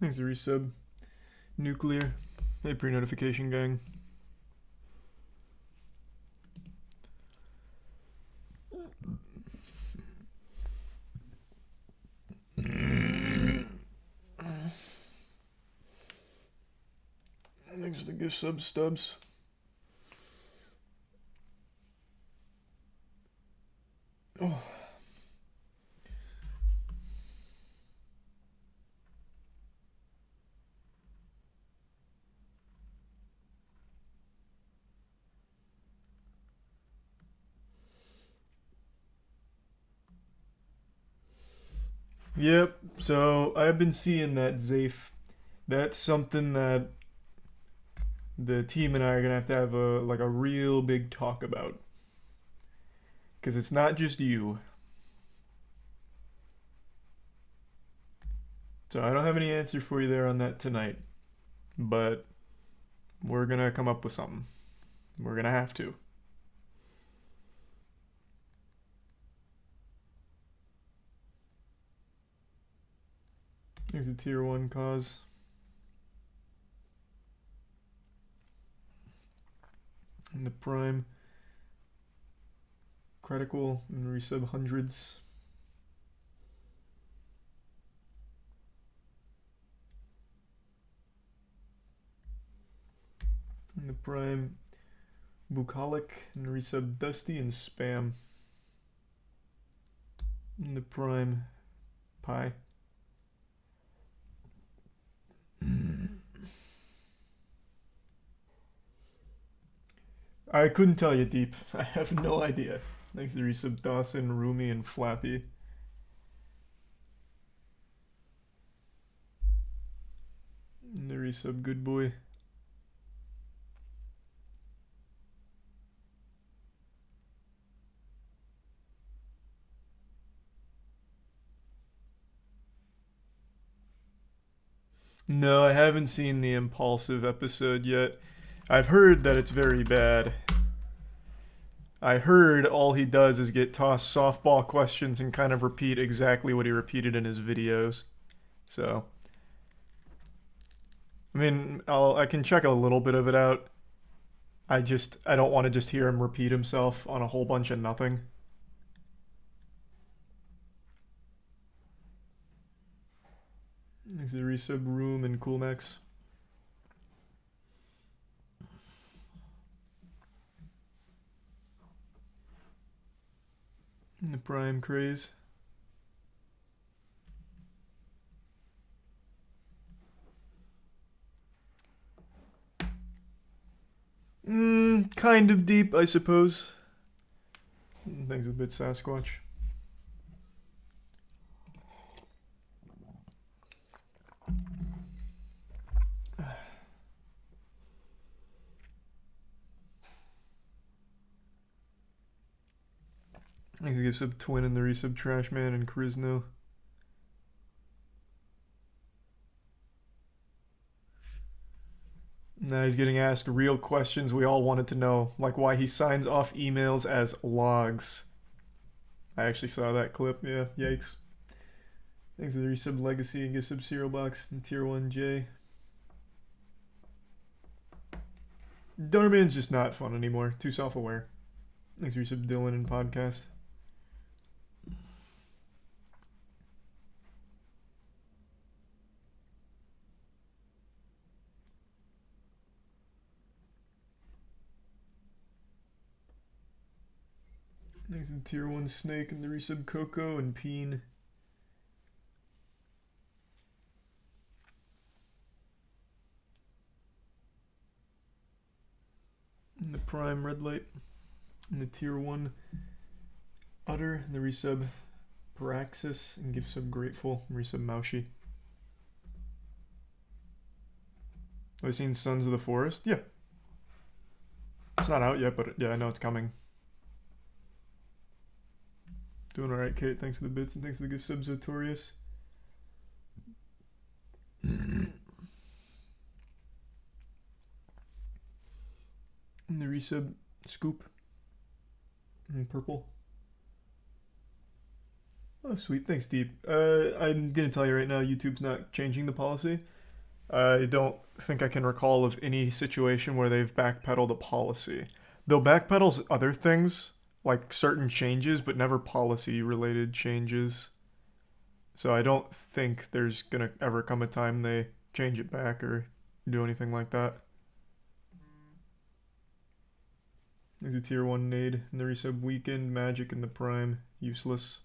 Thanks to resub. Nuclear. Hey, pre-notification gang. Thanks to the gift sub stubs. Oh. Yep, so I've been seeing that, Zafe. That's something that the team and I are gonna have a real big talk about. Cause it's not just you. So I don't have any answer for you there on that tonight. But we're gonna come up with something. We're gonna have to. Here's a tier 1 cause. And the prime. Critical and resub hundreds. And the prime. Bucolic and resub Dusty and Spam. And the prime. Pie. I couldn't tell you, Deep. I have no idea. Thanks to resub Dawson, Roomy, and Flappy. And the resub Good Boy. No, I haven't seen the Impaulsive episode yet. I've heard that it's very bad. I heard all he does is get tossed softball questions and kind of repeat exactly what he repeated in his videos. So, I mean, I can check a little bit of it out. I don't want to just hear him repeat himself on a whole bunch of nothing. Next is resub Room and Coolmax. And the prime craze. Kind of deep, I suppose. Thanks a bit, Sasquatch. I can give sub Twin and the resub Trashman and Charisno. Now he's getting asked real questions we all wanted to know, like why he signs off emails as logs. I actually saw that clip, yeah, yikes. Thanks to the resub Legacy and give sub Cereal Box and Tier 1J. Darman's just not fun anymore, too self-aware. Thanks to resub Dylan and Podcast. Thanks to Tier 1 Snake and the resub Coco and Peen. And the Prime Red Light. And the Tier 1 Utter and the resub Paraxis and give sub Grateful and resub Maushi. Have I seen Sons of the Forest? Yeah. It's not out yet, but yeah, I know it's coming. Doing alright, Kate. Thanks for the bits and thanks for the gift sub Zotorius. And the resub Scoop. And Purple. Oh, sweet. Thanks, Deep. I'm gonna tell you right now, YouTube's not changing the policy. I don't think I can recall of any situation where they've backpedaled a policy. They'll backpedal other things, like certain changes, but never policy-related changes. So I don't think there's gonna ever come a time they change it back or do anything like that. Is a tier 1 nade in the resub weekend, magic in the prime, useless.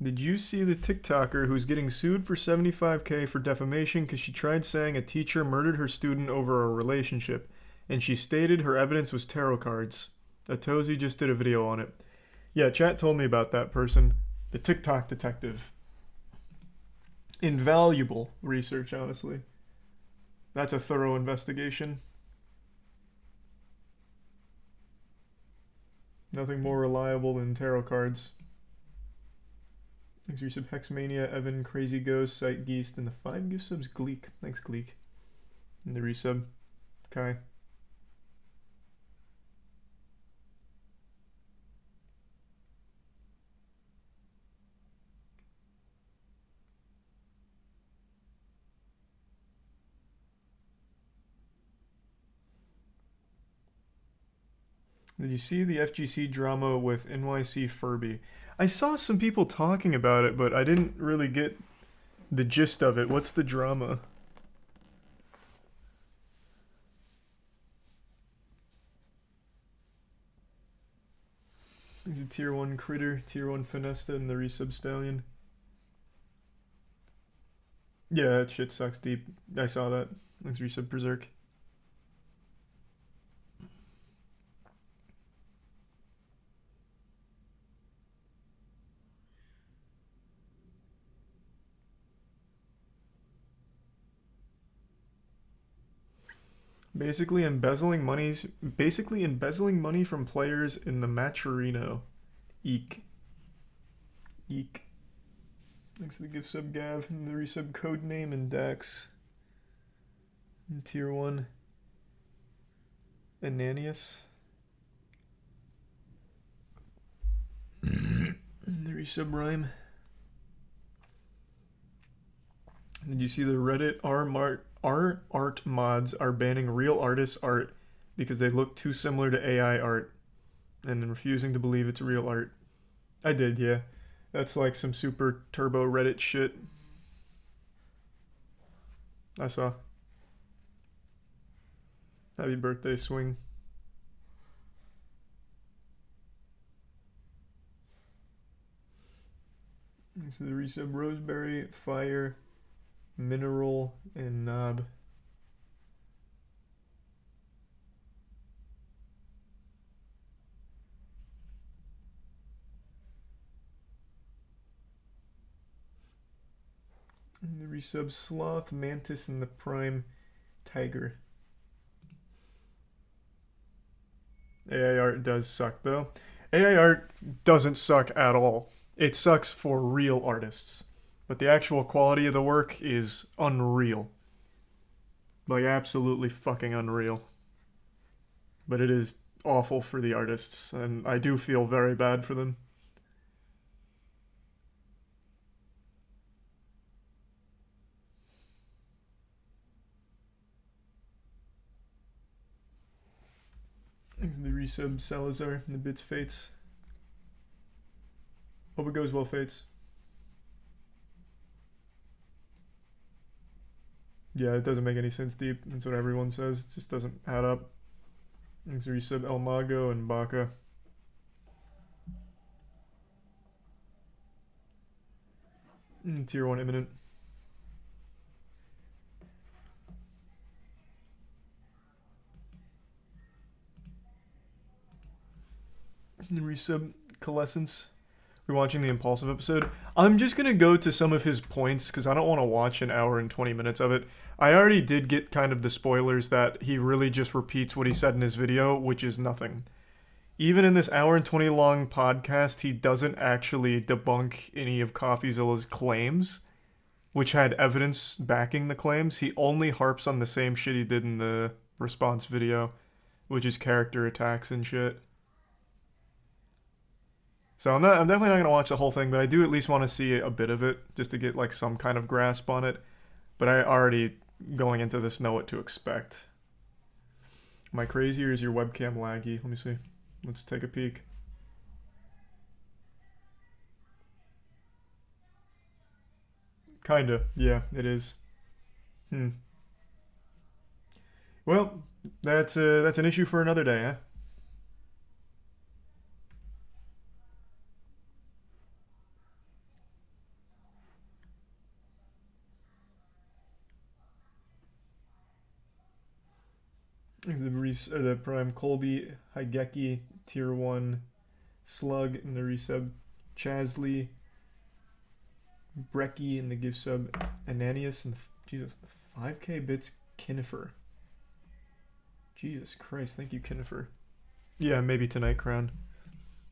Did you see the TikToker who's getting sued for $75K for defamation because she tried saying a teacher murdered her student over a relationship, and she stated her evidence was tarot cards? Atozy just did a video on it. Yeah, chat told me about that person. The TikTok detective. Invaluable research, honestly. That's a thorough investigation. Nothing more reliable than tarot cards. Thanks for your sub, Hexmania, Evan, Crazy Ghost, Sight Geist, and the 5 gift subs, Gleek. Thanks, Gleek. And the resub, Kai. Did you see the FGC drama with NYC Furby? I saw some people talking about it, but I didn't really get the gist of it. What's the drama? He's a tier 1 critter, tier 1 Finesta, and the resub stallion. Yeah, that shit sucks deep. I saw that. Thanks, resub Berserk. Basically embezzling money from players in the Matcherino. Eek. Eek. Thanks to the gift sub Gav and the resub code name and Dex. And tier 1. Ananias. And the resub rhyme. Did you see the Reddit art mods are banning real artists' art because they look too similar to AI art and then refusing to believe it's real art? I did, yeah. That's like some super turbo Reddit shit. I saw. Happy birthday, Swing. This is the resub Roseberry, Fire, Mineral, and Knob. And the resub Sloth, Mantis, and the Prime Tiger. AI art does suck though. AI art doesn't suck at all. It sucks for real artists. But the actual quality of the work is unreal. Like, absolutely fucking unreal. But it is awful for the artists, and I do feel very bad for them. Thanks to the resub Salazar and the bits Fates. Hope it goes well, Fates. Yeah, it doesn't make any sense deep. That's what everyone says. It just doesn't add up. Thanks to resub El Mago and Baka. And tier 1 imminent. And resub Coalescence. We're watching the Impaulsive episode. I'm just gonna go to some of his points because I don't want to watch an hour and 20 minutes of it. I already did get kind of the spoilers that he really just repeats what he said in his video, which is nothing. even in this hour and 20 long podcast, he doesn't actually debunk any of CoffeeZilla's claims, which had evidence backing the claims. He only harps on the same shit he did in the response video, which is character attacks and shit. So I'm definitely not gonna watch the whole thing, but I do at least want to see a bit of it just to get like some kind of grasp on it. But I already, going into this, know what to expect. Am I crazy or is your webcam laggy? Let me see. Let's take a peek. Kinda, yeah, it is. Well, that's an issue for another day, huh? The Prime Colby Higeki Tier 1 Slug in the resub, Chasley Brecky in the gift sub, Ananias and Jesus, the 5k bits Kinnifer. Jesus Christ, thank you, Kinnifer. Yeah, maybe tonight, Crown.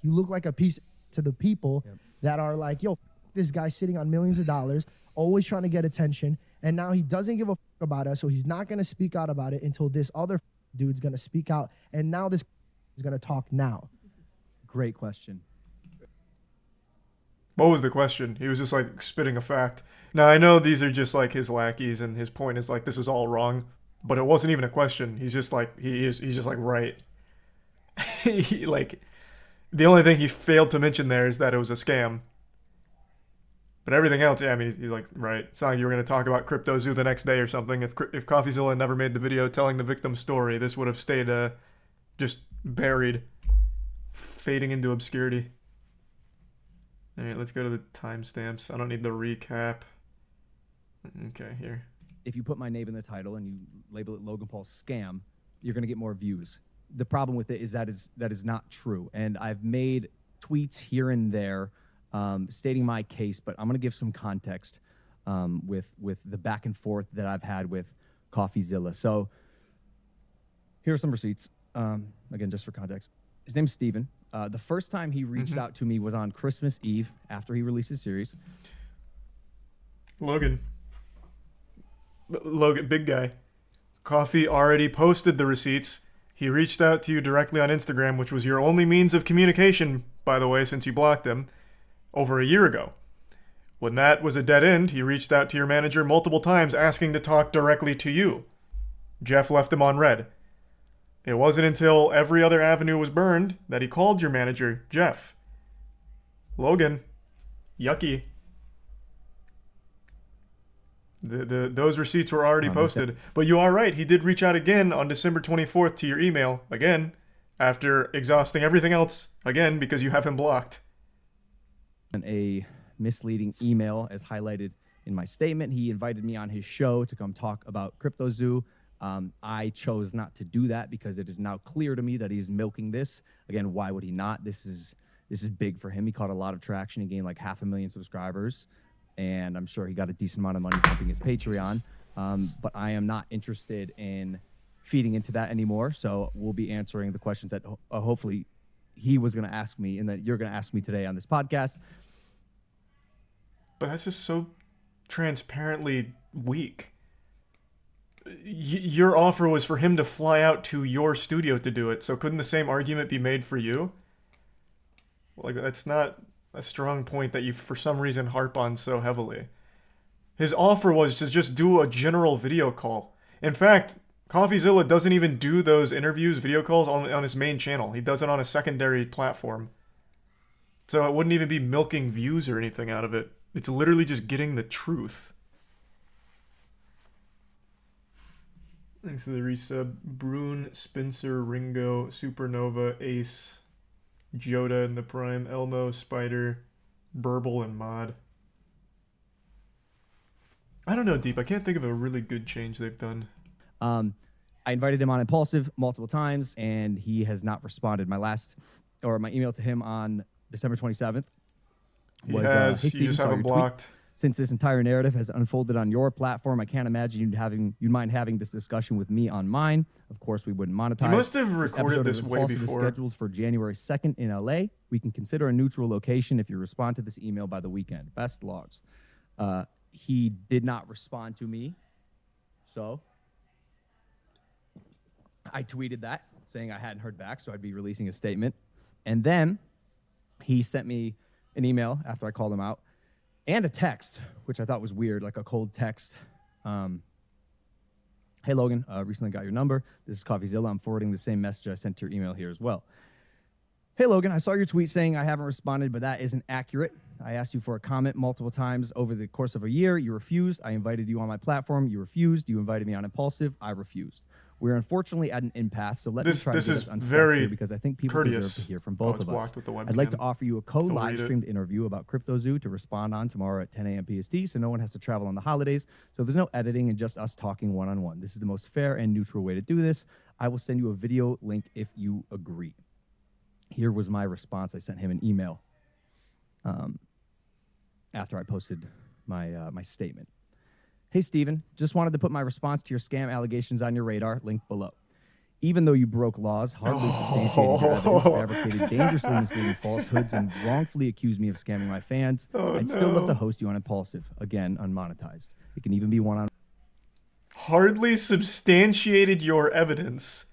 You look like a piece to the people that are like, yo, this guy's sitting on millions of dollars, always trying to get attention, and now he doesn't give a about us, so he's not going to speak out about it until this other dude's going to speak out, and now this is going to talk now. Great question. What was the question? He was just like spitting a fact. Now, I know these are just like his lackeys, and his point is like, this is all wrong, but it wasn't even a question. He's just like, he's just like, right. Like, the only thing he failed to mention there is that it was a scam. But everything else, yeah, I mean, he's like, right. It's not like you were going to talk about Cryptozoo the next day or something. If CoffeeZilla never made the video telling the victim's story, this would have stayed just buried, fading into obscurity. All right, let's go to the timestamps. I don't need the recap. Okay, here. If you put my name in the title and you label it Logan Paul scam, you're going to get more views. The problem with it is that is not true. And I've made tweets here and there stating my case, but I'm going to give some context with the back and forth that I've had with CoffeeZilla. So here are some receipts. Again, just for context. His name's Steven. The first time he reached out to me was on Christmas Eve after he released his series. Logan, big guy. Coffee already posted the receipts. He reached out to you directly on Instagram, which was your only means of communication, by the way, since you blocked him, over a year ago. When that was a dead end, he reached out to your manager multiple times asking to talk directly to you. Jeff left him on red. It wasn't until every other avenue was burned that he called your manager, Jeff. Logan, yucky. Those receipts were already posted. But you are right, he did reach out again on December 24th to your email, again, after exhausting everything else, again, because you have him blocked. And a misleading email, as highlighted in my statement. He invited me on his show to come talk about Cryptozoo. I chose not to do that because it is now clear to me that he's milking this. Again, why would he not? This is big for him. He caught a lot of traction. He gained like 500,000 subscribers, and I'm sure he got a decent amount of money pumping his Patreon. But I am not interested in feeding into that anymore. So we'll be answering the questions that hopefully he was going to ask me and that you're going to ask me today on this podcast. But that's just so transparently weak. Your offer was for him to fly out to your studio to do it, so couldn't the same argument be made for you? Like, that's not a strong point that you, for some reason, harp on so heavily. His offer was to just do a general video call. In fact, CoffeeZilla doesn't even do those interviews, video calls, on his main channel. He does it on a secondary platform. So it wouldn't even be milking views or anything out of it. It's literally just getting the truth. Thanks to the resub. Brune, Spencer, Ringo, Supernova, Ace, Joda in the Prime, Elmo, Spider, Burble, and Mod. I don't know, Deep. I can't think of a really good change they've done. I invited him on Impaulsive multiple times, and he has not responded. My email to him on December 27th was, you just have him blocked. Since this entire narrative has unfolded on your platform, I can't imagine you'd mind having this discussion with me on mine. Of course, we wouldn't monetize. You must have This recorded episode this of way Impaulsive is before. scheduled for January 2nd in LA. We can consider a neutral location if you respond to this email by the weekend. Best logs. He did not respond to me, so I tweeted that, saying I hadn't heard back, so I'd be releasing a statement. And then he sent me an email after I called him out, and a text, which I thought was weird, like a cold text. Hey, Logan, recently got your number. This is CoffeeZilla. I'm forwarding the same message I sent to your email here as well. Hey, Logan, I saw your tweet saying I haven't responded, but that isn't accurate. I asked you for a comment multiple times over the course of a year. You refused. I invited you on my platform. You refused. You invited me on Impaulsive. I refused. We're unfortunately at an impasse, so let me try to get us unstuck very here because I think people courteous. deserve to hear from both it's of us. blocked with the I'd like to webcam. offer you a Don't read co-live it. streamed interview about Cryptozoo to respond on tomorrow at 10 a.m. PST, so no one has to travel on the holidays, so there's no editing and just us talking one-on-one. This is the most fair and neutral way to do this. I will send you a video link if you agree. Here was my response. I sent him an email after I posted my statement. Hey, Steven, just wanted to put my response to your scam allegations on your radar, linked below. Even though you broke laws, hardly substantiated your evidence, fabricated dangerously misleading falsehoods, and wrongfully accused me of scamming my fans, I'd still love to host you on Impaulsive, again, unmonetized. It can even be one-on-one. Hardly substantiated your evidence.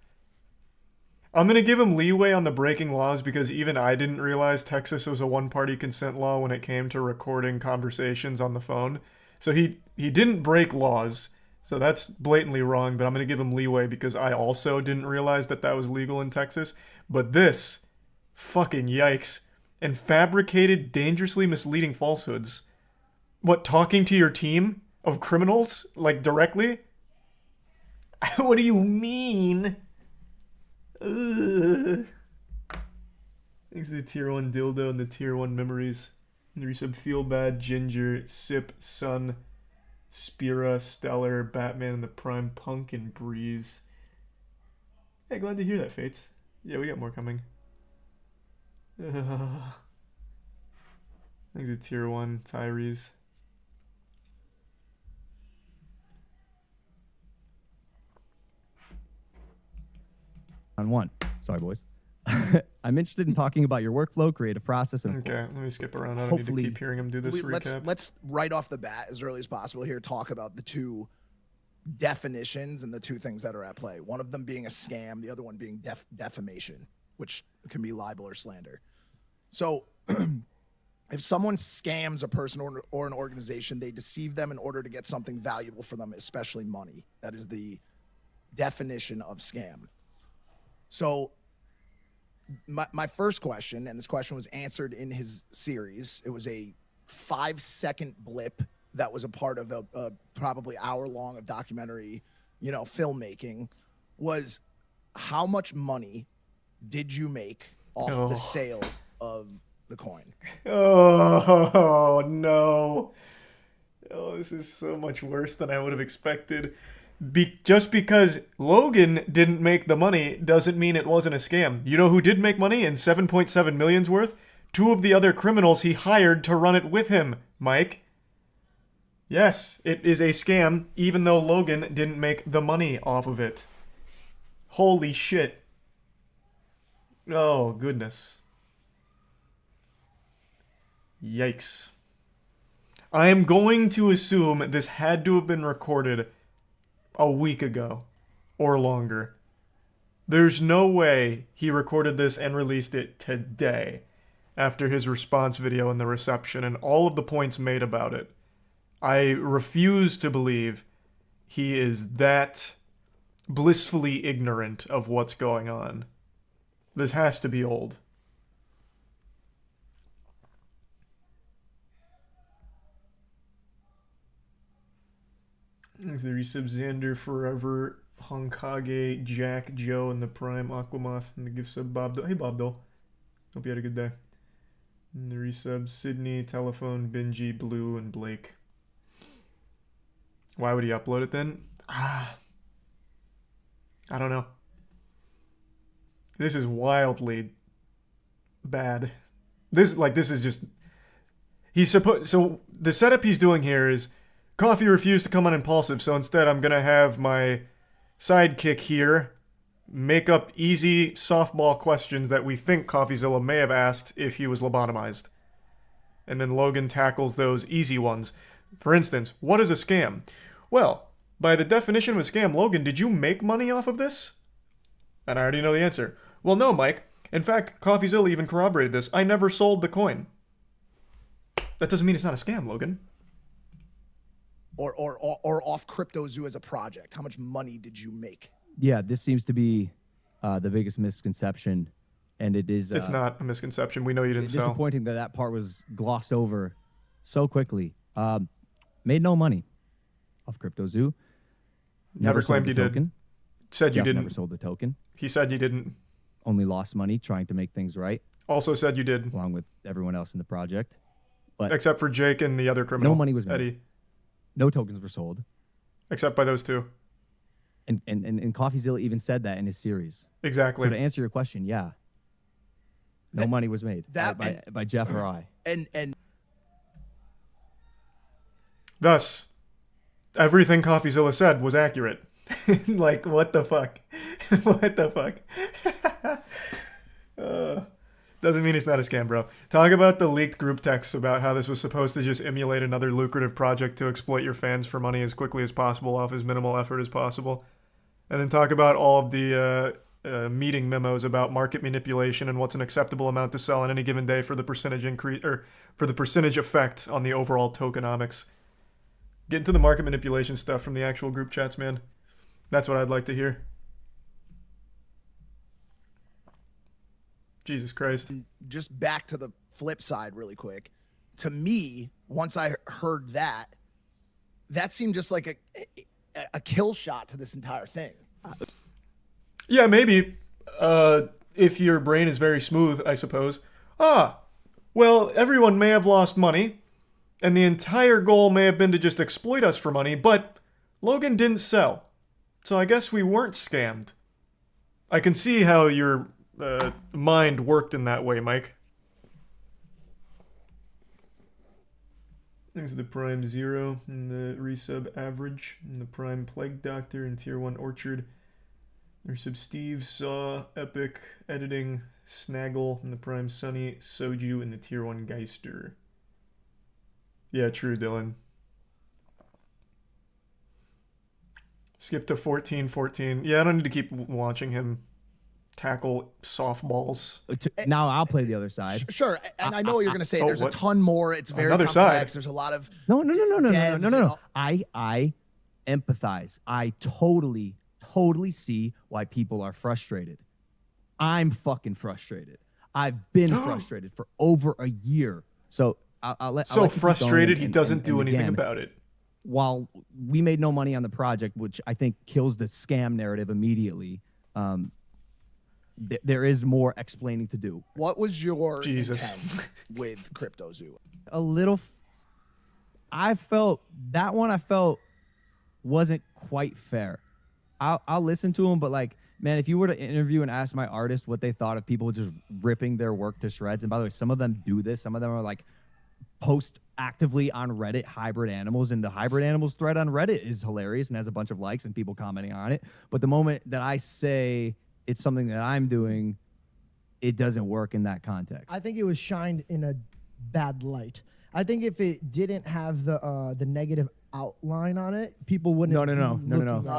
I'm going to give him leeway on the breaking laws because even I didn't realize Texas was a one-party consent law when it came to recording conversations on the phone. So he didn't break laws. So that's blatantly wrong, but I'm going to give him leeway because I also didn't realize that was legal in Texas. But this, fucking yikes. And fabricated, dangerously misleading falsehoods. What, talking to your team of criminals? Like, directly? What do you mean? Ugh. Thanks to the tier 1 dildo and the tier 1 memories. And the resub Feel Bad, Ginger, Sip, Sun, Spira, Stellar, Batman and the Prime, Punk, and Breeze. Hey, glad to hear that, Fates. Yeah, we got more coming. Thanks to tier 1, Tyrese. On one. Sorry, boys. I'm interested in talking about your workflow, creative process, and Okay, let me skip around. I don't need to keep hearing him do this recap. Let's right off the bat, as early as possible here, talk about the two definitions and the two things that are at play. One of them being a scam, the other one being defamation, which can be libel or slander. So if someone scams a person or an organization, they deceive them in order to get something valuable for them, especially money. That is the definition of scam. So my first question, and this question was answered in his series, it was a 5-second blip that was a part of a probably hour-long of documentary, filmmaking, was how much money did you make off the sale of the coin? Oh, no. Oh, this is so much worse than I would have expected. Just because Logan didn't make the money doesn't mean it wasn't a scam. You know who did make money and 7.7 million's worth? 2 of the other criminals he hired to run it with him, Mike. Yes, it is a scam, even though Logan didn't make the money off of it. Holy shit. Oh, goodness. Yikes. I am going to assume this had to have been recorded a week ago or longer. There's no way he recorded this and released it today after his response video and the reception and all of the points made about it. I refuse to believe he is that blissfully ignorant of what's going on. This has to be old. Thanks to the resub Xander Forever, Honkage, Jack, Joe, and the Prime Aquamoth, and the gift sub Bob. Hey Bob Dole. Hope you had a good day. And the resub Sydney, Telephone, Benji, Blue, and Blake. Why would he upload it then? I don't know. This is wildly bad. This is just... So the setup he's doing here is Coffee refused to come on Impulsive, so instead I'm gonna have my sidekick here make up easy softball questions that we think CoffeeZilla may have asked if he was lobotomized. And then Logan tackles those easy ones. For instance, what is a scam? Well, by the definition of a scam, Logan, did you make money off of this? And I already know the answer. Well, no, Mike. In fact, CoffeeZilla even corroborated this. I never sold the coin. That doesn't mean it's not a scam, Logan. Or off Cryptozoo as a project. How much money did you make? Yeah, this seems to be the biggest misconception, and it is. It's not a misconception. We know you didn't it's sell. disappointing that part was glossed over so quickly. Made no money off Cryptozoo. Never sold claimed the you did. token. Said you Jeff didn't. Never sold the token. He said you didn't. Only lost money trying to make things right, Also said you did. along with everyone else in the project. But Except for Jake and the other criminal. no money was made. Eddie. No tokens were sold. Except by those two. And CoffeeZilla even said that in his series. Exactly. So to answer your question, yeah. No money was made by Jeff or I. And Thus, everything CoffeeZilla said was accurate. Like, what the fuck? What the fuck? Doesn't mean it's not a scam, bro. Talk about the leaked group texts about how this was supposed to just emulate another lucrative project to exploit your fans for money as quickly as possible off as minimal effort as possible. And then talk about all of the meeting memos about market manipulation and what's an acceptable amount to sell on any given day for the percentage increase or for the percentage effect on the overall tokenomics. Get into the market manipulation stuff from the actual group chats, man. That's what I'd like to hear. Jesus Christ. just back to the flip side really quick. To me, once I heard that seemed just like a kill shot to this entire thing. Yeah, maybe. If your brain is very smooth, I suppose. Well, everyone may have lost money, and the entire goal may have been to just exploit us for money, but Logan didn't sell. So I guess we weren't scammed. I can see how your mind worked in that way, Mike. There's the Prime Zero and the Resub Average and the Prime Plague Doctor and Tier 1 Orchard. There's some Steve, Saw, Epic, Editing, Snaggle, and the Prime Sunny, Soju, and the Tier 1 Geister. Yeah, true, Dylan. Skip to 14-14. Yeah, I don't need to keep watching him tackle softballs. Now I'll play the other side. Sure, and I know what you're going to say. There's what? a ton more. It's very Another complex. side. There's a lot of No. devs and all- I empathize. I totally see why people are frustrated. I'm fucking frustrated. I've been frustrated for over a year. So I'll let So you keep frustrated going he doesn't do and anything again, about it. While we made no money on the project, which I think kills the scam narrative immediately, there is more explaining to do. What was your Jesus. intent with Cryptozoo? A little. I felt wasn't quite fair. I'll listen to him, but like, man, if you were to interview and ask my artist what they thought of people just ripping their work to shreds, and by the way, some of them do this. Some of them are like post actively on Reddit hybrid animals, and the hybrid animals thread on Reddit is hilarious and has a bunch of likes and people commenting on it. But the moment that I say it's something that I'm doing, it doesn't work in that context. I think it was shined in a bad light. I think if it didn't have the negative outline on it, people wouldn't. No.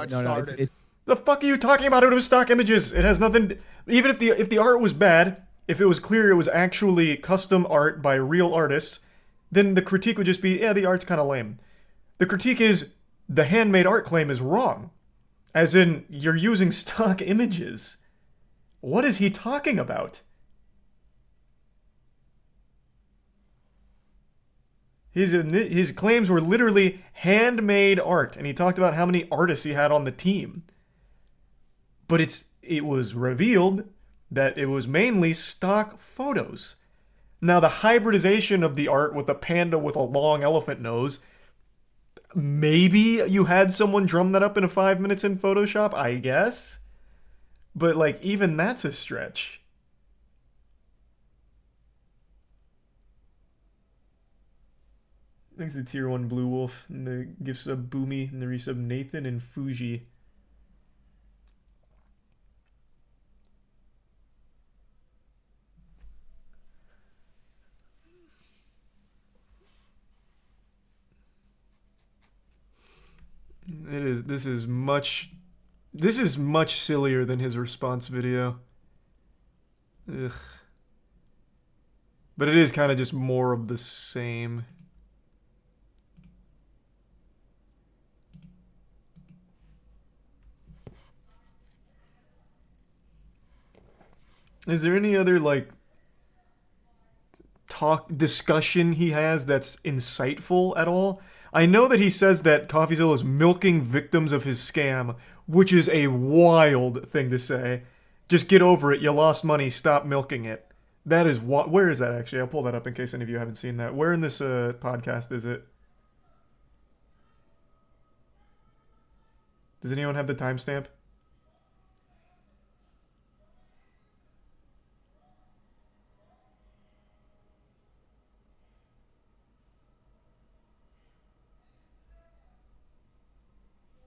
it started. The fuck are you talking about? It was stock images. It has nothing. Even if the art was bad, if it was clear it was actually custom art by real artists, then the critique would just be, yeah, the art's kind of lame. The critique is the handmade art claim is wrong. As in, you're using stock images. What is he talking about? His claims were literally handmade art, and he talked about how many artists he had on the team. But it was revealed that it was mainly stock photos. Now, the hybridization of the art with a panda with a long elephant nose, maybe you had someone drum that up in 5 minutes in Photoshop, I guess. But, like, even that's a stretch. Thanks to Tier 1 Blue Wolf, and the gift sub Boomy, and the resub Nathan and Fuji. This is much sillier than his response video. Ugh. But it is kind of just more of the same. Is there any other like discussion he has that's insightful at all? I know that he says that CoffeeZilla is milking victims of his scam, which is a wild thing to say. Just get over it. You lost money. Stop milking it. That is what. Where is that actually? I'll pull that up in case any of you haven't seen that. Where in this podcast is it? Does anyone have the timestamp?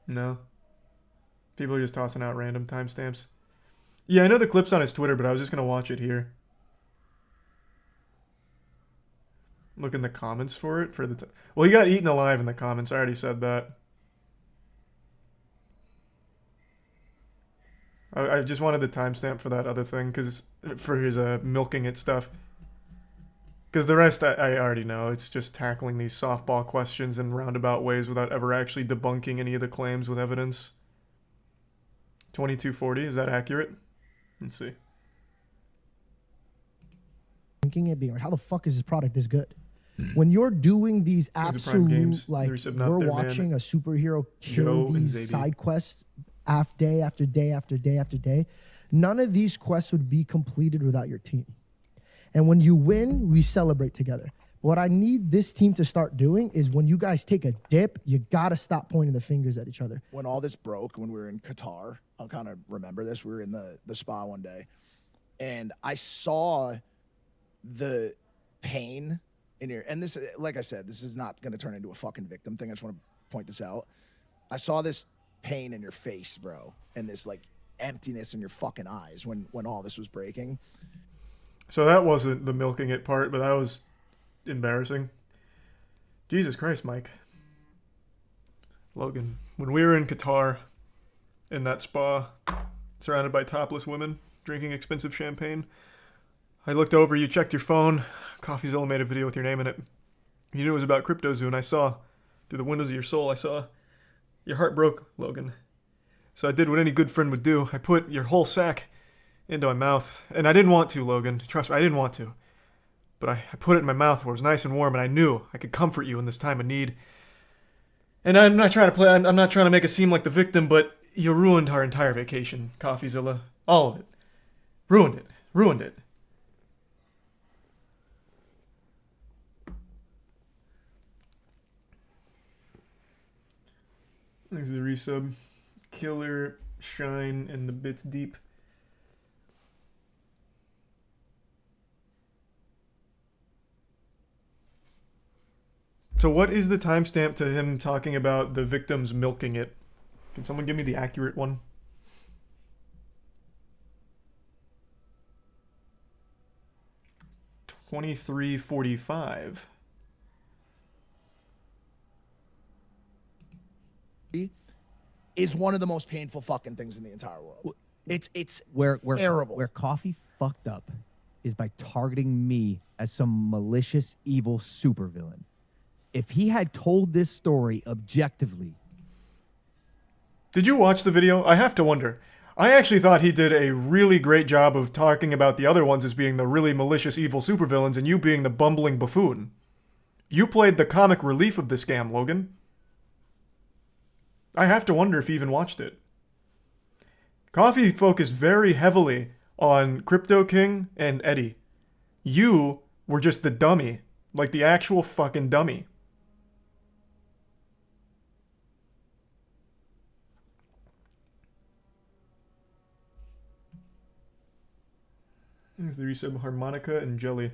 No. People are just tossing out random timestamps. Yeah, I know the clip's on his Twitter, but I was just going to watch it here. Look in the comments for it. Well, he got eaten alive in the comments. I already said that. I just wanted the timestamp for that other thing, for his milking it stuff. Because the rest I already know. It's just tackling these softball questions in roundabout ways without ever actually debunking any of the claims with evidence. 2240, is that accurate? Let's see. Thinking it, being like, how the fuck is this product this good? When you're doing these absolute, like, we're watching a superhero kill these side quests day after day after day after day, none of these quests would be completed without your team. And when you win, we celebrate together. What I need this team to start doing is when you guys take a dip, you gotta stop pointing the fingers at each other. When all this broke, when we were in Qatar, I'll kind of remember this. We were in the spa one day, and I saw the pain in your, and this, like I said, this is not going to turn into a fucking victim thing. I just want to point this out. I saw this pain in your face, bro, and this like emptiness in your fucking eyes when all this was breaking. So that wasn't the milking it part, but that was embarrassing. Jesus Christ, Mike. Logan, when we were in Qatar, in that spa, surrounded by topless women, drinking expensive champagne, I looked over, you checked your phone, CoffeeZilla made a video with your name in it. You knew it was about Cryptozoo, and I saw, through the windows of your soul, I saw your heart broke, Logan. So I did what any good friend would do. I put your whole sack into my mouth, and I didn't want to, Logan. Trust me, I didn't want to. But I put it in my mouth where it was nice and warm, and I knew I could comfort you in this time of need. And I'm not trying to make it seem like the victim, but you ruined our entire vacation, CoffeeZilla. All of it. Ruined it. Ruined it. Thanks to the resub. Killer, Shine, and the Bits Deep. So what is the timestamp to him talking about the victims milking it? Can someone give me the accurate one? $23:45. Is one of the most painful fucking things in the entire world. It's where terrible. Where Coffee fucked up is by targeting me as some malicious, evil supervillain. If he had told this story objectively. Did you watch the video? I have to wonder. I actually thought he did a really great job of talking about the other ones as being the really malicious, evil supervillains and you being the bumbling buffoon. You played the comic relief of the scam, Logan. I have to wonder if he even watched it. Coffee focused very heavily on Crypto King and Eddie. You were just the dummy, like the actual fucking dummy. There's the resub Harmonica and Jelly.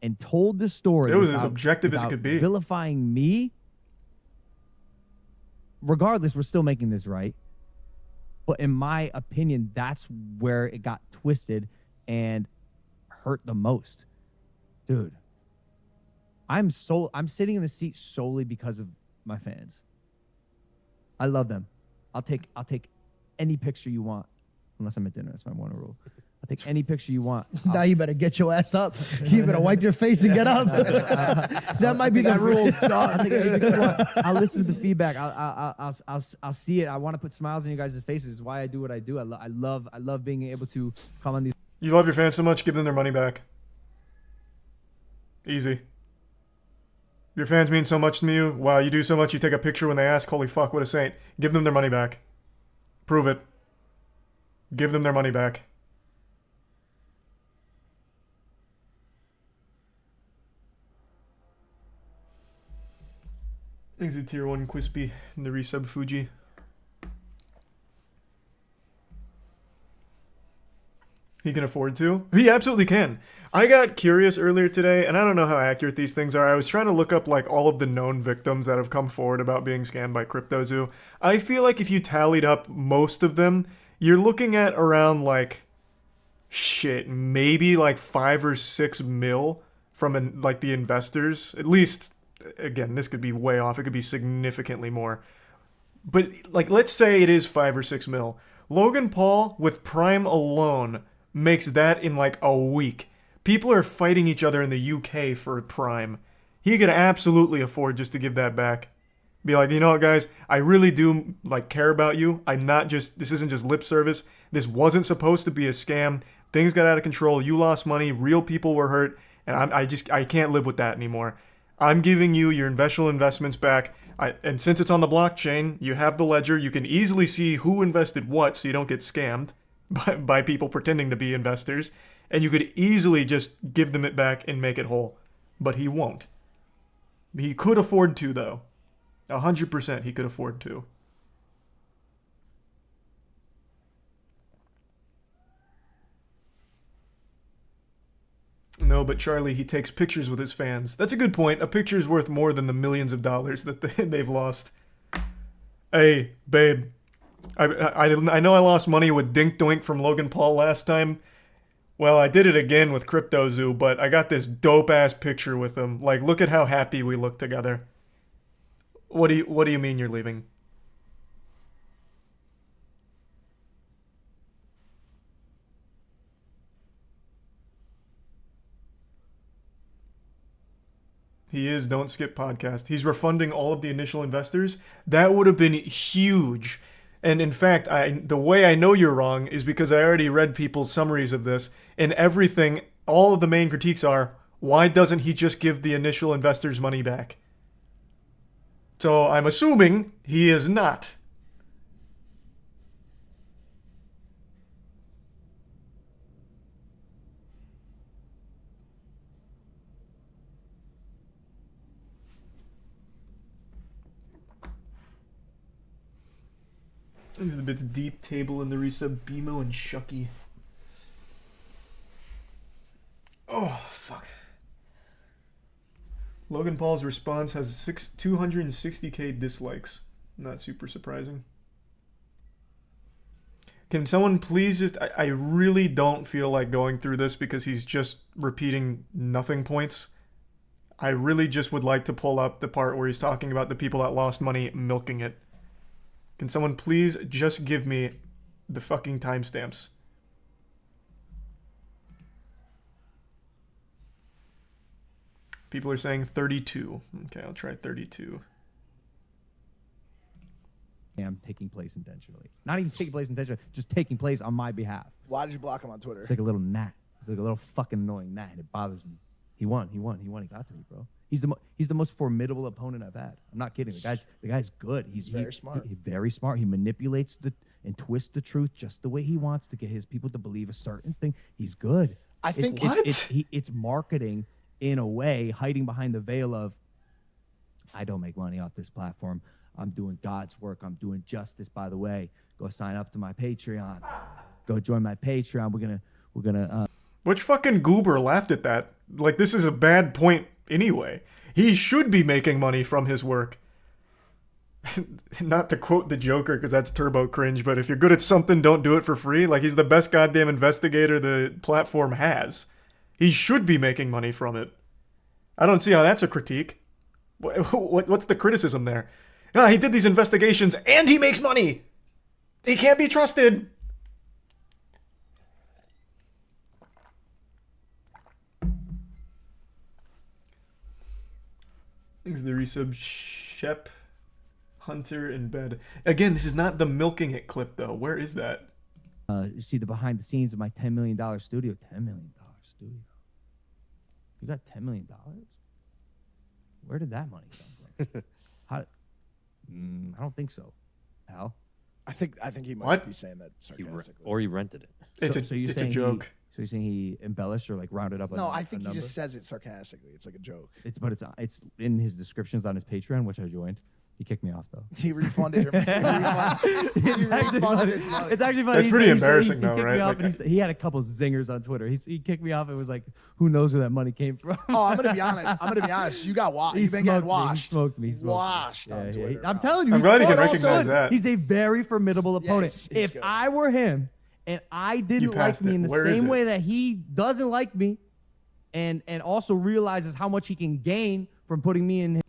and told the story. It was as objective as it could be. Vilifying me. Regardless, we're still making this right. But in my opinion, that's where it got twisted and hurt the most. Dude, I'm sitting in the seat solely because of my fans. I love them. I'll take any picture you want. Unless I'm at dinner. That's my one rule. I'll take any picture you want. Now you better get your ass up. You better wipe your face and get up. That might be the rule. I'll listen to the feedback. I'll see it. I want to put smiles on you guys' faces. It's why I do what I do. I love being able to come on these. You love your fans so much, give them their money back. Easy. Your fans mean so much to you. Wow, you do so much. You take a picture when they ask. Holy fuck, what a saint. Give them their money back. Prove it. Give them their money back. Exit tier 1 Quispy in the resub Fuji. He can afford to? He absolutely can. I got curious earlier today, and I don't know how accurate these things are. I was trying to look up like all of the known victims that have come forward about being scammed by Cryptozoo. I feel like if you tallied up most of them, you're looking at around like shit, maybe like 5 or 6 mil from like the investors. At least, again, this could be way off. It could be significantly more. But like, let's say it is 5 or 6 mil. Logan Paul with Prime alone makes that in like a week. People are fighting each other in the UK for Prime. He could absolutely afford just to give that back. Be like, you know what, guys? I really do like care about you. I'm not just, this isn't just lip service. This wasn't supposed to be a scam. Things got out of control. You lost money. Real people were hurt. And I can't live with that anymore. I'm giving you your investments back. And since it's on the blockchain, you have the ledger. You can easily see who invested what so you don't get scammed by people pretending to be investors. And you could easily just give them it back and make it whole. But he won't. He could afford to, though. 100% he could afford to. No, but Charlie, he takes pictures with his fans. That's a good point. A picture is worth more than the millions of dollars that they've lost. Hey, babe. I know I lost money with Dink Doink from Logan Paul last time. Well, I did it again with Cryptozoo, but I got this dope-ass picture with him. Like, look at how happy we look together. What do you mean you're leaving? He is Don't Skip Podcast. He's refunding all of the initial investors. That would have been huge. And in fact, the way I know you're wrong is because I already read people's summaries of this, and everything, all of the main critiques are, why doesn't he just give the initial investors money back? So I'm assuming he is not. Look at the bits deep table in the resub BMO and Shucky. Oh, fuck. Logan Paul's response has 260k dislikes. Not super surprising. Can someone please just... I really don't feel like going through this because he's just repeating nothing points. I really just would like to pull up the part where he's talking about the people that lost money milking it. Can someone please just give me the fucking timestamps? People are saying 32. Okay, I'll try 32. Am taking place intentionally. Not even taking place intentionally, just taking place on my behalf. Why did you block him on Twitter? It's like a little gnat. It's like a little fucking annoying gnat, and it bothers me. He won. He got to me, bro. He's the most formidable opponent I've had. I'm not kidding. The guy's good. He's very smart. He's very smart. He manipulates and twists the truth just the way he wants to get his people to believe a certain thing. He's good. I think it's marketing in a way, hiding behind the veil of, I don't make money off this platform. I'm doing God's work. I'm doing justice. By the way, go sign up to my Patreon. Go join my Patreon. We're gonna Which fucking goober laughed at that? Like, this is a bad point anyway. He should be making money from his work. Not to quote the Joker, because that's turbo cringe, but if you're good at something, don't do it for free. Like, he's the best goddamn investigator the platform has. He should be making money from it. I don't see how that's a critique. What's the criticism there? Ah, he did these investigations and he makes money. He can't be trusted. Thanks the resub Shep Hunter in bed. Again, this is not the milking it clip though. Where is that? You see the behind the scenes of my $10 million studio. $10 million studio. You got $10 million? Where did that money come from? How? I don't think so. Al? I think he might What? be saying that sarcastically. Or he rented it. It's a joke. So you're saying he embellished or like rounded up? No, I think he just says it sarcastically. It's like a joke. It's in his descriptions on his Patreon, which I joined. He kicked me off though. He refunded his money. It's actually funny. That's pretty embarrassing, though, He kicked right? me off Like, and he had a couple zingers on Twitter. He kicked me off and was like, "Who knows where that money came from?" Oh, I'm gonna be honest. You got washed. You've been getting washed. He smoked me. Washed on Twitter. I'm telling you, I'm he's glad you can fun. recognize Also, that. He's a very formidable opponent. he's If good. I were him and I didn't like passed me it. in the Where is same it? way that he doesn't like me, and also realizes how much he can gain from putting me in the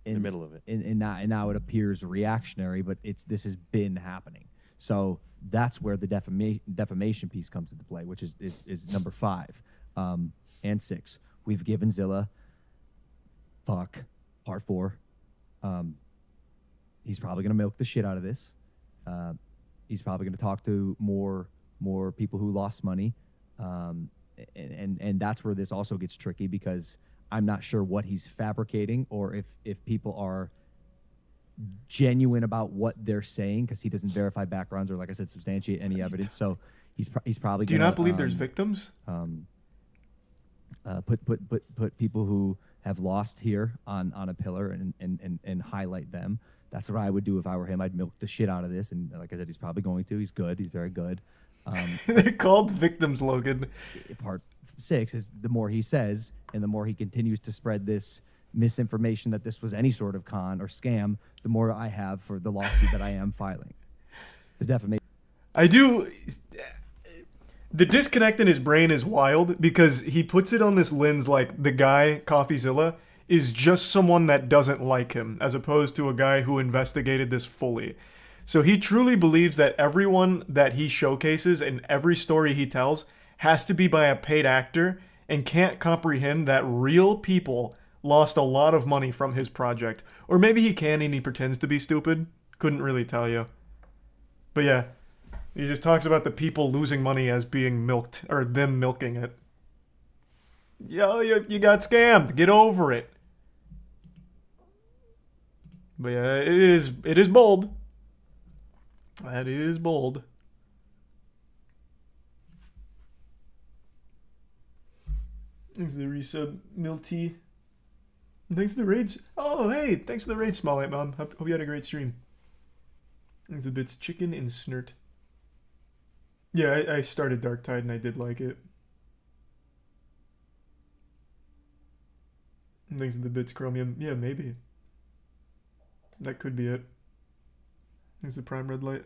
middle of it. and now it appears reactionary, but this has been happening. So that's where the defamation piece comes into play, which is number 5 and 6. We've given Zilla part 4. He's probably gonna milk the shit out of this. He's probably gonna talk to more people who lost money, and that's where this also gets tricky, because I'm not sure what he's fabricating or if people are genuine about what they're saying, because he doesn't verify backgrounds or, like I said, substantiate any evidence. So he's probably. Do you not believe there's victims? Put people who have lost here on a pillar and highlight them. That's what I would do if I were him. I'd milk the shit out of this, and like I said, he's probably going to. He's good. He's very good. They're called victims, Logan. Part 6 is the more he says and the more he continues to spread this misinformation that this was any sort of con or scam, the more I have for the lawsuit that I am filing. The defamation. I do. The disconnect in his brain is wild, because he puts it on this lens like the guy, CoffeeZilla, is just someone that doesn't like him, as opposed to a guy who investigated this fully. So he truly believes that everyone that he showcases and every story he tells has to be by a paid actor, and can't comprehend that real people lost a lot of money from his project. Or maybe he can and he pretends to be stupid. Couldn't really tell you. But yeah, he just talks about the people losing money as being milked, or them milking it. Yo, you got scammed. Get over it. But yeah, it is bold. That is bold. Thanks to the resub, Milty. Thanks to the raids. Oh, hey, thanks to the raid, Smallite Mom. Hope you had a great stream. Thanks to bits, chicken and snurt. Yeah, I started Dark Tide and I did like it. Thanks to the bits, Chromium. Yeah, maybe. That could be it. Thanks to Prime Red Light.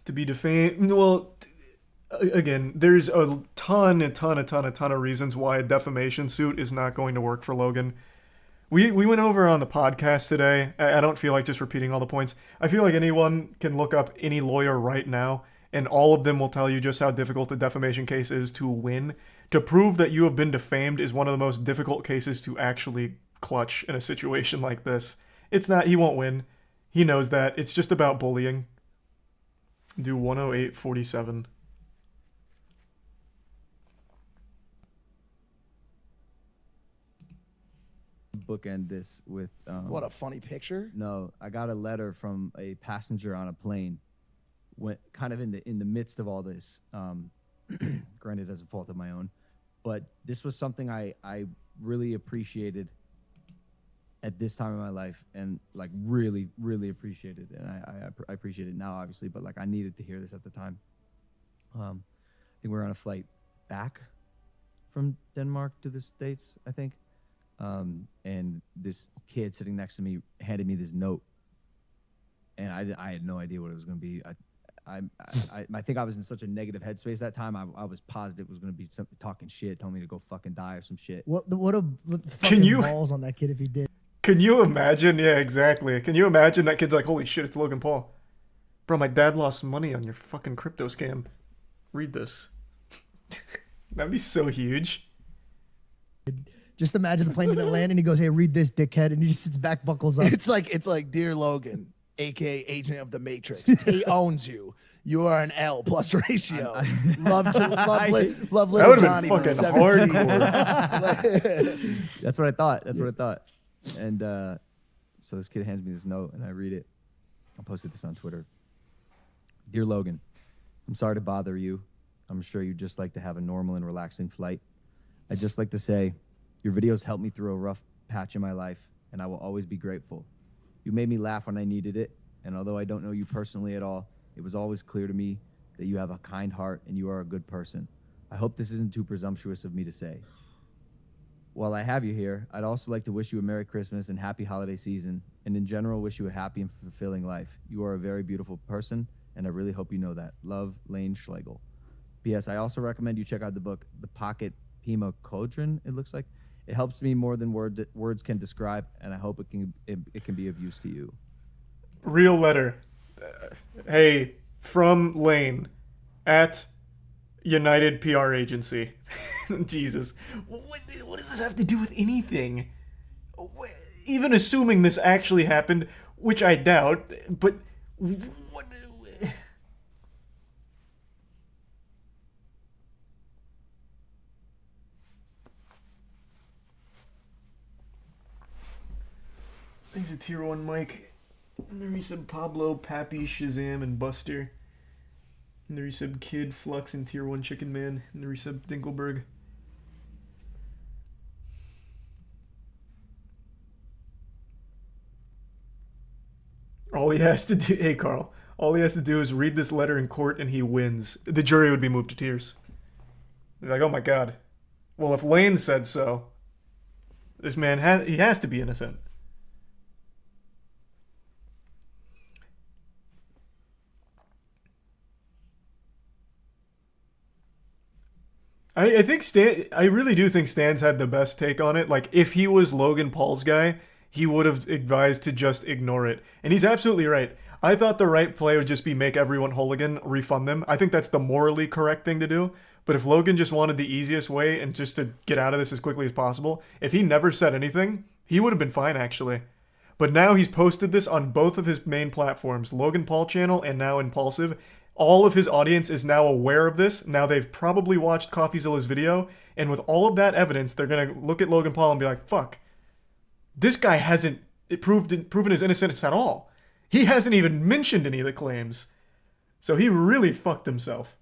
To be defamed. Well, again, there's a ton of reasons why a defamation suit is not going to work for Logan. We went over on the podcast today. I don't feel like just repeating all the points. I feel like anyone can look up any lawyer right now, and all of them will tell you just how difficult a defamation case is to win. To prove that you have been defamed is one of the most difficult cases to actually clutch in a situation like this. It's not, he won't win. He knows that. It's just about bullying. Do 108.47. Bookend this with What a funny picture. No, I got a letter from a passenger on a plane, went kind of in the midst of all this. Granted, as a fault of my own, but this was something I really appreciated at this time in my life, and like really, really appreciate it. And I appreciate it now, obviously, but like I needed to hear this at the time. I think we were on a flight back from Denmark to the States, I think. And this kid sitting next to me handed me this note, and I had no idea what it was going to be. I think I was in such a negative headspace that time. I was positive it was going to be something talking shit, telling me to go fucking die or some shit. What the fucking balls on that kid if he did? Can you imagine? Yeah, exactly. Can you imagine that kid's like, holy shit, it's Logan Paul. Bro, my dad lost money on your fucking crypto scam. Read this. That'd be so huge. Just imagine the plane didn't land and he goes, hey, read this, dickhead. And he just sits back, buckles up. It's like, Dear Logan, aka Agent of the Matrix. He owns you. You are an L plus ratio. Love little Johnny from fucking 17. That's what I thought. That's what I thought. And so this kid hands me this note, and I read it. I posted this on Twitter. Dear Logan, I'm sorry to bother you. I'm sure you'd just like to have a normal and relaxing flight. I'd just like to say, your videos helped me through a rough patch in my life, and I will always be grateful. You made me laugh when I needed it, and although I don't know you personally at all, it was always clear to me that you have a kind heart and you are a good person. I hope this isn't too presumptuous of me to say. While I have you here, I'd also like to wish you a Merry Christmas and Happy Holiday Season, and in general, wish you a happy and fulfilling life. You are a very beautiful person, and I really hope you know that. Love, Lane Schlegel. P.S. I also recommend you check out the book, The Pocket Pima Cauldron, it looks like. It helps me more than words can describe, and I hope it can be of use to you. Real letter. Hey, from Lane at United PR Agency. Jesus. What does this have to do with anything? Even assuming this actually happened, which I doubt, but what? Thanks to Tier 1 Mike. And the resub Pablo, Pappy, Shazam, and Buster. And the resub Kid, Flux, and Tier 1 Chicken Man. And the resub Dinkelberg. All he has to do... Hey, Carl. All he has to do is read this letter in court and he wins. The jury would be moved to tears. They're like, oh my god. Well, if Lane said so, this man has to be innocent. I think I really do think Stan's had the best take on it. Like, if he was Logan Paul's guy, he would have advised to just ignore it. And he's absolutely right. I thought the right play would just be make everyone hooligan, refund them. I think that's the morally correct thing to do. But if Logan just wanted the easiest way and just to get out of this as quickly as possible, if he never said anything, he would have been fine, actually. But now he's posted this on both of his main platforms, Logan Paul channel and now Impaulsive. All of his audience is now aware of this. Now they've probably watched CoffeeZilla's video, and with all of that evidence, they're going to look at Logan Paul and be like, fuck, this guy hasn't proven his innocence at all. He hasn't even mentioned any of the claims. So he really fucked himself.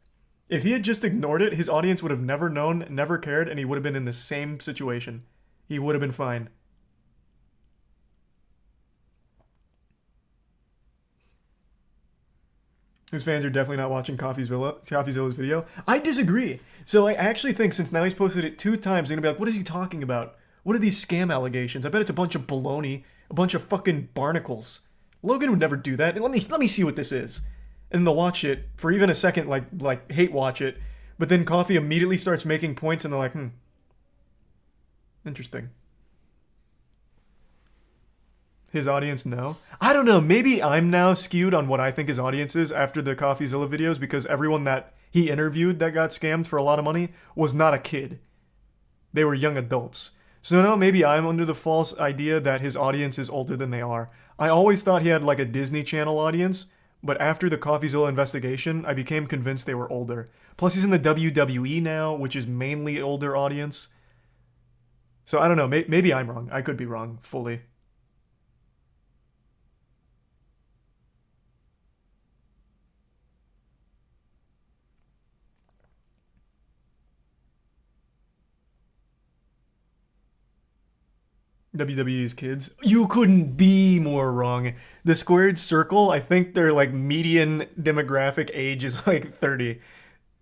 If he had just ignored it, his audience would have never known, never cared, and he would have been in the same situation. He would have been fine. His fans are definitely not watching CoffeeZilla's video. I disagree. So I actually think since now he's posted it 2 times, they're going to be like, what is he talking about? What are these scam allegations? I bet it's a bunch of baloney, a bunch of fucking barnacles. Logan would never do that. Let me see what this is. And they'll watch it for even a second, like hate watch it. But then Coffee immediately starts making points and they're like, interesting. His audience, no. I don't know. Maybe I'm now skewed on what I think his audience is after the CoffeeZilla videos because everyone that he interviewed that got scammed for a lot of money was not a kid. They were young adults. So now maybe I'm under the false idea that his audience is older than they are. I always thought he had like a Disney Channel audience, but after the CoffeeZilla investigation, I became convinced they were older. Plus he's in the WWE now, which is mainly older audience. So I don't know. Maybe I'm wrong. I could be wrong fully. WWE's kids. You couldn't be more wrong. The squared circle, I think their like median demographic age is like 30.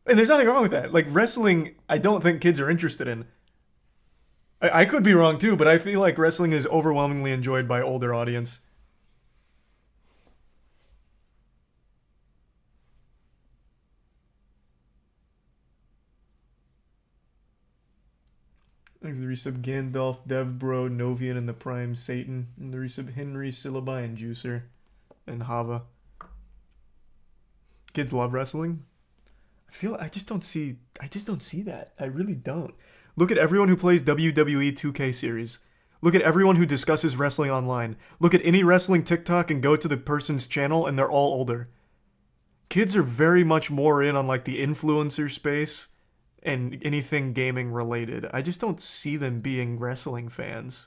And there's nothing wrong with that. Like wrestling, I don't think kids are interested in. I could be wrong too, but I feel like wrestling is overwhelmingly enjoyed by older audience. There's the resub Gandalf, Devbro, Novian, and the Prime Satan. And the resub Henry, Syllabi, and Juicer. And Hava. Kids love wrestling. I just don't see that. I really don't. Look at everyone who plays WWE 2K series. Look at everyone who discusses wrestling online. Look at any wrestling TikTok and go to the person's channel and they're all older. Kids are very much more in on like the influencer space and anything gaming related. I just don't see them being wrestling fans.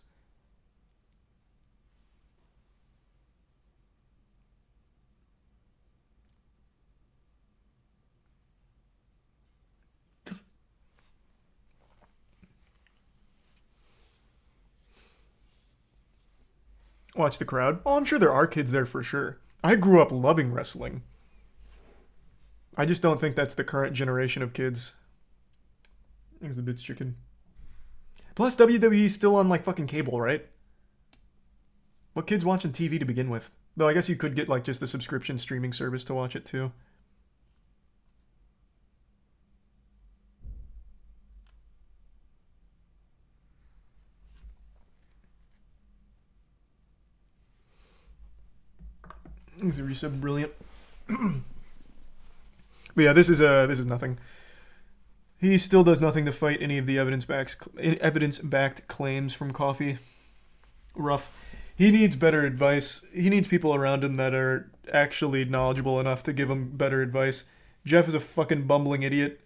Watch the crowd. Oh, I'm sure there are kids there for sure. I grew up loving wrestling. I just don't think that's the current generation of kids. There's a bitch chicken. Plus, WWE's still on like fucking cable, right? What kids watching TV to begin with? Though I guess you could get like just the subscription streaming service to watch it too. This is resub brilliant. But yeah, this is nothing. He still does nothing to fight any of the evidence-backed claims from Coffee. Rough. He needs better advice. He needs people around him that are actually knowledgeable enough to give him better advice. Jeff is a fucking bumbling idiot,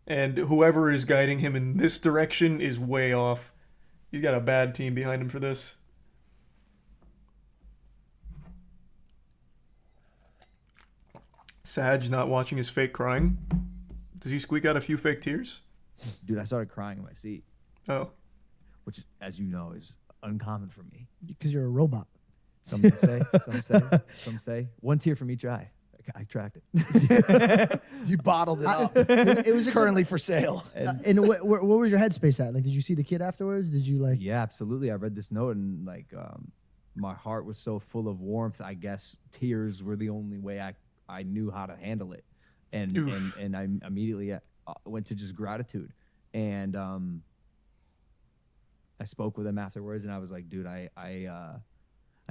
and whoever is guiding him in this direction is way off. He's got a bad team behind him for this. Saj not watching his fake crying. Does he squeak out a few fake tears? Dude, I started crying in my seat. Oh. Which, as you know, is uncommon for me. Because you're a robot. Some say. One tear from each eye. I tracked it. You bottled it up. It was Currently for sale. And what was your headspace at? Like, did you see the kid afterwards? Did you like? Yeah, absolutely. I read this note and like my heart was so full of warmth. I guess tears were the only way I knew how to handle it. And I immediately went to just gratitude. And I spoke with him afterwards, and I was like, dude, I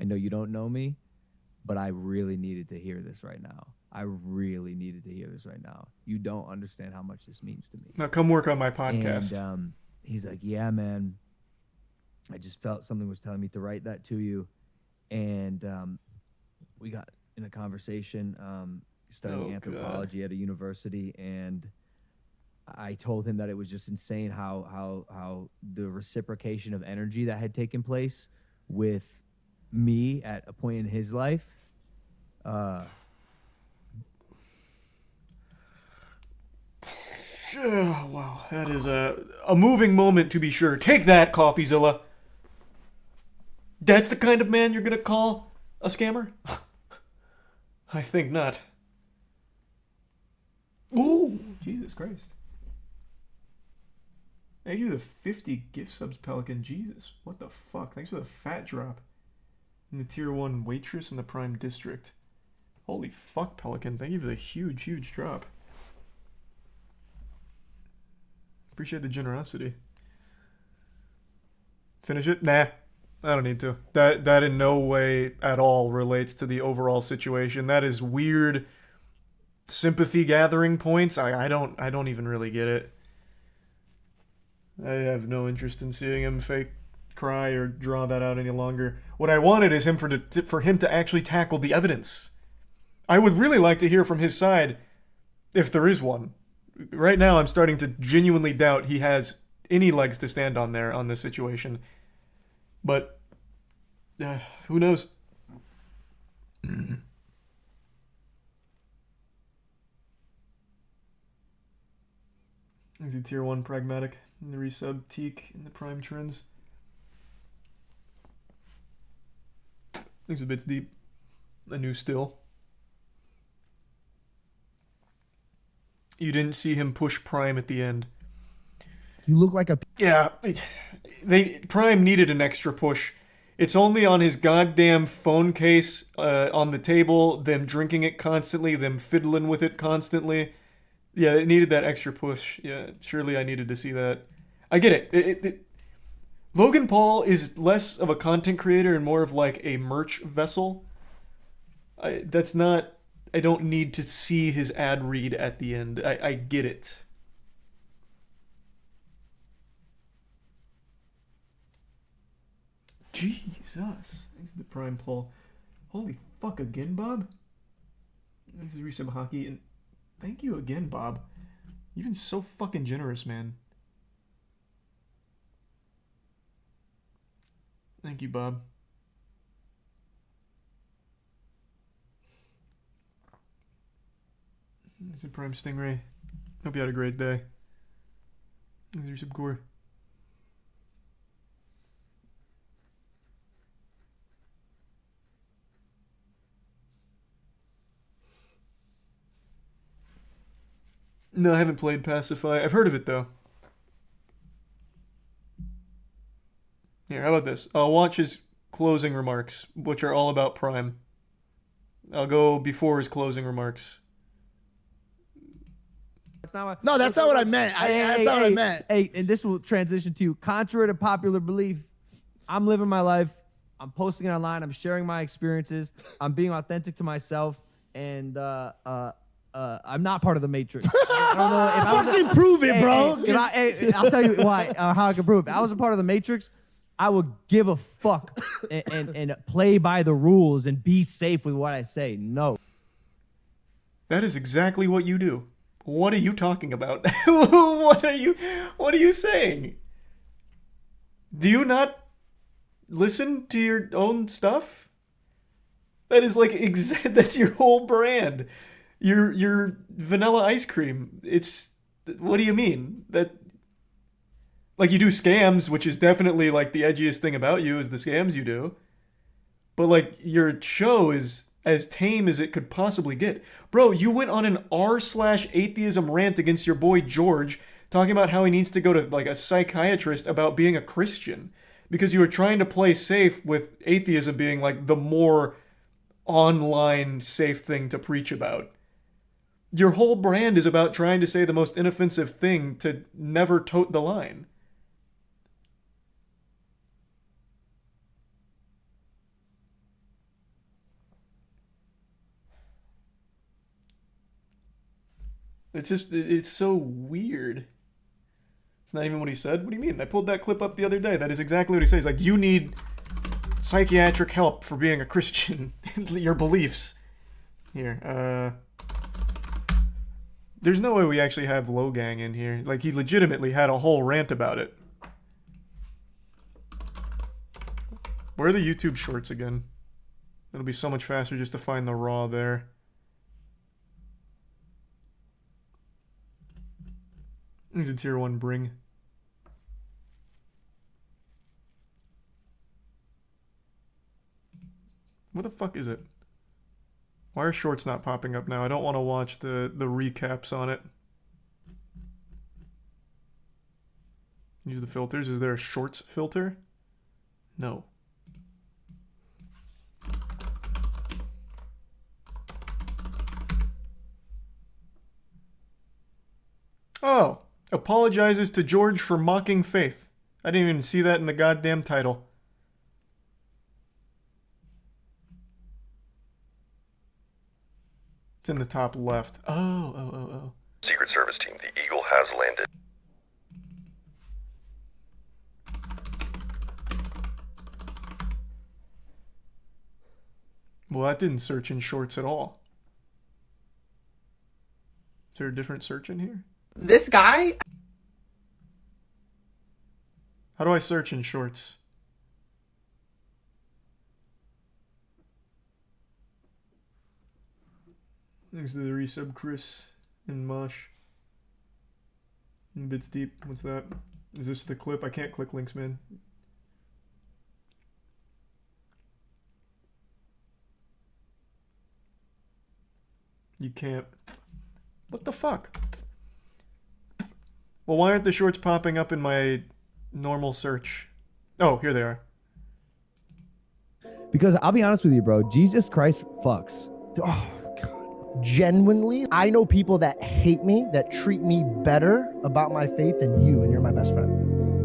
know you don't know me, but I really needed to hear this right now. I really needed to hear this right now. You don't understand how much this means to me. Now come work on my podcast. And he's like, yeah, man, I just felt something was telling me to write that to you. And we got in a conversation studying anthropology at a university, and I told him that it was just insane how the reciprocation of energy that had taken place with me at a point in his life. Oh, wow, that is a moving moment to be sure. Take that, CoffeeZilla. That's the kind of man you're gonna call a scammer? I think not. Ooh, Jesus Christ. Thank you for the 50 gift subs, Pelican. Jesus, what the fuck? Thanks for the fat drop. And the tier 1 waitress in the Prime District. Holy fuck, Pelican. Thank you for the huge, huge drop. Appreciate the generosity. Finish it? Nah, I don't need to. That in no way at all relates to the overall situation. That is weird sympathy gathering points. I don't even really get it. I have no interest in seeing him fake cry or draw that out any longer. What I wanted is for him to actually tackle the evidence. I would really like to hear from his side, if there is one. Right now, I'm starting to genuinely doubt he has any legs to stand on there on this situation. But who knows? Is he tier 1 pragmatic in the resub teak in the prime trends? Thanks a bit deep. A new still. You didn't see him push Prime at the end. You look like a. Yeah, Prime needed an extra push. It's only on his goddamn phone case on the table, them drinking it constantly, them fiddling with it constantly. Yeah, it needed that extra push. Yeah, surely I needed to see that. I get it. Logan Paul is less of a content creator and more of like a merch vessel. I don't need to see his ad read at the end. I get it. Jesus. Thanks to the Prime Paul. Holy fuck again, Bob? This is Resub Hockey, and thank you again, Bob. You've been so fucking generous, man. Thank you, Bob. This is Prime Stingray. Hope you had a great day. This is Resub Core. No, I haven't played Pacify. I've heard of it, though. Here, how about this? I'll watch his closing remarks, which are all about Prime. I'll go before his closing remarks. That's not what, No, that's not what I meant. That's not what I meant. Hey, and this will transition to, contrary to popular belief, I'm living my life. I'm posting it online. I'm sharing my experiences. I'm being authentic to myself. And I'm not part of the Matrix. I don't know if I was Fucking prove it, bro. I'll tell you why, how I can prove it. If I was a part of the Matrix, I would give a fuck and play by the rules and be safe with what I say. No. That is exactly what you do. What are you talking about? What are you saying? Do you not listen to your own stuff? That is like that's your whole brand. Your vanilla ice cream. What do you mean? That like you do scams, which is definitely like the edgiest thing about you is the scams you do. But like your show is as tame as it could possibly get. Bro, you went on an r/atheism rant against your boy George, talking about how he needs to go to like a psychiatrist about being a Christian. Because you were trying to play safe with atheism being like the more online safe thing to preach about. Your whole brand is about trying to say the most inoffensive thing to never tote the line. It's so weird. It's not even what he said. What do you mean? I pulled that clip up the other day. That is exactly what he says. Like, you need psychiatric help for being a Christian. Your beliefs. Here, there's no way we actually have Logang in here. Like, he legitimately had a whole rant about it. Where are the YouTube shorts again? It'll be so much faster just to find the raw there. He's a tier 1 bring. What the fuck is it? Why are shorts not popping up now? I don't want to watch the recaps on it. Use the filters. Is there a shorts filter? No. Oh. Apologizes to George for mocking faith. I didn't even see that in the goddamn title. It's in the top left. Oh. Secret Service team, the Eagle has landed. Well, that didn't search in shorts at all. Is there a different search in here? This guy? How do I search in shorts? Thanks to the resub, Chris and Mosh. Bits deep. What's that? Is this the clip? I can't click links, man. You can't. What the fuck? Well, why aren't the shorts popping up in my normal search? Oh, here they are. Because I'll be honest with you, bro. Jesus Christ fucks. Oh, God. Genuinely, I know people that hate me, that treat me better about my faith than you, and you're my best friend.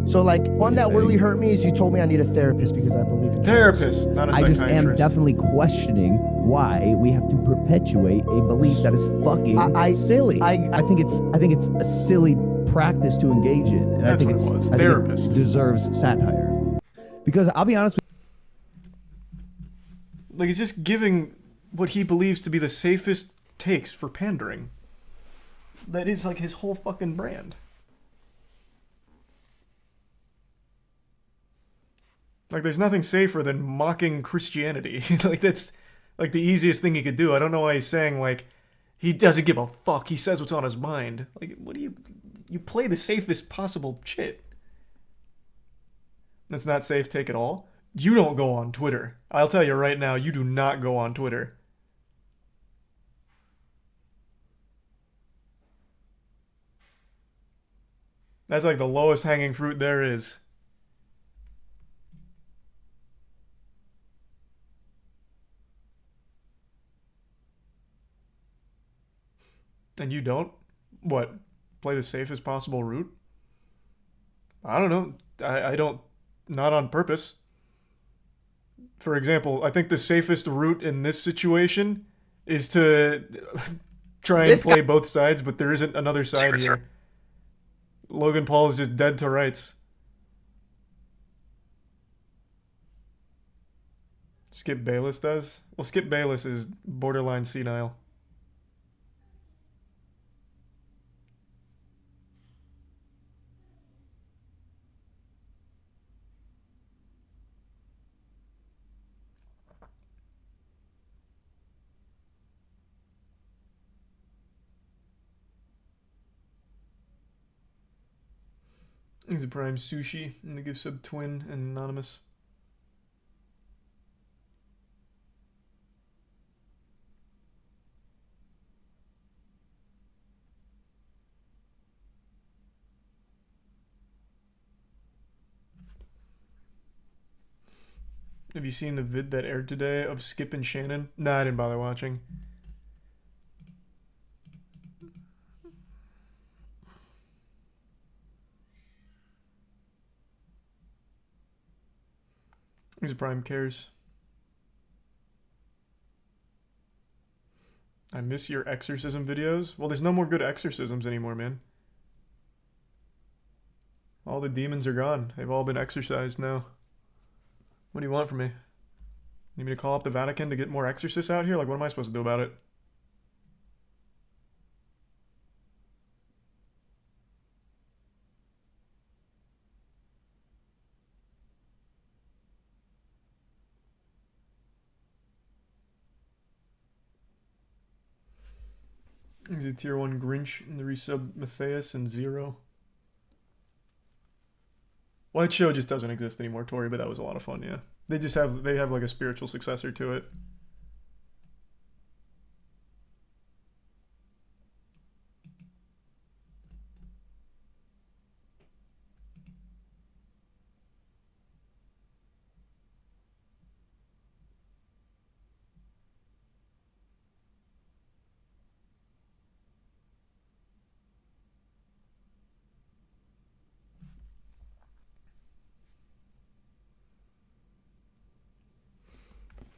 So, like, one that really hurt me is you told me I need a therapist because I believe in Jesus. Therapist, not a I just psychiatrist. am definitely questioning why we have to perpetuate a belief that is fucking silly. I think it's a silly practice to engage in, and That's I think what it it's was. I think Therapist. it deserves satire. Because I'll be honest with Like, he's just giving what he believes to be the safest takes for pandering. That is, like, his whole fucking brand. Like, there's nothing safer than mocking Christianity. Like, that's, like, the easiest thing he could do. I don't know why he's saying, like, he doesn't give a fuck. He says what's on his mind. Like, what do you... You play the safest possible shit. That's not safe take at all. You don't go on Twitter. I'll tell you right now, you do not go on Twitter. That's like the lowest hanging fruit there is. And you don't? What? Play the safest possible route? I don't know. I don't... Not on purpose. For example, I think the safest route in this situation is to try and play both sides, but there isn't another side here. Logan Paul is just dead to rights. Skip Bayless does? Well, Skip Bayless is borderline senile. He's a prime sushi in the gift sub twin and anonymous. Have you seen the vid that aired today of Skip and Shannon? Nah, I didn't bother watching. He's a prime cares. I miss your exorcism videos. Well, there's no more good exorcisms anymore, man. All the demons are gone. They've all been exorcised now. What do you want from me? Need me to call up the Vatican to get more exorcists out here? Like, what am I supposed to do about it? He's a tier 1 Grinch in the resub Matthias and Zero. Well, that show just doesn't exist anymore, Tori, but that was a lot of fun, yeah. They have like a spiritual successor to it.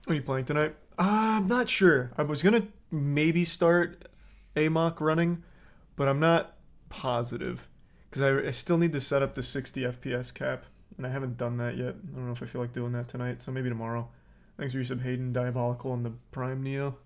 What are you playing tonight? I'm not sure. I was gonna maybe start Amok running, but I'm not positive. Because I still need to set up the 60 FPS cap, and I haven't done that yet. I don't know if I feel like doing that tonight, so maybe tomorrow. Thanks for your sub, Hayden, Diabolical, and the Prime Neo.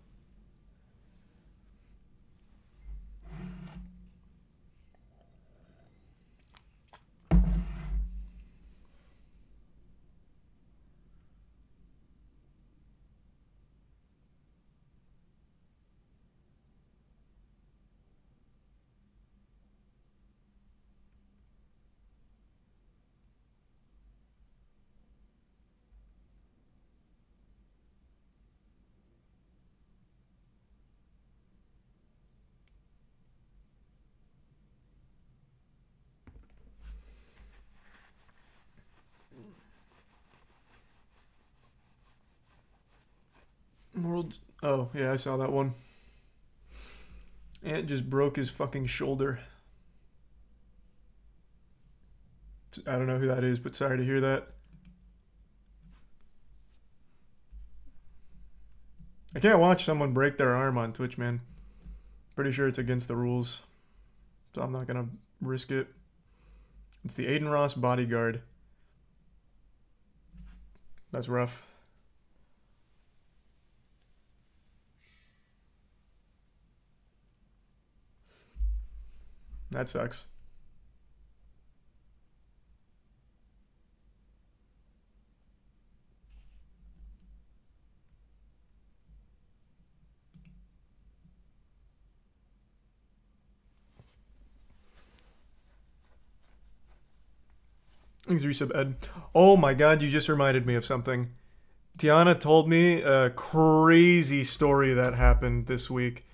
World. Oh, yeah, I saw that one. Ant just broke his fucking shoulder. I don't know who that is, but sorry to hear that. I can't watch someone break their arm on Twitch, man. Pretty sure it's against the rules. So I'm not gonna risk it. It's the Aiden Ross bodyguard. That's rough. That sucks. Thanks, resub Ed. Oh my god, you just reminded me of something. Tiana told me a crazy story that happened this week.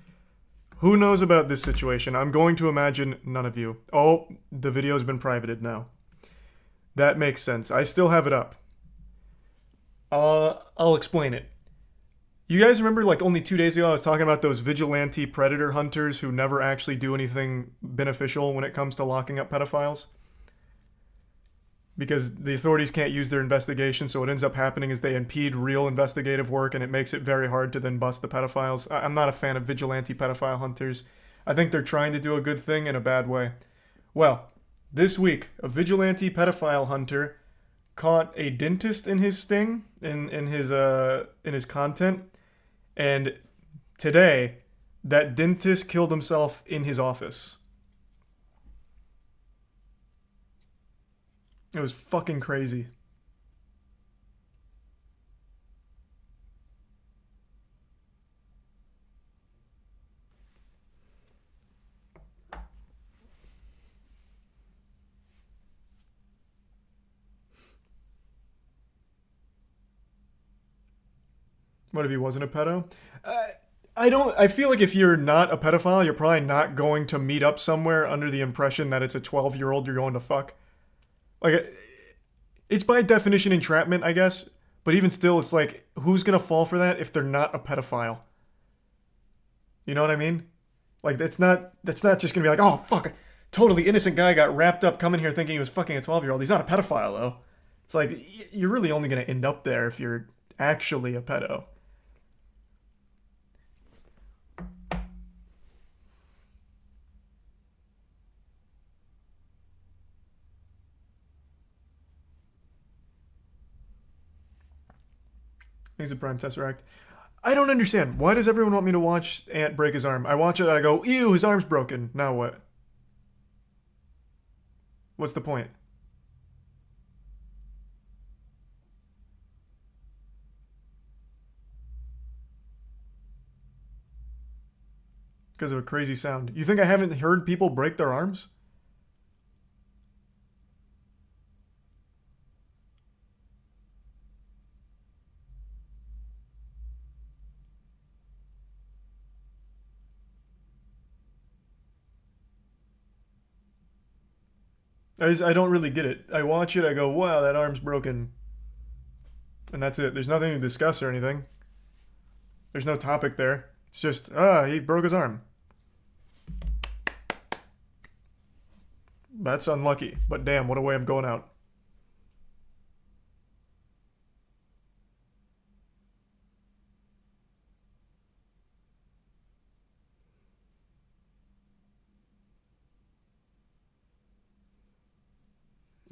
Who knows about this situation? I'm going to imagine none of you. Oh, the video's been privated now. That makes sense. I still have it up. I'll explain it. You guys remember, like, only 2 days ago I was talking about those vigilante predator hunters who never actually do anything beneficial when it comes to locking up pedophiles? Because the authorities can't use their investigation, so what ends up happening is they impede real investigative work, and it makes it very hard to then bust the pedophiles. I'm not a fan of vigilante pedophile hunters. I think they're trying to do a good thing in a bad way. Well, this week, a vigilante pedophile hunter caught a dentist in his sting, in his content, and today, that dentist killed himself in his office. It was fucking crazy. What if he wasn't a pedo? I feel like if you're not a pedophile, you're probably not going to meet up somewhere under the impression that it's a 12-year-old you're going to fuck. Like, it's by definition entrapment, I guess. But even still, it's like, who's gonna fall for that if they're not a pedophile? You know what I mean? Like, that's not just gonna be like, oh, fuck, totally innocent guy got wrapped up coming here thinking he was fucking a 12-year-old. He's not a pedophile, though. It's like, you're really only gonna end up there if you're actually a pedo. He's a Prime Tesseract. I don't understand. Why does everyone want me to watch Ant break his arm? I watch it and I go, ew, his arm's broken. Now what? What's the point? Because of a crazy sound. You think I haven't heard people break their arms? I don't really get it. I watch it, I go, wow, that arm's broken. And that's it. There's nothing to discuss or anything. There's no topic there. It's just, he broke his arm. That's unlucky. But damn, what a way of going out.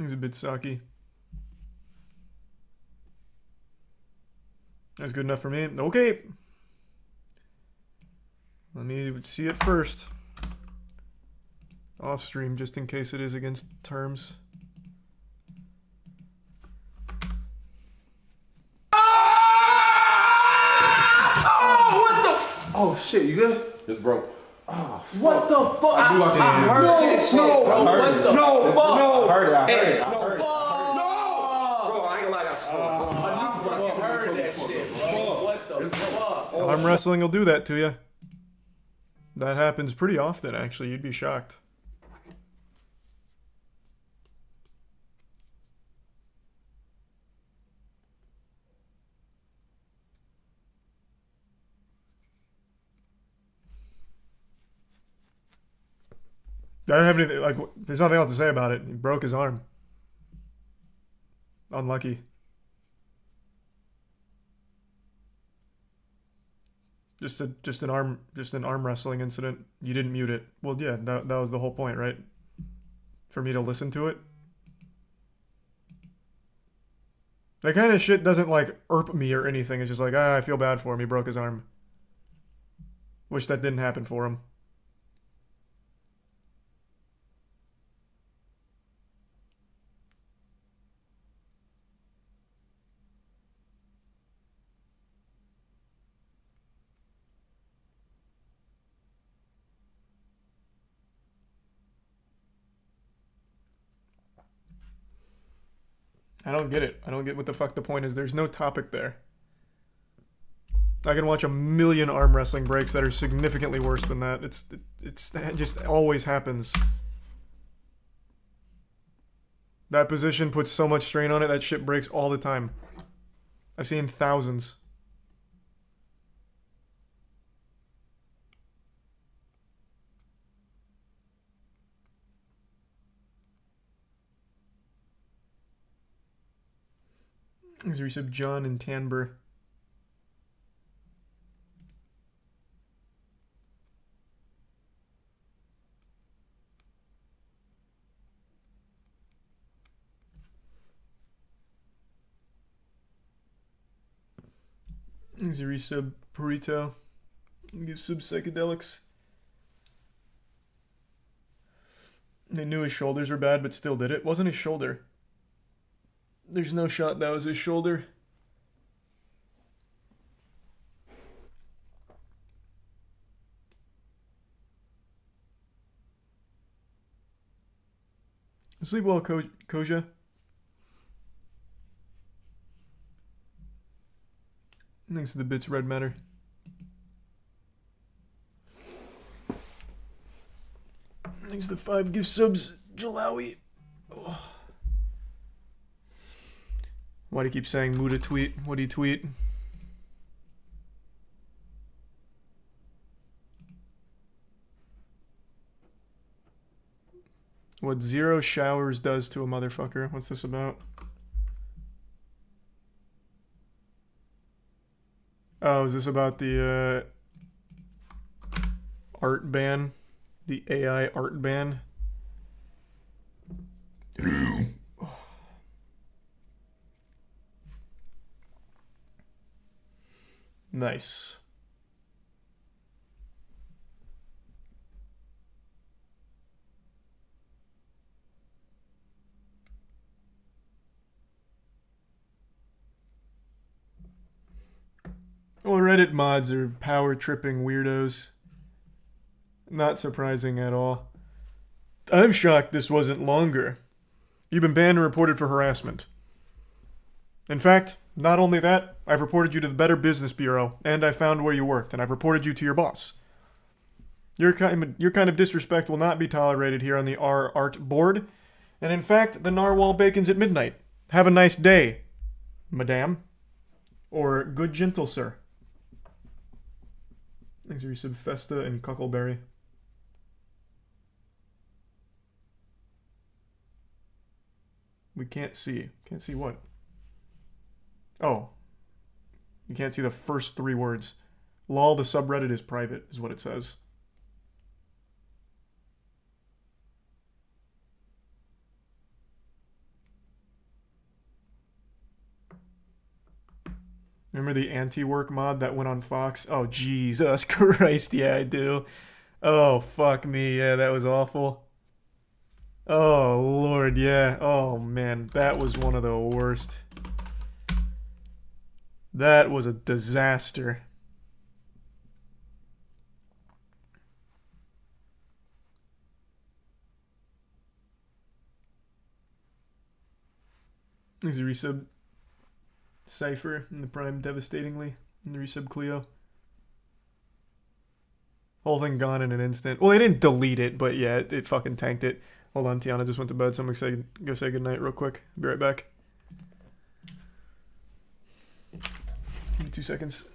He's a bit sucky. That's good enough for me. Okay. Let me see it first. Off stream, just in case it is against terms. Oh, what the? Oh shit, you good? It's broke. Oh, what the fuck? I heard that shit, bro. What the fuck? No. I heard it. Hey, no, Bro, I ain't gonna lie. I fucking heard that shit, bro. What the fuck? Arm wrestling will do that to you. That happens pretty often, actually. You'd be shocked. I don't have anything, like, there's nothing else to say about it. He broke his arm. Unlucky. Just an arm wrestling incident. You didn't mute it. Well, yeah, that was the whole point, right? For me to listen to it. That kind of shit doesn't, like, irp me or anything. It's just like, I feel bad for him. He broke his arm. Wish that didn't happen for him. I don't get it. I don't get what the fuck the point is. There's no topic there. I can watch a million arm wrestling breaks that are significantly worse than that. It just always happens. That position puts so much strain on it, that shit breaks all the time. I've seen thousands. There's a resub John and Tanber. There's a resub Burrito. Give sub Psychedelics. They knew his shoulders were bad, but still did it. Wasn't his shoulder. There's no shot that was his shoulder. Sleep well, Koja. Thanks to the bits, Red Matter. Thanks to the 5 gift subs, Jalawi. Oh. Why do you keep saying Muda tweet? What do you tweet? What 0 showers does to a motherfucker. What's this about? Oh, is this about the art ban? The AI art ban? Nice. Well, Reddit mods are power tripping weirdos. Not surprising at all. I'm shocked this wasn't longer. You've been banned and reported for harassment. In fact, not only that, I've reported you to the Better Business Bureau, and I found where you worked, and I've reported you to your boss. Your kind of disrespect will not be tolerated here on the R Art board, and in fact, the narwhal bacons at midnight. Have a nice day, madame. Or good gentle sir. Thanks for your sub Festa and Cuckleberry. We can't see. Can't see what? Oh. You can't see the first 3 words. Lol, the subreddit is private, is what it says. Remember the anti-work mod that went on Fox? Oh, Jesus Christ, yeah, I do. Oh, fuck me, yeah, that was awful. Oh, Lord, yeah. Oh, man, that was one of the worst. That was a disaster. There's a resub Cypher in the Prime devastatingly. In the resub Cleo. Whole thing gone in an instant. Well, they didn't delete it, but yeah, it fucking tanked it. Hold on, Tiana just went to bed, so I'm gonna go say goodnight real quick. Be right back. Give me 2 seconds.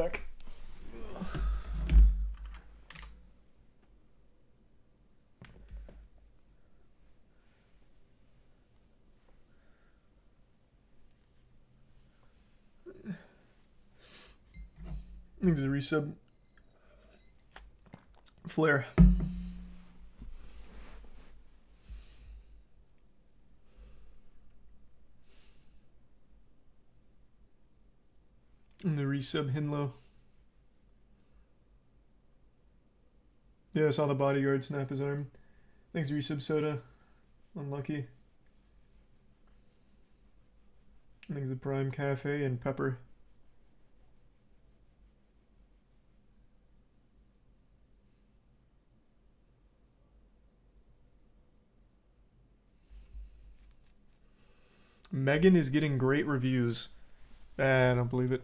back. I think it's a resub. Flare. And the resub Hinlow. Yeah, I saw the bodyguard snap his arm. Thanks, resub Soda. Unlucky. Thanks, the Prime Cafe and Pepper. Megan is getting great reviews. I don't believe it.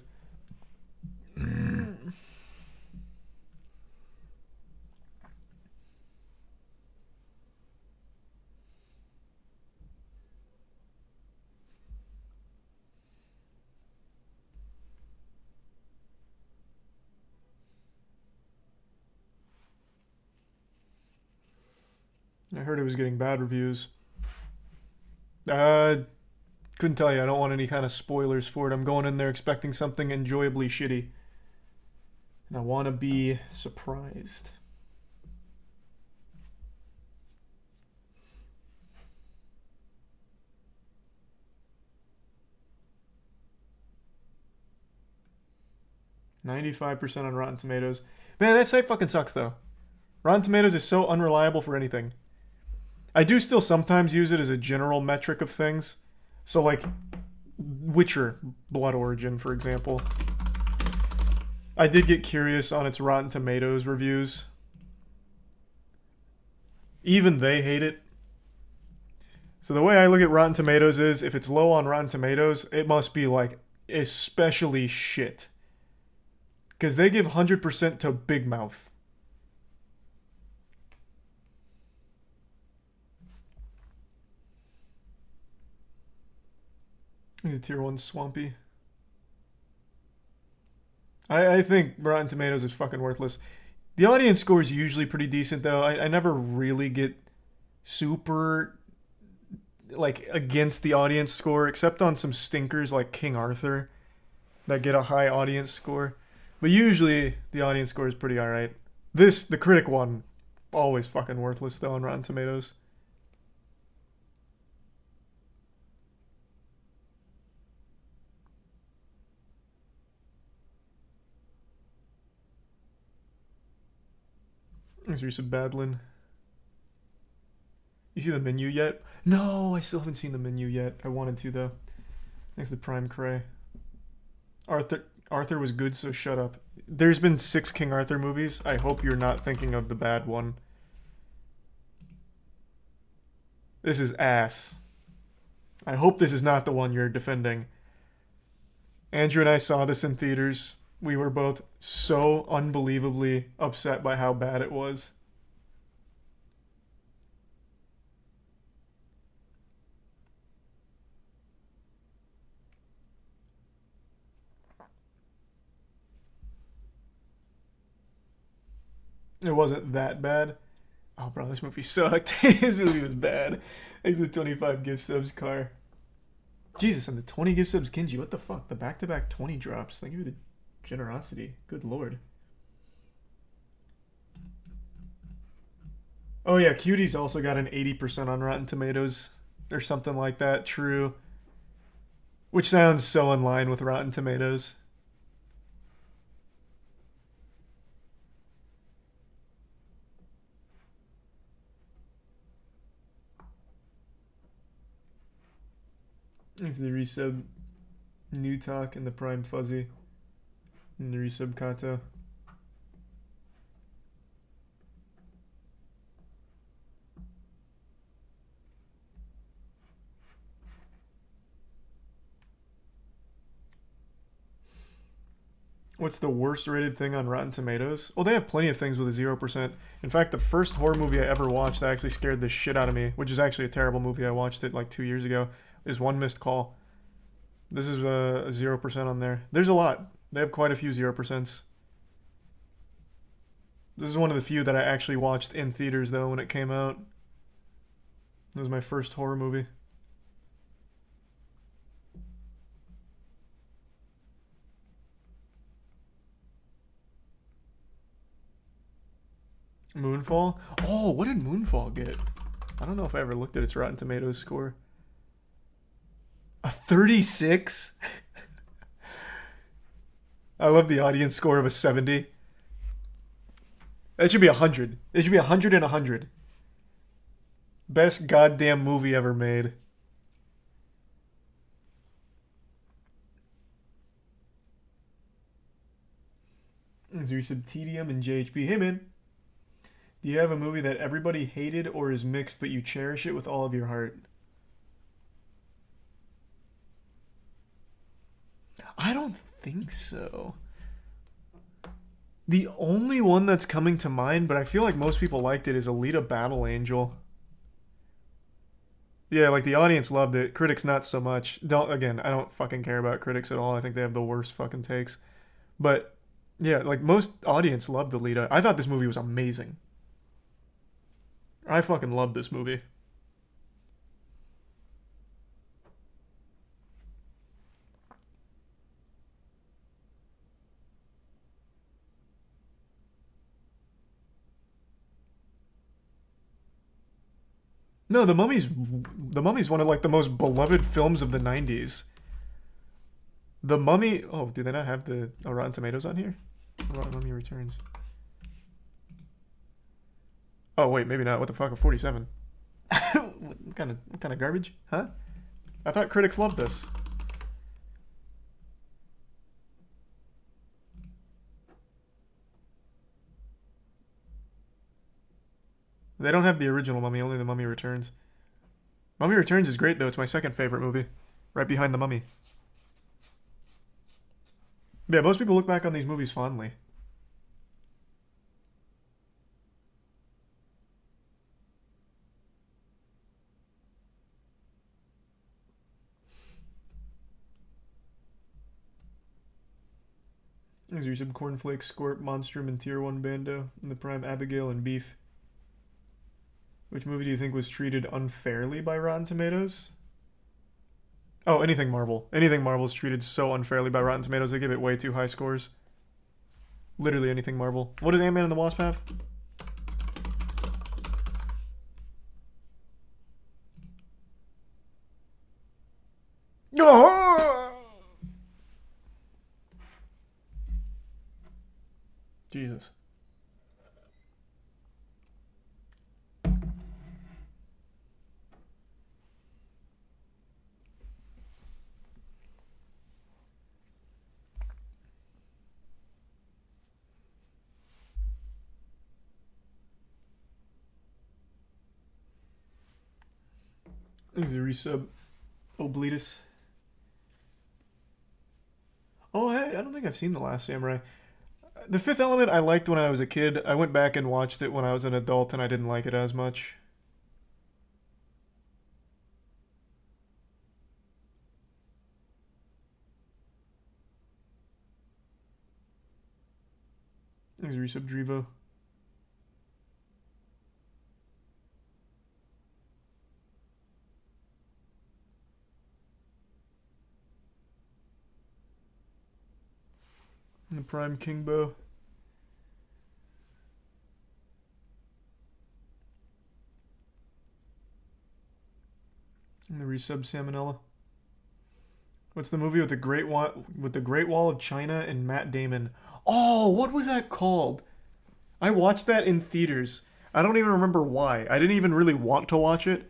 I heard it was getting bad reviews. Couldn't tell you. I don't want any kind of spoilers for it. I'm going in there expecting something enjoyably shitty. And I want to be surprised. %95 on Rotten Tomatoes. Man, that site fucking sucks though. Rotten Tomatoes is so unreliable for anything. I do still sometimes use it as a general metric of things. So like Witcher Blood Origin, for example. I did get curious on its Rotten Tomatoes reviews. Even they hate it. So the way I look at Rotten Tomatoes is, if it's low on Rotten Tomatoes, it must be like especially shit. Because they give 100% to Big Mouth. He's a tier 1 Swampy. I think Rotten Tomatoes is fucking worthless. The audience score is usually pretty decent, though. I never really get super, like, against the audience score, except on some stinkers like King Arthur that get a high audience score. But usually, the audience score is pretty alright. The critic one, always fucking worthless, though, on Rotten Tomatoes. Thanks, Risa Badlin. You see the menu yet? No, I still haven't seen the menu yet. I wanted to, though. Thanks to Prime Cray. Arthur was good, so shut up. There's been 6 King Arthur movies. I hope you're not thinking of the bad one. This is ass. I hope this is not the one you're defending. Andrew and I saw this in theaters. We were both so unbelievably upset by how bad it was. It wasn't that bad. Oh, bro, this movie sucked. This movie was bad. Thanks to the 25 gift subs, Car. Jesus, and the 20 gift subs, Kinji. What the fuck? The back-to-back 20 drops. Thank you for the generosity. Good lord. Oh yeah, Cutie's also got an 80% on Rotten Tomatoes. Or something like that. True. Which sounds so in line with Rotten Tomatoes. It's the resub New Talk and the Prime Fuzzy. And the resub Kato. What's the worst rated thing on Rotten Tomatoes? Well, they have plenty of things with a 0%. In fact, the first horror movie I ever watched that actually scared the shit out of me, which is actually a terrible movie. I watched it like 2 years ago, is One Missed Call. This is a 0% on there. There's a lot. They have quite a few 0%. This is one of the few that I actually watched in theaters, though, when it came out. It was my first horror movie. Moonfall? Oh, what did Moonfall get? I don't know if I ever looked at its Rotten Tomatoes score. A 36? I love the audience score of a 70. It should be 100. It should be 100 and 100. Best goddamn movie ever made. Is there some TDM and JHP? Hey man, do you have a movie that everybody hated or is mixed but you cherish it with all of your heart? I don't think so. The only one that's coming to mind, but I feel like most people liked it, is Alita Battle Angel. Yeah, like the audience loved it. Critics not so much. Again, I don't fucking care about critics at all. I think they have the worst fucking takes. But yeah, like most audience loved Alita. I thought this movie was amazing. I fucking loved this movie. No, The Mummy's one of like the most beloved films of the 90s. The Mummy... Oh, do they not have the Rotten Tomatoes on here? Rotten Mummy Returns. Oh, wait, maybe not. What the fuck? A 47. What kind of garbage? Huh? I thought critics loved this. They don't have the original Mummy, only The Mummy Returns. Mummy Returns is great, though. It's my second favorite movie. Right behind The Mummy. Yeah, most people look back on these movies fondly. These are some Cornflakes, Scorp, Monstrum, and Tier 1 Bando, and the Prime Abigail and Beef. Which movie do you think was treated unfairly by Rotten Tomatoes? Oh, anything Marvel. Anything Marvel is treated so unfairly by Rotten Tomatoes, they give it way too high scores. Literally anything Marvel. What did Ant-Man and the Wasp have? Jesus. This is a resub. Obletus. Oh, I don't think I've seen The Last Samurai. The Fifth Element I liked when I was a kid. I went back and watched it when I was an adult and I didn't like it as much. There's a resub Drivo. And the Prime Kingbo. And the resub Salmonella. What's the movie with the Great Wall of China and Matt Damon? Oh, what was that called? I watched that in theaters. I don't even remember why. I didn't even really want to watch it,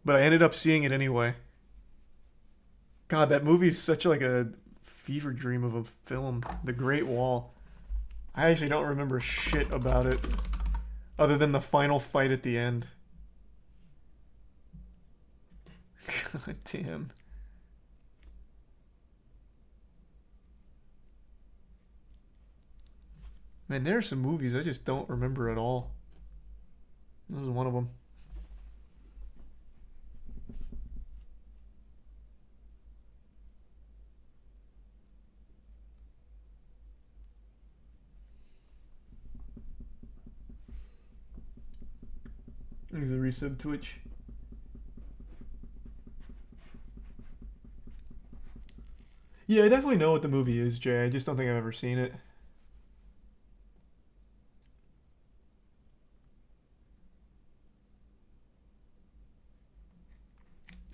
but I ended up seeing it anyway. God, that movie's such like a fever dream of a film. The Great Wall. I actually don't remember shit about it other than the final fight at the end. God damn. Man, there are some movies I just don't remember at all. This was one of them. He's a resub Twitch. Yeah, I definitely know what the movie is, Jay. I just don't think I've ever seen it.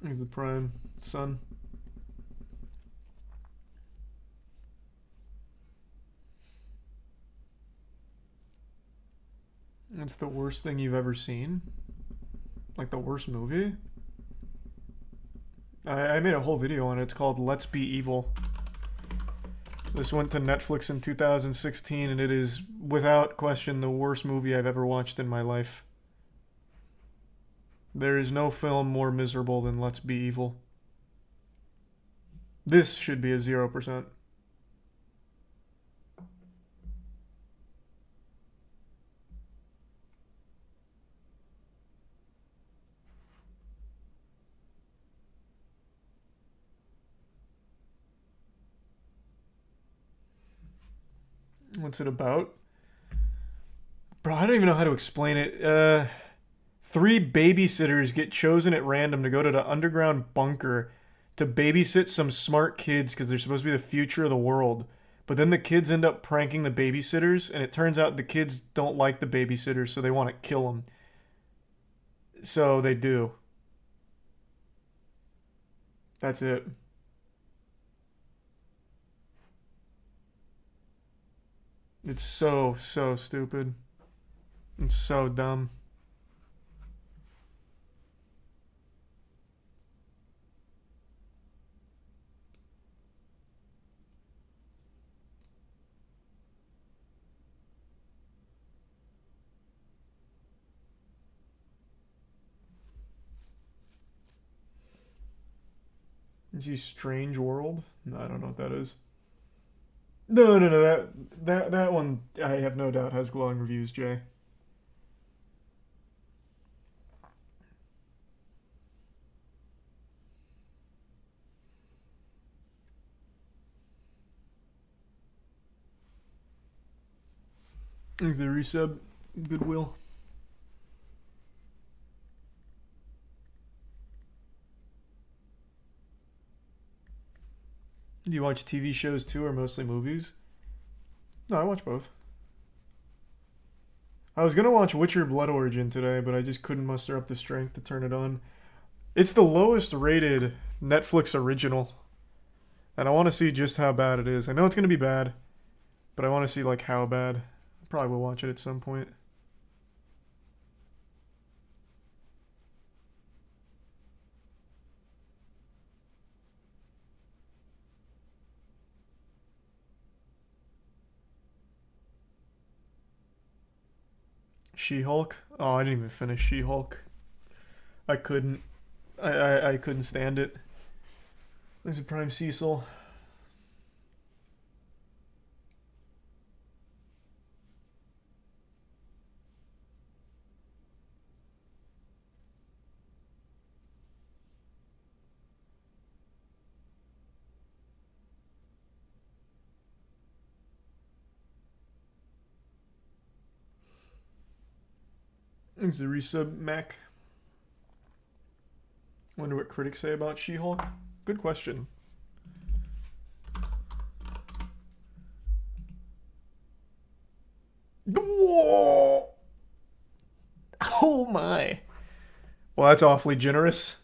He's the prime son. That's the worst thing you've ever seen? Like the worst movie? I made a whole video on it. It's called Let's Be Evil. This went to Netflix in 2016, and it is, without question, the worst movie I've ever watched in my life. There is no film more miserable than Let's Be Evil. This should be a 0%. What's it about? Bro, I don't even know how to explain it. 3 babysitters get chosen at random to go to the underground bunker to babysit some smart kids because they're supposed to be the future of the world. But then the kids end up pranking the babysitters, and it turns out the kids don't like the babysitters, so they want to kill them. So they do. That's it. It's so stupid. It's so dumb. Is he Strange World? No, I don't know what that is. No, that one I have no doubt has glowing reviews, Jay. Is the resub Goodwill? Do you watch TV shows too, or mostly movies? No, I watch both. I was gonna watch Witcher Blood Origin today, but I just couldn't muster up the strength to turn it on. It's the lowest rated Netflix original, and I want to see just how bad it is. I know it's gonna be bad, but I want to see like how bad. I probably will watch it at some point. She-Hulk? Oh, I didn't even finish She-Hulk. I couldn't. I couldn't stand it. There's a Prime Cecil. There's the resub Mac. Wonder what critics say about She-Hulk. Good question. Whoa! Oh my. Well, that's awfully generous.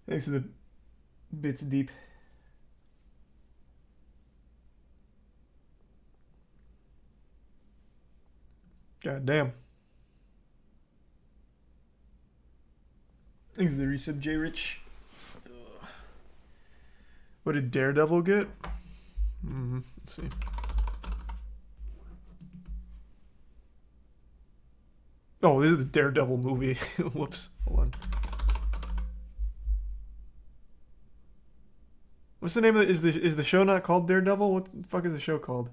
Thanks to the bits deep. God damn. Thanks to the resub J Rich. What did Daredevil get? Let's see. Oh, this is the Daredevil movie. Whoops. Hold on. What's the name of it? Is the show not called Daredevil? What the fuck is the show called?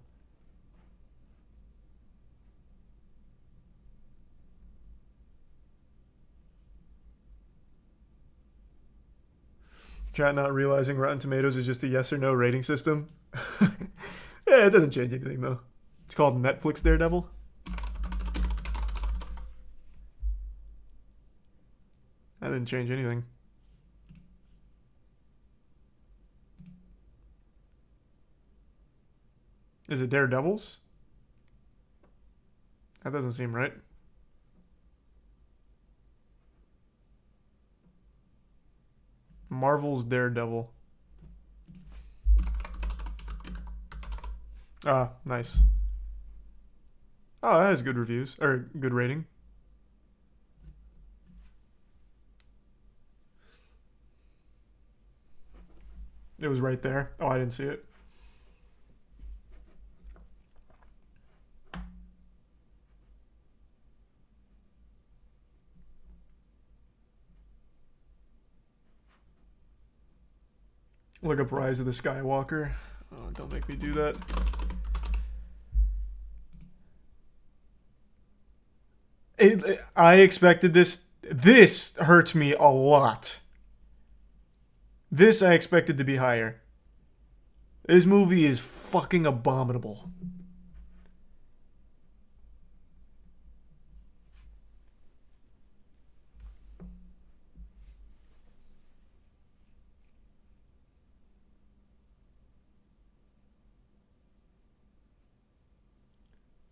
Chat not realizing Rotten Tomatoes is just a yes or no rating system. Yeah, it doesn't change anything though. It's called Netflix Daredevil. That didn't change anything. Is it Daredevils? That doesn't seem right. Marvel's Daredevil. Ah, nice. Oh, that has good reviews. Or good rating. It was right there. Oh, I didn't see it. Look up Rise of the Skywalker. Oh, don't make me do that. I expected this. This hurts me a lot. This I expected to be higher. This movie is fucking abominable.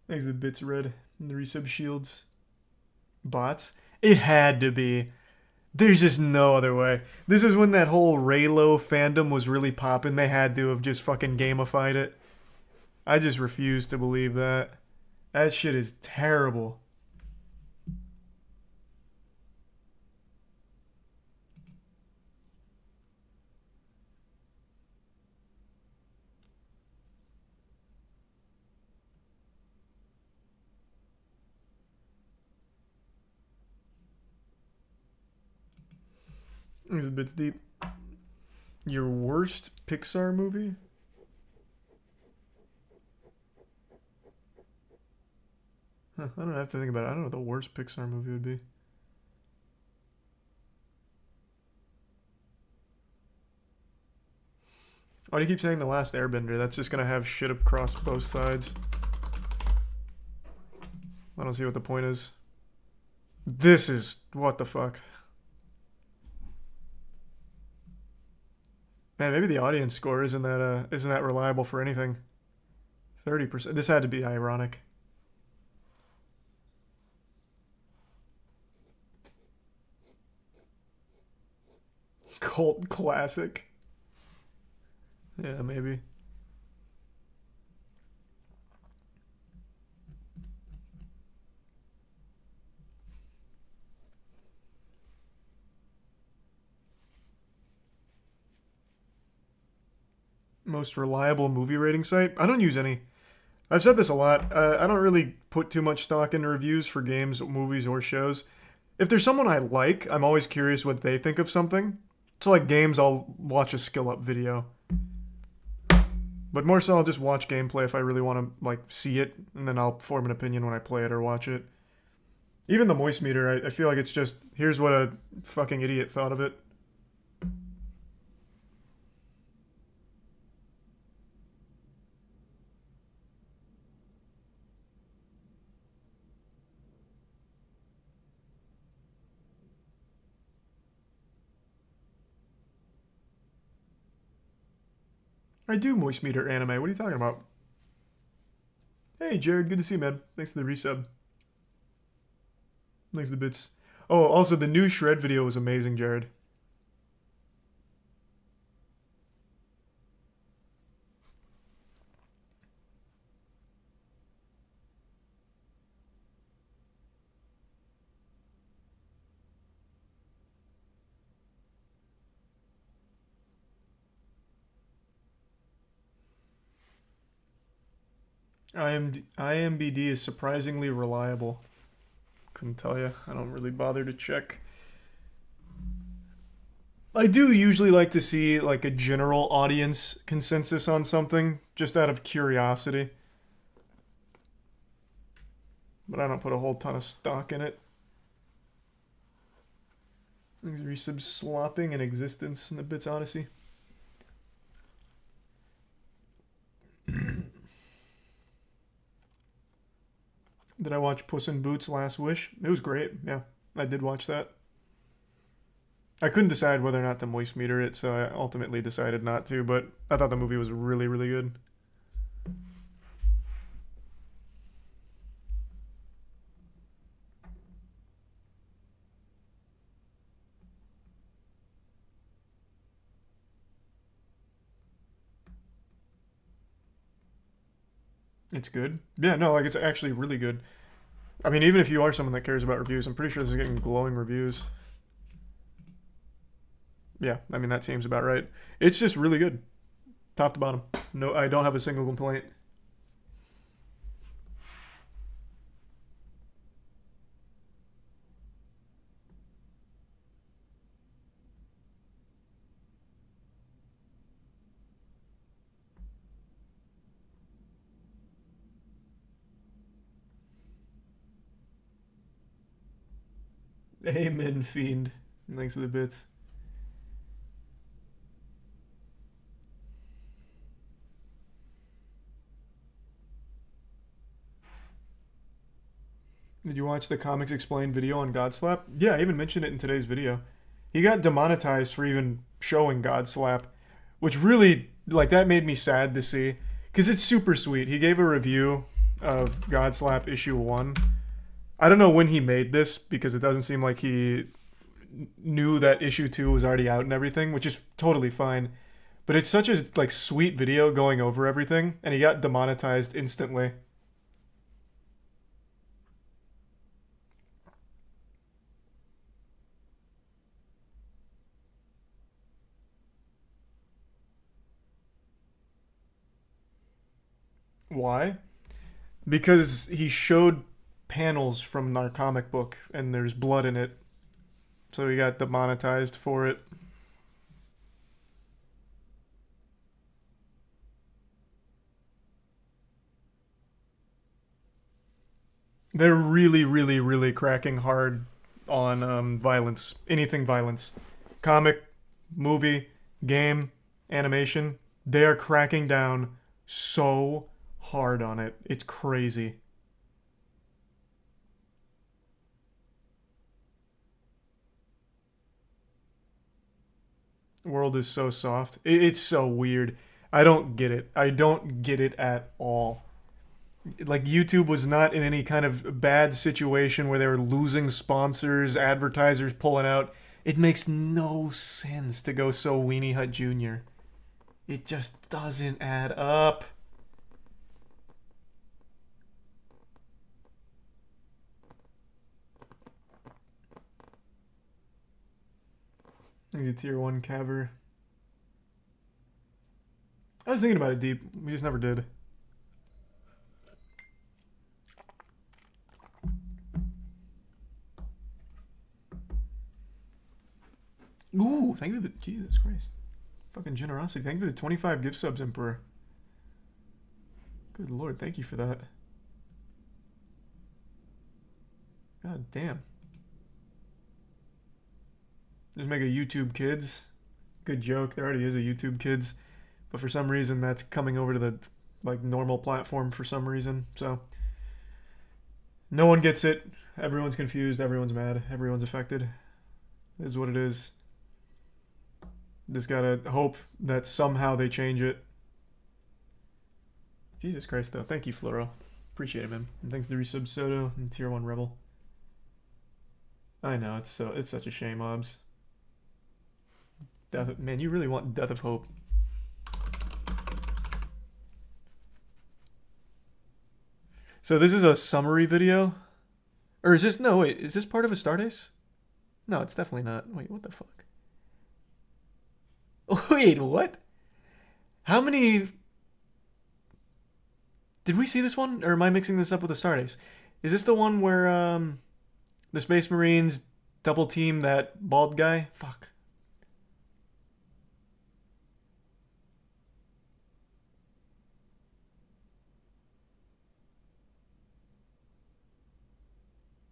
Thanks to the bits red and the resub shields. Bots? It had to be. There's just no other way. This is when that whole Raylo fandom was really popping. They had to have just fucking gamified it. I just refuse to believe that. That shit is terrible. It's a bit deep. Your worst Pixar movie? Huh, I don't have to think about it. I don't know what the worst Pixar movie would be. Why do you keep saying The Last Airbender? That's just gonna have shit across both sides. I don't see what the point is. This is... what the fuck? Man, maybe the audience score isn't that reliable for anything. 30%. This had to be ironic. Cult classic. Yeah, maybe. Most reliable movie rating site? I don't use any. I've said this a lot. I don't really put too much stock into reviews for games, movies, or shows. If there's someone I like, I'm always curious what they think of something. So like games, I'll watch a skill up video. But more so, I'll just watch gameplay if I really want to like see it, and then I'll form an opinion when I play it or watch it. Even the moist meter, I feel like it's just, here's what a fucking idiot thought of it. I do moist meter anime. What are you talking about? Hey, Jared. Good to see you, man. Thanks for the resub. Thanks for the bits. Oh, also, the new Shred video was amazing, Jared. IMBD is surprisingly reliable. Couldn't tell you. I don't really bother to check. I do usually like to see like a general audience consensus on something, just out of curiosity. But I don't put a whole ton of stock in it. Thanks for resub slopping in existence in the Bits Odyssey. Did I watch Puss in Boots Last Wish? It was great. Yeah, I did watch that. I couldn't decide whether or not to moist meter it, so I ultimately decided not to, but I thought the movie was really, really good. It's good. Yeah, no, like it's actually really good. I mean, even if you are someone that cares about reviews, I'm pretty sure this is getting glowing reviews. Yeah, I mean, that seems about right. It's just really good. Top to bottom. No, I don't have a single complaint. Amen, Fiend. Thanks for the bits. Did you watch the Comics Explained video on Godslap? Yeah, I even mentioned it in today's video. He got demonetized for even showing Godslap, which really, like, that made me sad to see. Because it's super sweet. He gave a review of Godslap issue 1. I don't know when he made this, because it doesn't seem like he knew that issue 2 was already out and everything, which is totally fine. But it's such a, like, sweet video going over everything, and he got demonetized instantly. Why? Because he showed panels from our comic book and there's blood in it. So he got demonetized for it. They're really, really, really cracking hard on violence. Anything violence. Comic, movie, game, animation. They are cracking down so hard on it. It's crazy. The world is so soft. It's so weird. I don't get it. I don't get it at all. Like, YouTube was not in any kind of bad situation where they were losing sponsors, advertisers pulling out. It makes no sense to go so Weenie Hut Jr. It just doesn't add up. The tier 1 caver. I was thinking about it deep. We just never did. Ooh, thank you for the... Jesus Christ. Fucking generosity. Thank you for the 25 gift subs, Emperor. Good lord, thank you for that. God damn. Just make a YouTube Kids. Good joke. There already is a YouTube Kids. But for some reason, that's coming over to the, like, normal platform for some reason. So, no one gets it. Everyone's confused. Everyone's mad. Everyone's affected. It is what it is. Just gotta hope that somehow they change it. Jesus Christ, though. Thank you, Floro. Appreciate it, man. And thanks to Resub Soto and Tier 1 Rebel. I know, it's such a shame, Obs. Man, you really want Death of Hope. So this is a summary video? Or is this... No, wait. Is this part of a Stardust? No, it's definitely not. Wait, what the fuck? Wait, what? How many... Did we see this one? Or am I mixing this up with a Stardust? Is this the one where the Space Marines double team that bald guy? Fuck.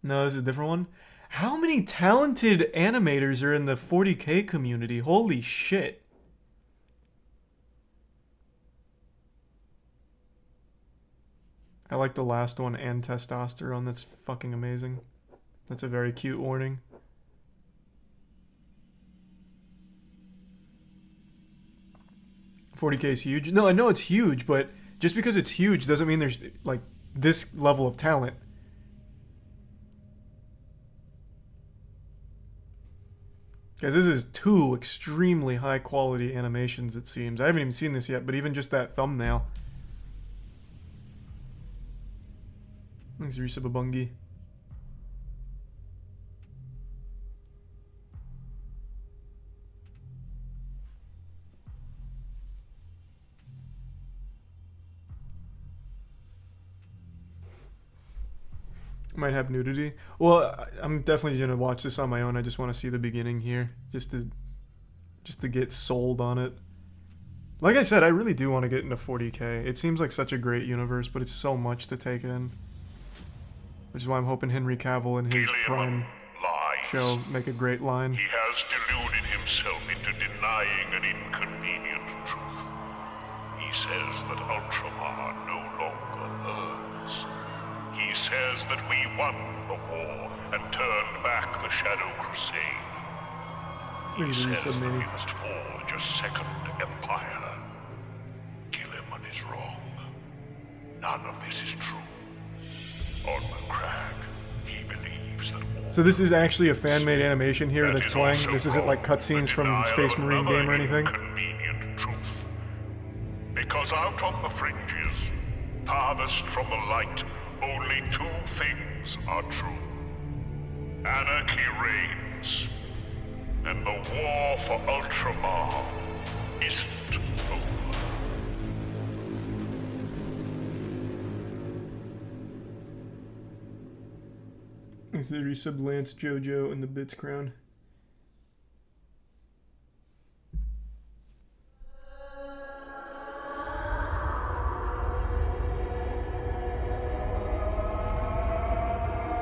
No, this is a different one. How many talented animators are in the 40K community? Holy shit. I like the last one, and testosterone. That's fucking amazing. That's a very cute warning. $40K is huge. No, I know it's huge, but just because it's huge doesn't mean there's like this level of talent. Guys, this is 2 extremely high quality animations, it seems. I haven't even seen this yet, but even just that thumbnail. Thanks, Risa Babungi. Might have nudity. Well, I'm definitely gonna watch this on my own. I just want to see the beginning here, just to get sold on it. Like I said, I really do want to get into 40K. It seems like such a great universe, but it's so much to take in. Which is why I'm hoping Henry Cavill in his prime show make a great line. He has deluded himself into denying an inconvenient truth. He says that Ultramar no longer burns. He says that we won the war and turned back the Shadow Crusade. He says that we must forge a second empire. Kill him when he's wrong. None of this is true. On the crag, he believes that all. So this is actually a fan-made animation here that's playing. This isn't like cutscenes from Space Marine game or anything. Inconvenient truth. Because out on the fringes, farthest from the light, only 2 things are true. Anarchy reigns, and the war for Ultramar isn't over. Is the resub Lance JoJo and the Bits Crown?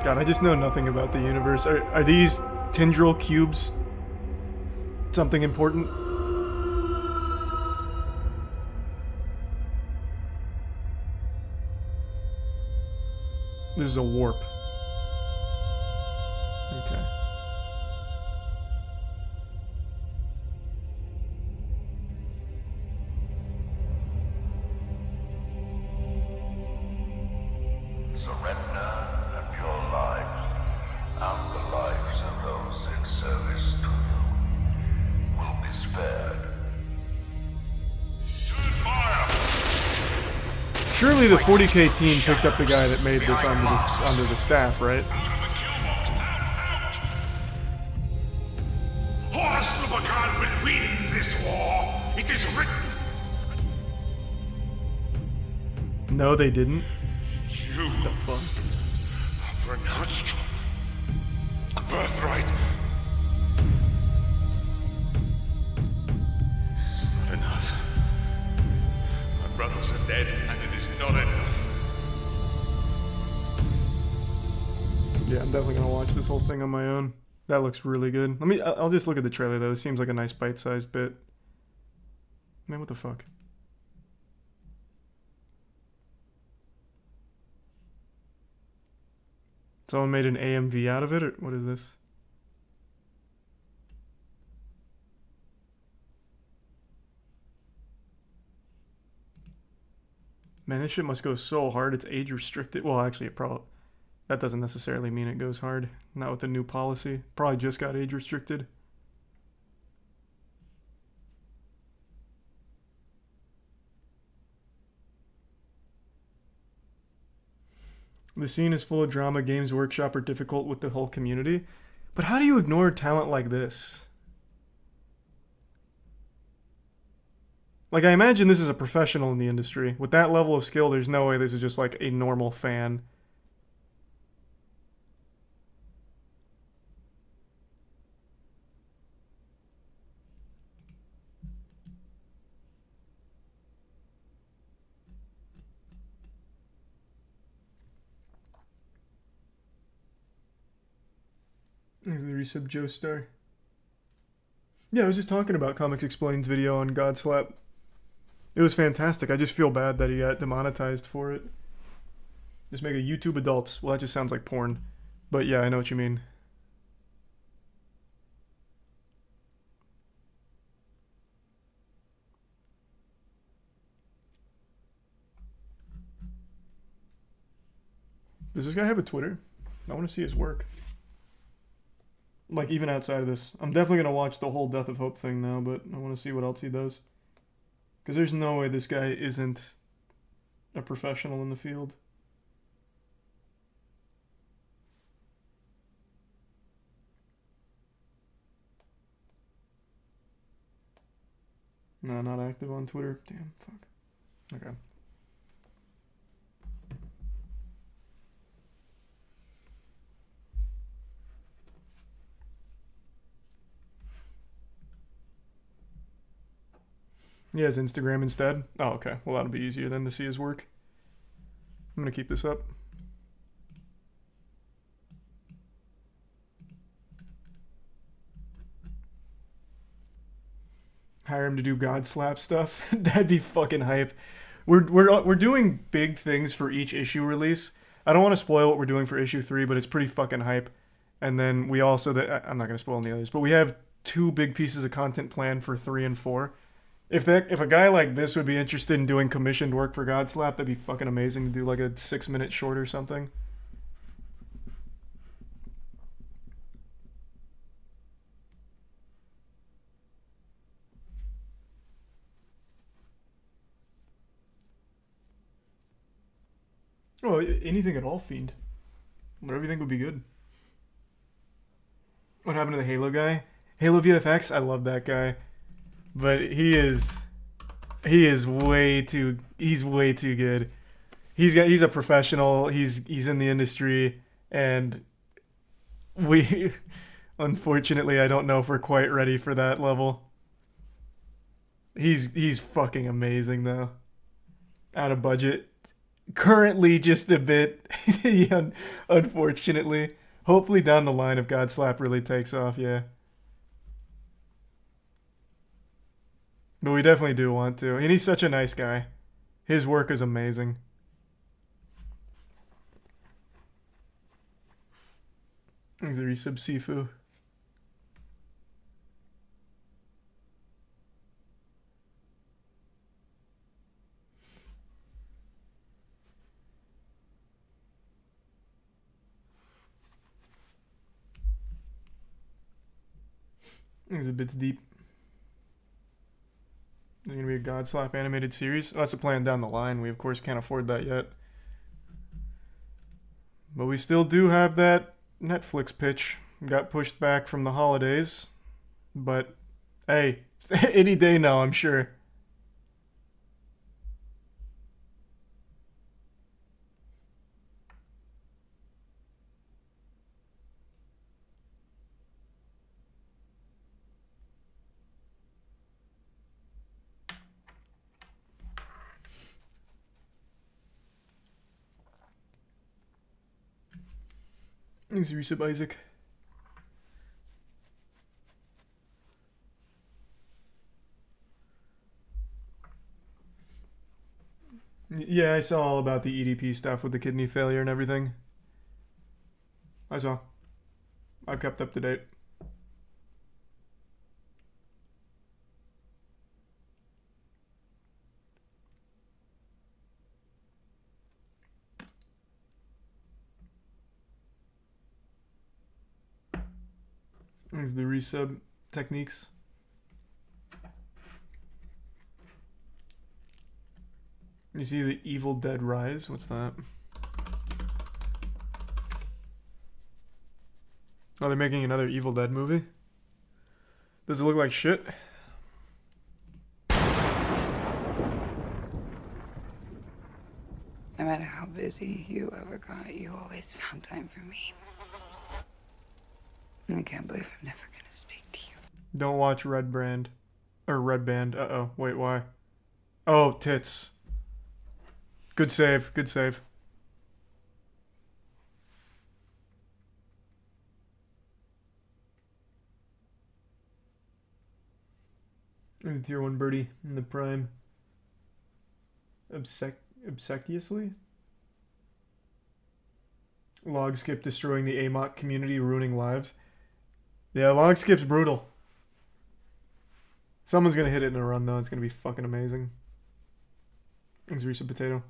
God, I just know nothing about the universe. Are these tendril cubes something important? This is a warp. Okay. Surrender and your lives, and the lives of those in service to you, will be spared. Turn fire! Surely the 40K team picked up the guy that made this onto the staff, right? Horus Lubakan will win this war. It is written. No, they didn't. You The fuck? have renounced your birthright. It's not enough. My brothers are dead, and it is not enough. Yeah, I'm definitely gonna watch this whole thing on my own. That looks really good. I'll just look at the trailer though. This seems like a nice bite-sized bit. Man, what the fuck? Someone made an AMV out of it, or what is this? Man, this shit must go so hard. It's age restricted. Well, actually, that doesn't necessarily mean it goes hard. Not with the new policy. Probably just got age restricted. The scene is full of drama. Games Workshop are difficult with the whole community. But how do you ignore talent like this? Like, I imagine this is a professional in the industry. With that level of skill, there's no way this is just like a normal fan. Thanks for the resub, Joe Star. Yeah, I was just talking about Comics Explained's video on Godslap. It was fantastic. I just feel bad that he got demonetized for it. Just make a YouTube adults. Well, that just sounds like porn. But yeah, I know what you mean. Does this guy have a Twitter? I want to see his work. Like, even outside of this. I'm definitely going to watch the whole Death of Hope thing now, but I want to see what else he does. Because there's no way this guy isn't a professional in the field. No, not active on Twitter. Damn, fuck. Okay. He has Instagram instead. Oh, okay. Well, that'll be easier then to see his work. I'm going to keep this up. Hire him to do God slap stuff. That'd be fucking hype. We're doing big things for each issue release. I don't want to spoil what we're doing for issue 3, but it's pretty fucking hype. And then we also, I'm not going to spoil any others, but we have 2 big pieces of content planned for 3 and 4. If a guy like this would be interested in doing commissioned work for Godslap, that'd be fucking amazing to do like a 6-minute short or something. Oh, anything at all, Fiend. Whatever you think would be good. What happened to the Halo guy? Halo VFX, I love that guy. But he's way too good. He's a professional. He's in the industry, and we unfortunately I don't know if we're quite ready for that level. He's fucking amazing though. Out of budget. Currently just a bit, unfortunately. Hopefully down the line if Godslap really takes off, yeah. But we definitely do want to. And he's such a nice guy. His work is amazing. Thanks, resub Sifu. It's a bit deep. There's going to be a Godslap animated series. Oh, that's a plan down the line. We, of course, can't afford that yet. But we still do have that Netflix pitch. Got pushed back from the holidays. But, hey, any day now, I'm sure. Thanks, resub Isaac. Yeah, I saw all about the EDP stuff with the kidney failure and everything. I saw. I've kept up to date. Thanks, the resub techniques. You see the Evil Dead Rise? What's that? Oh, they're making another Evil Dead movie? Does it look like shit? No matter how busy you ever got, you always found time for me. I can't believe I'm never gonna speak to you. Don't watch Red Brand. Or Red Band. Uh-oh. Wait, why? Oh, tits. Good save. Good save. There's a tier 1 birdie in the prime. Obsequiously? Log skip destroying the Amok community, ruining lives. Yeah, log skip's brutal. Someone's gonna hit it in a run though. It's gonna be fucking amazing. Thanks, Risa Potato.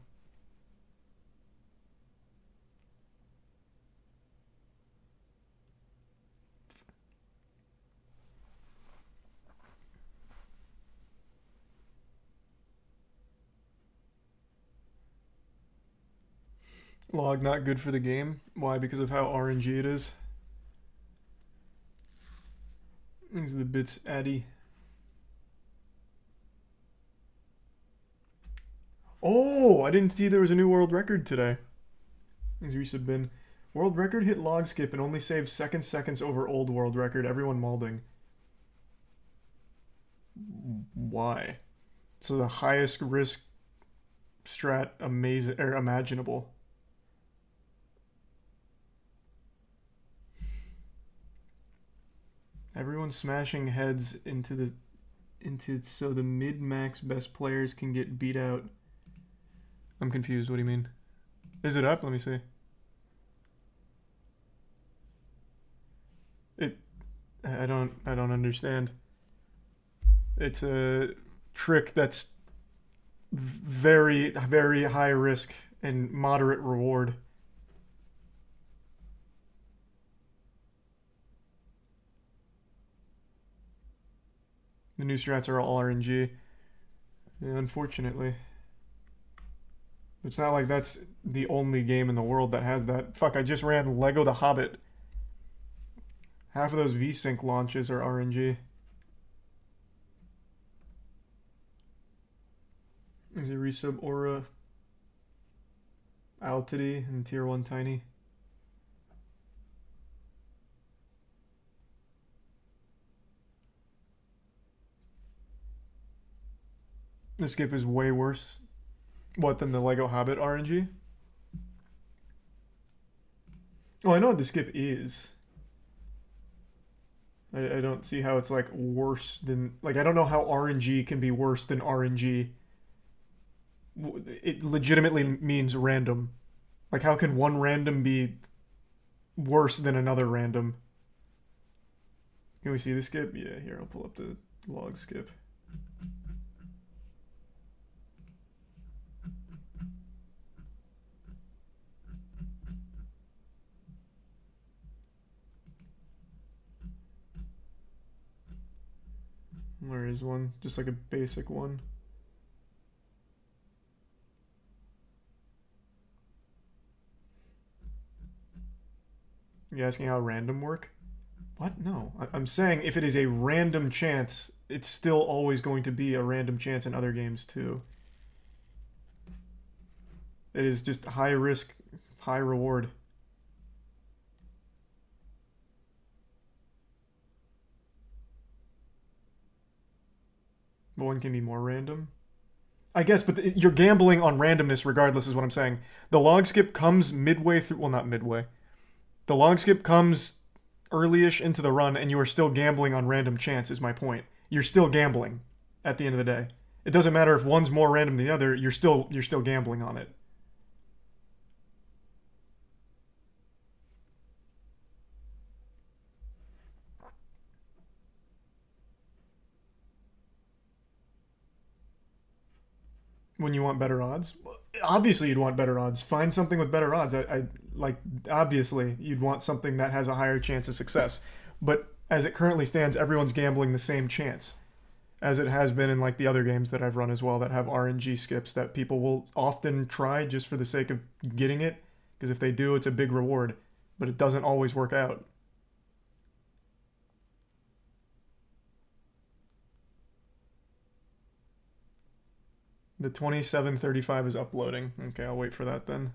Log not good for the game. Why? Because of how RNG it is. These are the bits, Addy. Oh, I didn't see there was a new world record today. These Risa Bin. World record hit log skip and only saves seconds over old world record. Everyone malding. Why? So the highest risk strat amazing or imaginable. Everyone's smashing heads into so the mid-max best players can get beat out. I'm confused. What do you mean? Is it up? Let me see. I don't understand. It's a trick that's very high risk and moderate reward. The new strats are all RNG. Yeah, unfortunately. It's not like that's the only game in the world that has that. Fuck, I just ran Lego the Hobbit. Half of those VSync launches are RNG. Is it resub Aura, Altity, and Tier 1 Tiny? The skip is way worse. What, than the Lego Hobbit RNG? Oh, I know what the skip is. I don't see how it's like worse than... Like, I don't know how RNG can be worse than RNG. It legitimately means random. Like, how can one random be worse than another random? Can we see the skip? Yeah, here, I'll pull up the log skip. Where is one? Just like a basic one. You asking how random work? What? No. I'm saying if it is a random chance, it's still always going to be a random chance in other games too. It is just high risk, high reward. But one can be more random. I guess, but you're gambling on randomness regardless is what I'm saying. The log skip comes midway through... Well, not midway. The log skip comes early-ish into the run, and you are still gambling on random chance, is my point. You're still gambling at the end of the day. It doesn't matter if one's more random than the other, you're still gambling on it. When you want better odds? Obviously you'd want better odds. Find something with better odds. Like, obviously you'd want something that has a higher chance of success. But as it currently stands, everyone's gambling the same chance. As it has been in like the other games that I've run as well that have RNG skips that people will often try just for the sake of getting it. Because if they do, it's a big reward. But it doesn't always work out. The 2735 is uploading. Okay, I'll wait for that then.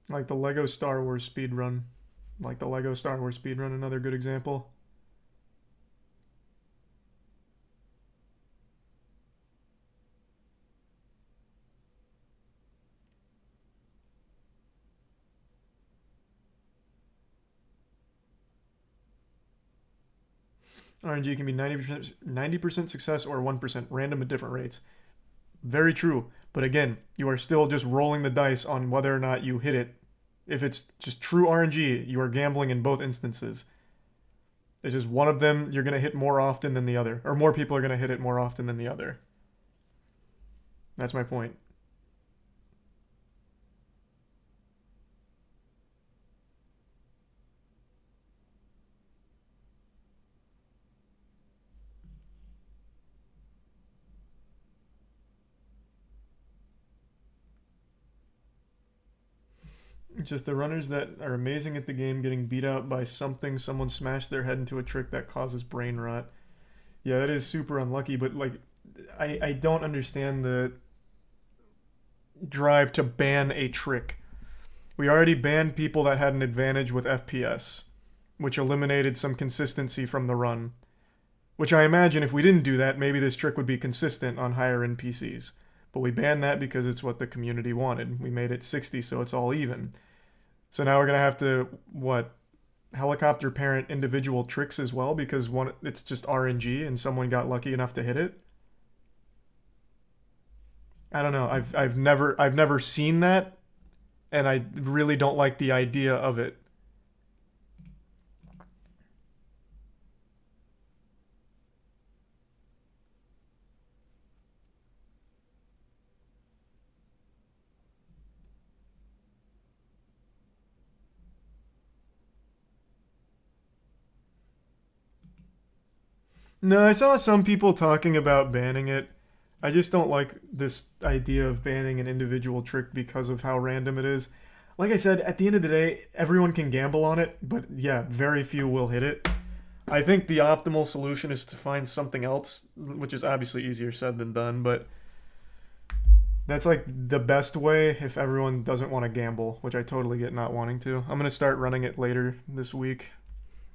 Like the Lego Star Wars speedrun. Like the Lego Star Wars speedrun, another good example. RNG can be 90% success or 1% random at different rates. Very true. But again, you are still just rolling the dice on whether or not you hit it. If it's just true RNG, you are gambling in both instances. It's just one of them you're going to hit more often than the other. Or more people are going to hit it more often than the other. That's my point. It's just the runners that are amazing at the game getting beat out by something someone smashed their head into a trick that causes brain rot. Yeah, that is super unlucky, but like I don't understand the drive to ban a trick. We already banned people that had an advantage with FPS, which eliminated some consistency from the run. Which I imagine if we didn't do that, maybe this trick would be consistent on higher end PCs. But we banned that because it's what the community wanted. We made it 60 so it's all even. So now we're going to have to, helicopter parent individual tricks as well because it's just RNG and someone got lucky enough to hit it? I don't know. I've never seen that, and I really don't like the idea of it. No, I saw some people talking about banning it. I just don't like this idea of banning an individual trick because of how random it is. Like I said, at the end of the day, everyone can gamble on it, but yeah, very few will hit it. I think the optimal solution is to find something else, which is obviously easier said than done, but that's like the best way if everyone doesn't want to gamble, which I totally get not wanting to. I'm going to start running it later this week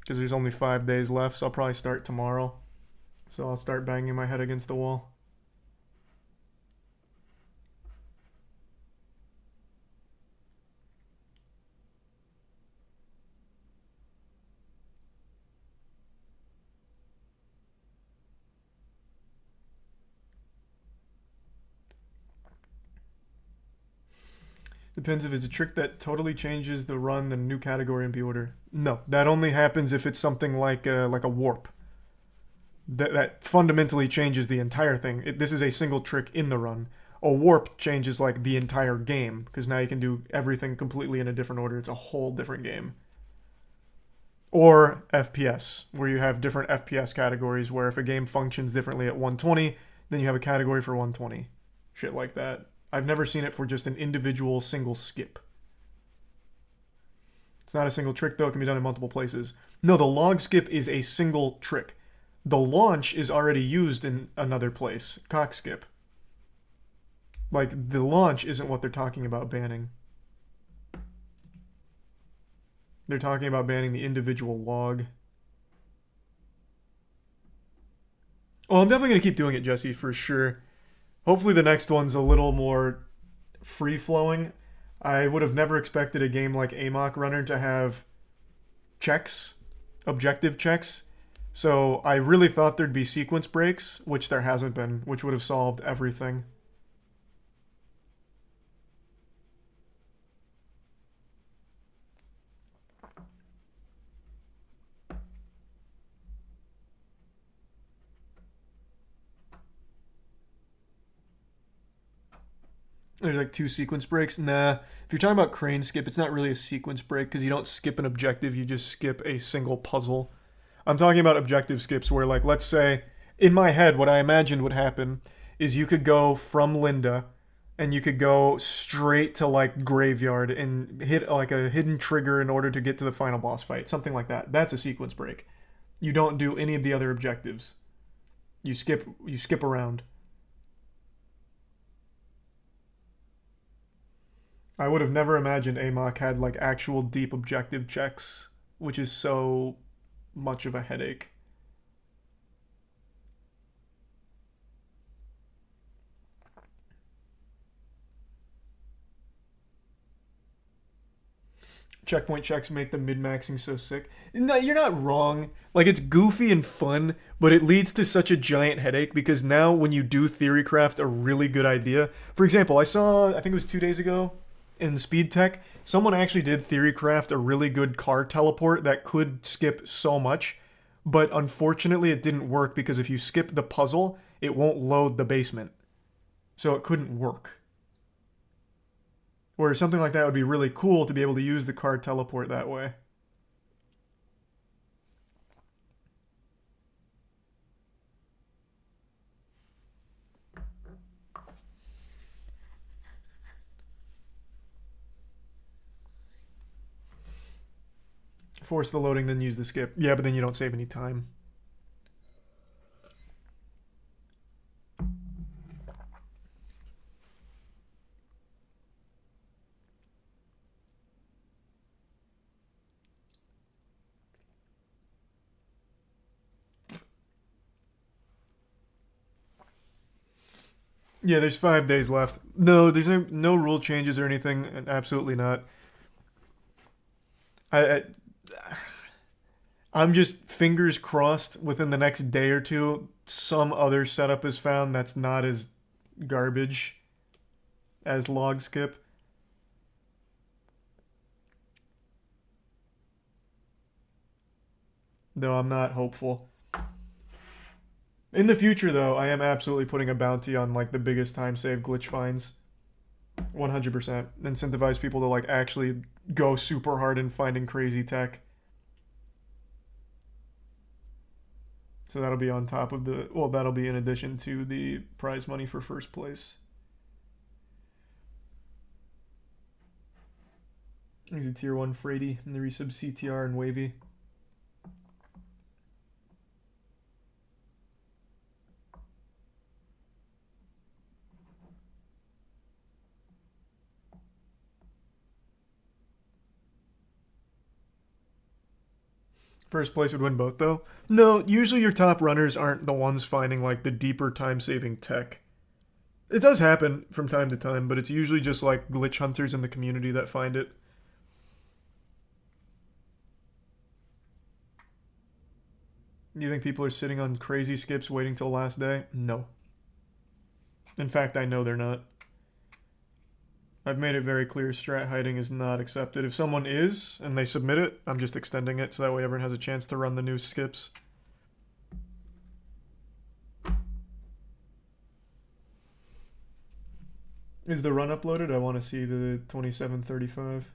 because there's only 5 days left, so I'll probably start tomorrow. So I'll start banging my head against the wall. Depends if it's a trick that totally changes the run, then new category MP order. No, that only happens if it's something like a warp. That fundamentally changes the entire thing. This is a single trick in the run. A warp changes like the entire game because now you can do everything completely in a different order. It's a whole different game. Or FPS, where you have different FPS categories where if a game functions differently at 120, then you have a category for 120. Shit like that. I've never seen it for just an individual single skip. It's not a single trick though, it can be done in multiple places. No, the log skip is a single trick. The launch is already used in another place. Cock skip. Like, the launch isn't what they're talking about banning. They're talking about banning the individual log. Well, I'm definitely going to keep doing it, Jesse, for sure. Hopefully the next one's a little more free-flowing. I would have never expected a game like Amok Runner to have checks, objective checks. So I really thought there'd be sequence breaks, which there hasn't been, which would have solved everything. There's like 2 sequence breaks. Nah, if you're talking about crane skip, it's not really a sequence break because you don't skip an objective, you just skip a single puzzle. I'm talking about objective skips where, like, let's say, in my head, what I imagined would happen is you could go from Linda and you could go straight to, like, Graveyard and hit, like, a hidden trigger in order to get to the final boss fight. Something like that. That's a sequence break. You don't do any of the other objectives. You skip around. I would have never imagined Amok had, like, actual deep objective checks, which is so much of a headache. checkpoint checks make the min-maxing so sick. No, you're not wrong. Like, it's goofy and fun, but it leads to such a giant headache because now when you do theorycraft a really good idea... For example, I saw, I think it was 2 days ago, in Speed Tech, someone actually did theorycraft a really good car teleport that could skip so much, but unfortunately it didn't work because if you skip the puzzle, it won't load the basement. So it couldn't work. Where something like that would be really cool to be able to use the car teleport that way. Force the loading, then use the skip. Yeah, but then you don't save any time. Yeah, there's 5 days left. No, there's no rule changes or anything. Absolutely not. I'm just fingers crossed within the next day or two, some other setup is found that's not as garbage as log skip. Though I'm not hopeful. In the future, though, I am absolutely putting a bounty on, like, the biggest time save glitch finds. 100%. Incentivize people to, like, actually go super hard in finding crazy tech. So that'll be on top of the... Well, that'll be in addition to the prize money for first place. He's a tier 1 Frady and the resub CTR and Wavy. First place would win both, though. No, usually your top runners aren't the ones finding, like, the deeper time-saving tech. It does happen from time to time, but it's usually just, like, glitch hunters in the community that find it. You think people are sitting on crazy skips waiting till last day? No. In fact, I know they're not. I've made it very clear strat hiding is not accepted. If someone is, and they submit it, I'm just extending it so that way everyone has a chance to run the new skips. Is the run uploaded? I want to see the 2735.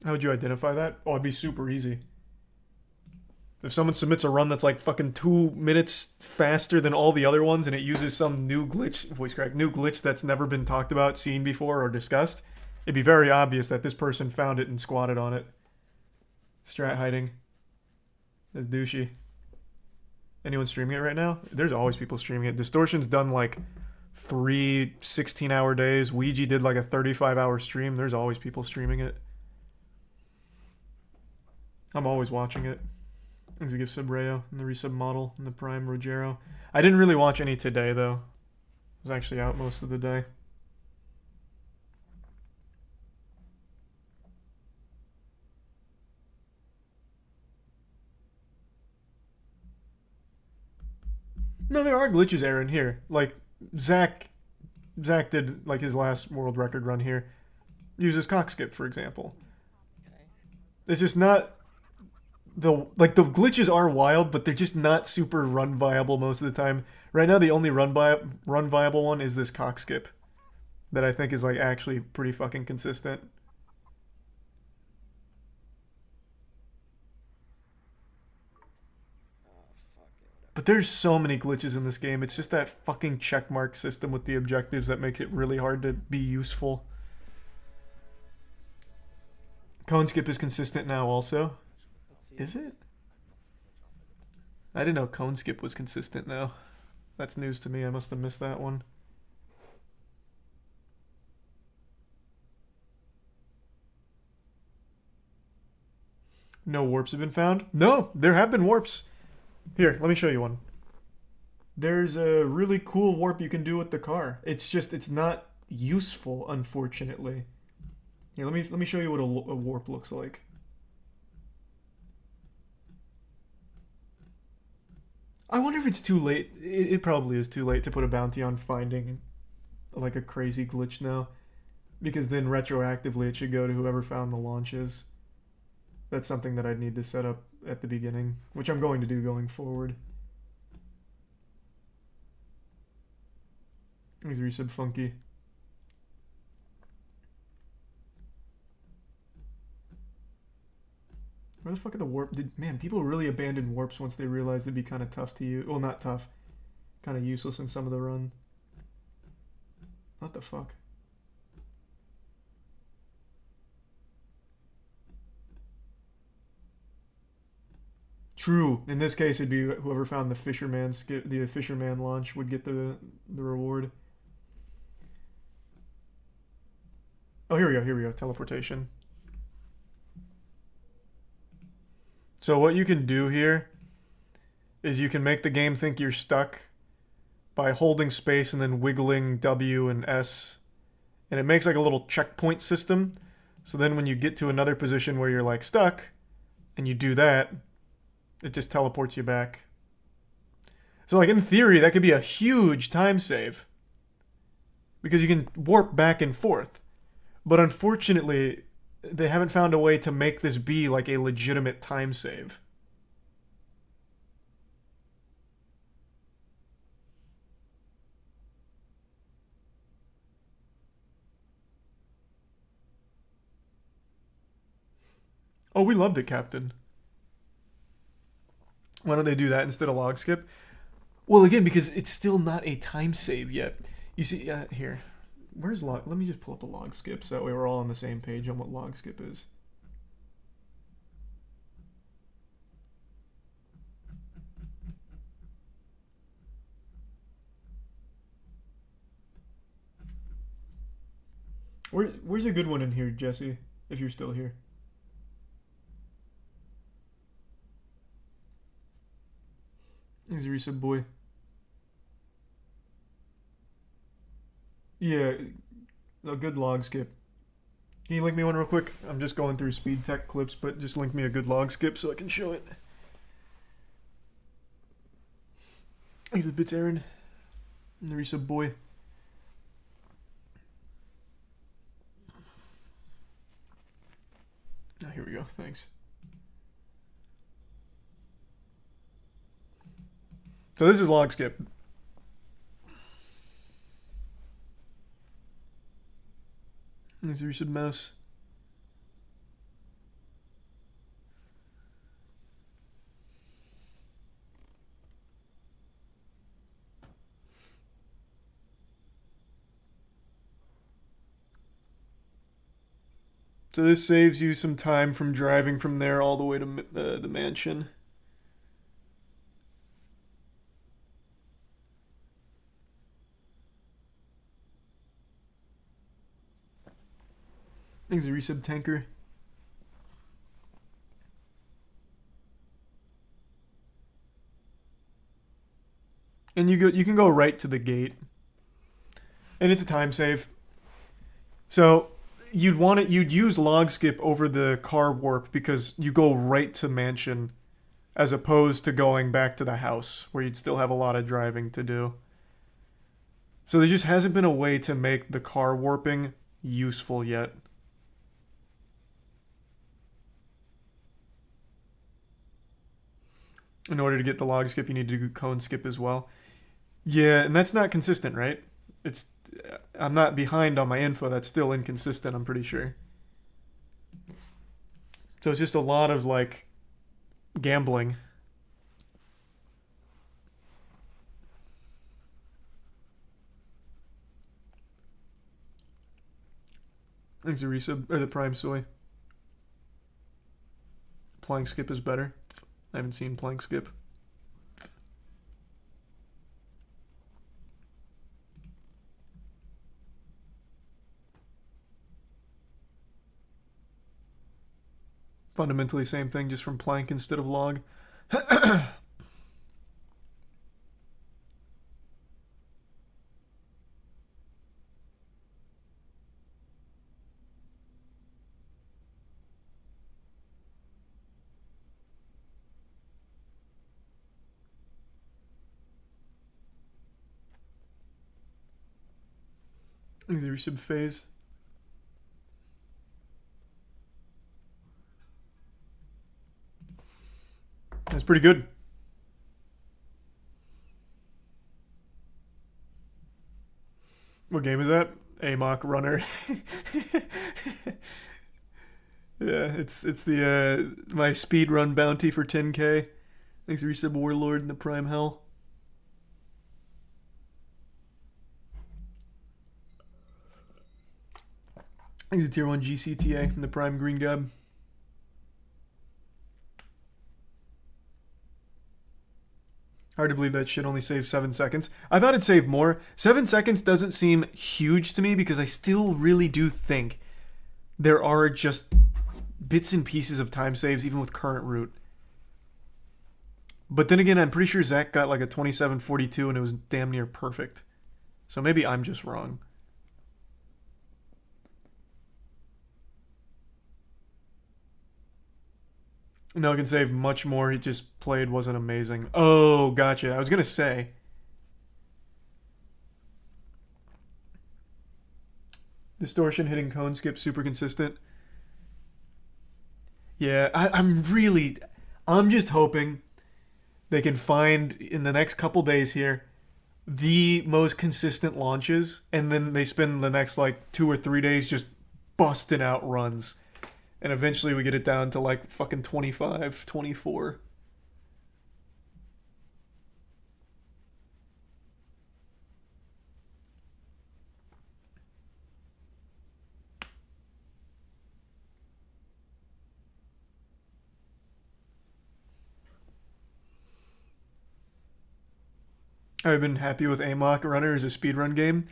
How would you identify that? Oh, it'd be super easy. If someone submits a run that's like fucking 2 minutes faster than all the other ones and it uses some new glitch, voice crack, new glitch that's never been talked about, seen before, or discussed, it'd be very obvious that this person found it and squatted on it. Strat hiding. That's douchey. Anyone streaming it right now? There's always people streaming it. Distortion's done like 3 16-hour days. Ouija did like a 35-hour stream. There's always people streaming it. I'm always watching it. Thanks to give Subrayo and the resub model and the Prime Rogero. I didn't really watch any today though. I was actually out most of the day. No, there are glitches, Aaron, here. Like, Zach did, like, his last world record run here. Uses cockskip, for example. It's just not... the glitches are wild, but they're just not super run viable most of the time. Right now, the only run viable one is this cockskip. That I think is, like, actually pretty fucking consistent. But there's so many glitches in this game. It's just that fucking checkmark system with the objectives that makes it really hard to be useful. Cone skip is consistent now also. Is it? I didn't know cone skip was consistent now. That's news to me. I must have missed that one. No warps have been found? No, there have been warps. Here, let me show you one. There's a really cool warp you can do with the car. It's just, it's not useful, unfortunately. Here, let me show you what a warp looks like. I wonder if it's too late. It probably is too late to put a bounty on finding like a crazy glitch now. Because then retroactively it should go to whoever found the launches. That's something that I'd need to set up at the beginning, which I'm going to do going forward. He's resub funky. Where the fuck are the warp? Man, people really abandoned warps once they realized it'd be kind of tough to use. Well, not tough. Kind of useless in some of the run. What the fuck? True. In this case, it'd be whoever found the fisherman skip, the fisherman launch would get the reward. Oh, here we go. Here we go. Teleportation. So what you can do here is you can make the game think you're stuck by holding space and then wiggling W and S. And it makes like a little checkpoint system. So then when you get to another position where you're like stuck and you do that, it just teleports you back. So like in theory, that could be a huge time save. Because you can warp back and forth. But unfortunately, they haven't found a way to make this be like a legitimate time save. Oh, we loved it, Captain. Why don't they do that instead of log skip? Well, again, because it's still not a time save yet. You see, here. Where's log? Let me just pull up a log skip so that way we're all on the same page on what log skip is. Where's a good one in here, Jesse, if you're still here? Here's a resub boy. Yeah, a good log skip. Can you link me one real quick? I'm just going through speed tech clips, but just link me a good log skip so I can show it. He's a bits Aaron. And the resub boy. Oh, here we go. Thanks. So this is log skip. There's the resub mouse. So this saves you some time from driving from there all the way to the mansion. Things a resub tanker. And you can go right to the gate. And it's a time save. So you'd use log skip over the car warp because you go right to mansion as opposed to going back to the house where you'd still have a lot of driving to do. So there just hasn't been a way to make the car warping useful yet. In order to get the log skip, you need to do cone skip as well. Yeah, and that's not consistent, right? I'm not behind on my info. That's still inconsistent, I'm pretty sure. So it's just a lot of, like, gambling. Thanks, the resub, or the prime soy. Playing skip is better. I haven't seen playing skip. fundamentally same thing, just from plank instead of log. Is there some phase? That's pretty good. What game is that? Amok runner. Yeah, it's the my speed run bounty for 10k. Thanks resub Warlord in the Prime Hell. Thanks to Tier 1 GCTA in the Prime Green Gab. Hard to believe that shit only saves 7 seconds. I thought it'd save more. 7 seconds doesn't seem huge to me because I still really do think there are just bits and pieces of time saves even with current route. But then again, I'm pretty sure Zach got like a 2742 and it was damn near perfect. So maybe I'm just wrong. No, it can save much more. He just played wasn't amazing. Oh, gotcha. I was going to say. Distortion, hitting cone skip, super consistent. Yeah, I'm just hoping they can find in the next couple days here the most consistent launches, and then they spend the next like 2 or 3 days just busting out runs. And eventually we get it down to like fucking 25, 24. I've been happy with Amok Runner as a speedrun game.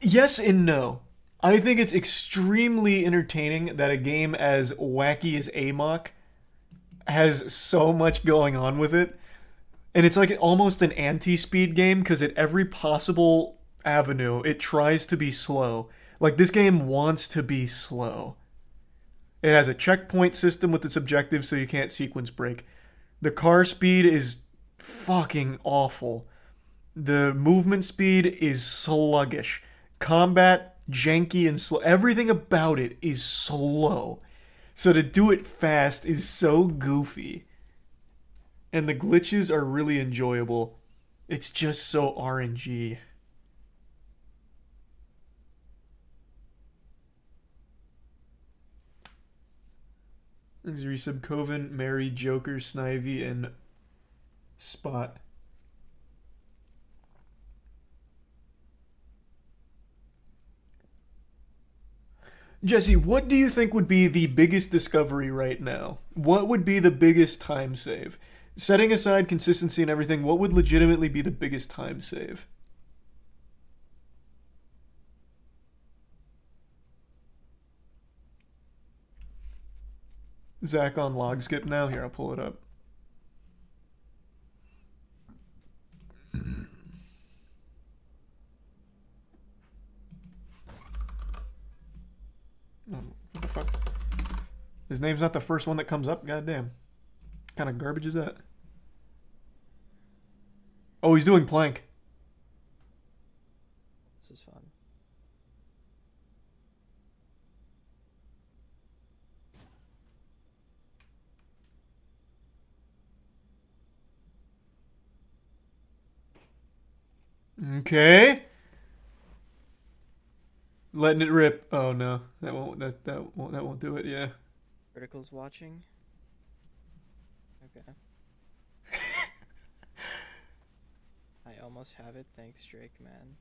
Yes and no. I think it's extremely entertaining that a game as wacky as Amok has so much going on with it. And it's like almost an anti-speed game because at every possible avenue, it tries to be slow. Like this game wants to be slow. It has a checkpoint system with its objectives so you can't sequence break. The car speed is fucking awful. The movement speed is sluggish. Combat janky and slow. Everything about it is slow. So to do it fast is so goofy. And the glitches are really enjoyable. It's just so RNG. There's resub Coven, Mary, Joker, Snivy, and Spot. Jesse, what do you think would be the biggest discovery right now? What would be the biggest time save? Setting aside consistency and everything, what would legitimately be the biggest time save? Zach on log skip now? Here, I'll pull it up. What the fuck? His name's not the first one that comes up? Goddamn. What kind of garbage is that? Oh, he's doing plank. This is fun. Okay. Letting it rip. Oh no, that won't do it. Yeah. Critical's watching. Okay. I almost have it. Thanks, Drake, man.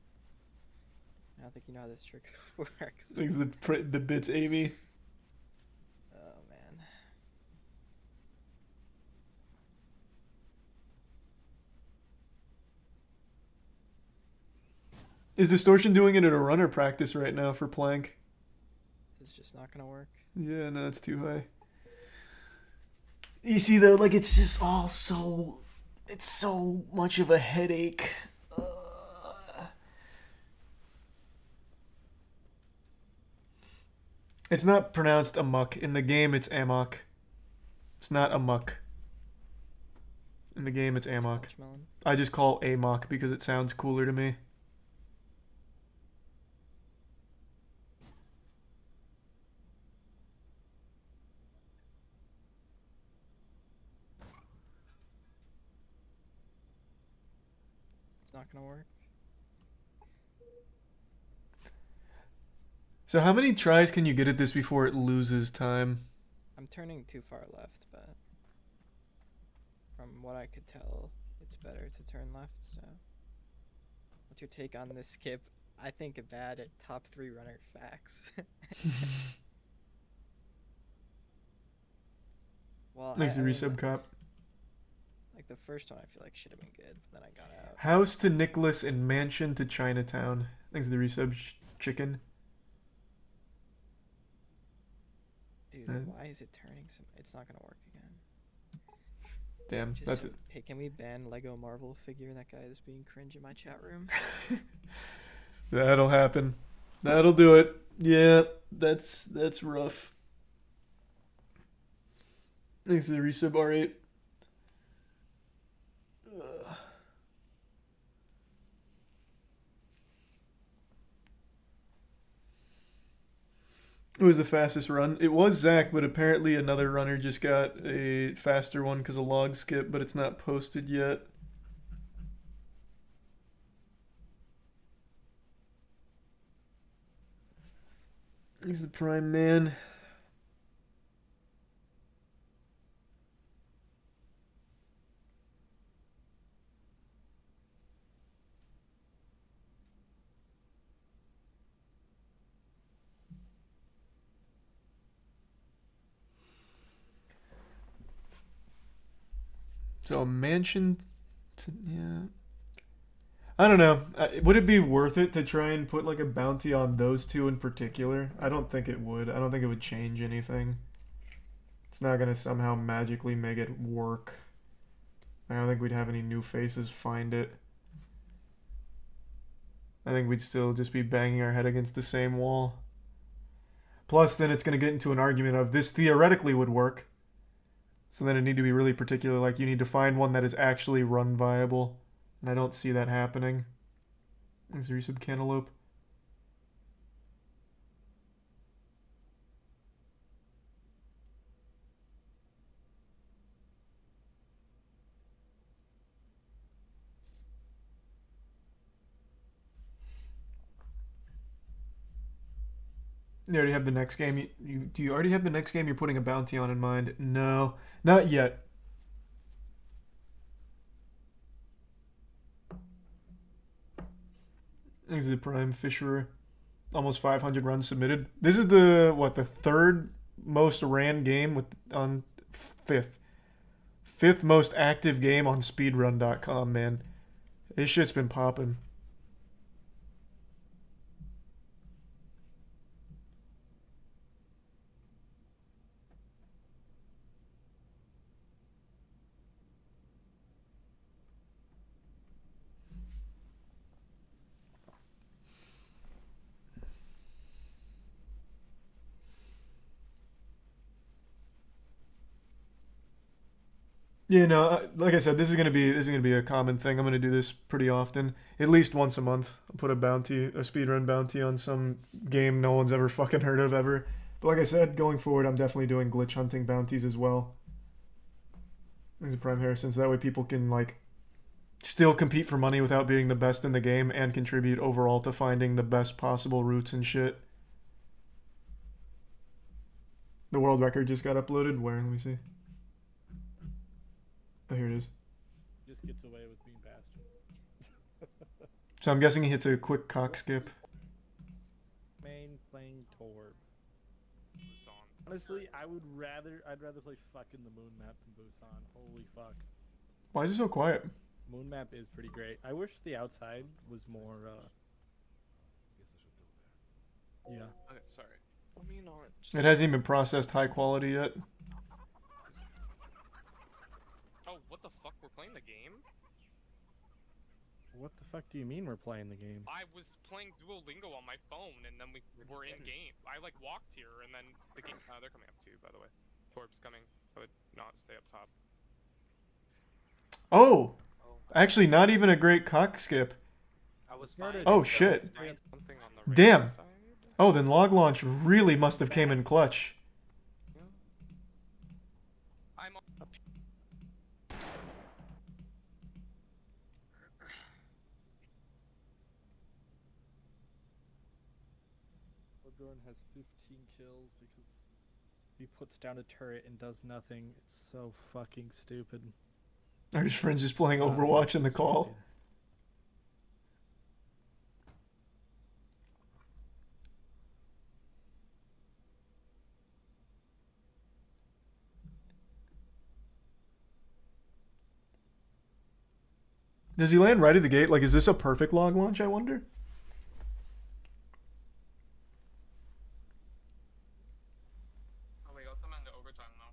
I don't think you know how this trick works. Thanks the bits, Amy. Oh man. Is Distortion doing it at a runner practice right now for plank? This is just not gonna work. Yeah, no, it's too high. You see though, like it's just all so, it's so much of a headache. It's not pronounced Amok. In the game, it's Amok. It's not Amok. In the game, it's Amok. I just call Amok because it sounds cooler to me. It's not gonna work. So how many tries can you get at this before it loses time? I'm turning too far left, but from what I could tell, it's better to turn left, so. What's your take on this skip? I think a bad at top 3 runner facts. Well, Thanks to I mean, resub cop. like the first one I feel like should have been good, but then I got out. House to Nicholas and mansion to Chinatown. Thanks to the resub chicken. Dude, why is it turning so? It's not gonna work again. Damn, Just, that's it. Hey, can we ban Lego Marvel figure? That guy is being cringe in my chat room. That'll happen. That'll do it. Yeah, that's rough. Thanks to the resub R8. It was the fastest run. It was Zach, but apparently another runner just got a faster one because of log skip, but it's not posted yet. He's the prime man. So a mansion, yeah. I don't know. Would it be worth it to try and put like a bounty on those two in particular? I don't think it would. I don't think it would change anything. It's not gonna somehow magically make it work. I don't think we'd have any new faces find it. I think we'd still just be banging our head against the same wall. Plus, then it's gonna get into an argument of this theoretically would work. So then it need to be really particular, like you need to find one that is actually run viable. And I don't see that happening. Is there some cantaloupe? You already have the next game. Do you already have the next game you're putting a bounty on in mind? No, not yet. This is the prime fisherer. Almost 500 runs submitted. This is the the third most ran game on fifth most active game on speedrun.com, man. This shit's been popping. Yeah, no, like I said, this is gonna be a common thing. I'm gonna do this pretty often, at least once a month. I'll put a speedrun bounty on some game no one's ever fucking heard of ever. But like I said, going forward, I'm definitely doing glitch hunting bounties as well. As a Prime Harrison, so that way people can like still compete for money without being the best in the game and contribute overall to finding the best possible routes and shit. The world record just got uploaded. Where? Let me see. Oh, here it is. Just gets away with being bastard. So I'm guessing he hits a quick cock skip. Main playing Torb. Honestly, I'd rather play fucking the moon map than Busan. Holy fuck. Why is it so quiet? Moon map is pretty great. I wish the outside was more yeah. Okay, sorry. Let me not. It hasn't even processed high quality yet. playing the game? What the fuck do you mean we're playing the game? I was playing Duolingo on my phone, and then we were in game. I like walked here, and then the game. They're coming up too, by the way. Torb's coming. I would not stay up top. Oh, actually, not even a great cock skip. I was fine. Oh shit. Damn. Oh, then log launch really must have came in clutch. I'm up. LeBron has 15 kills because he puts down a turret and does nothing. It's so fucking stupid. Are his friends just playing Overwatch in the call? Does he land right at the gate? Like, is this a perfect log launch, I wonder? Oh, we got them into overtime now.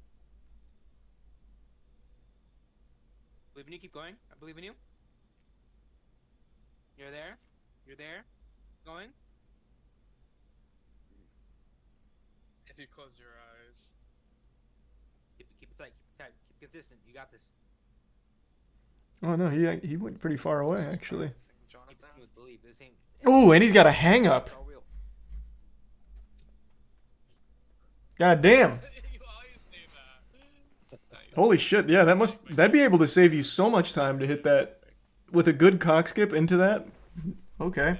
Believe in you, keep going. I believe in you. You're there. You're there. Going. If you close your eyes. Keep it tight. Keep it tight. Keep it consistent. You got this. Oh no, he went pretty far away actually. Keep it smooth. Believe the same. Oh, and he's got a hang up. God damn. Holy shit, yeah, that'd be able to save you so much time to hit that with a good cock skip into that. Okay.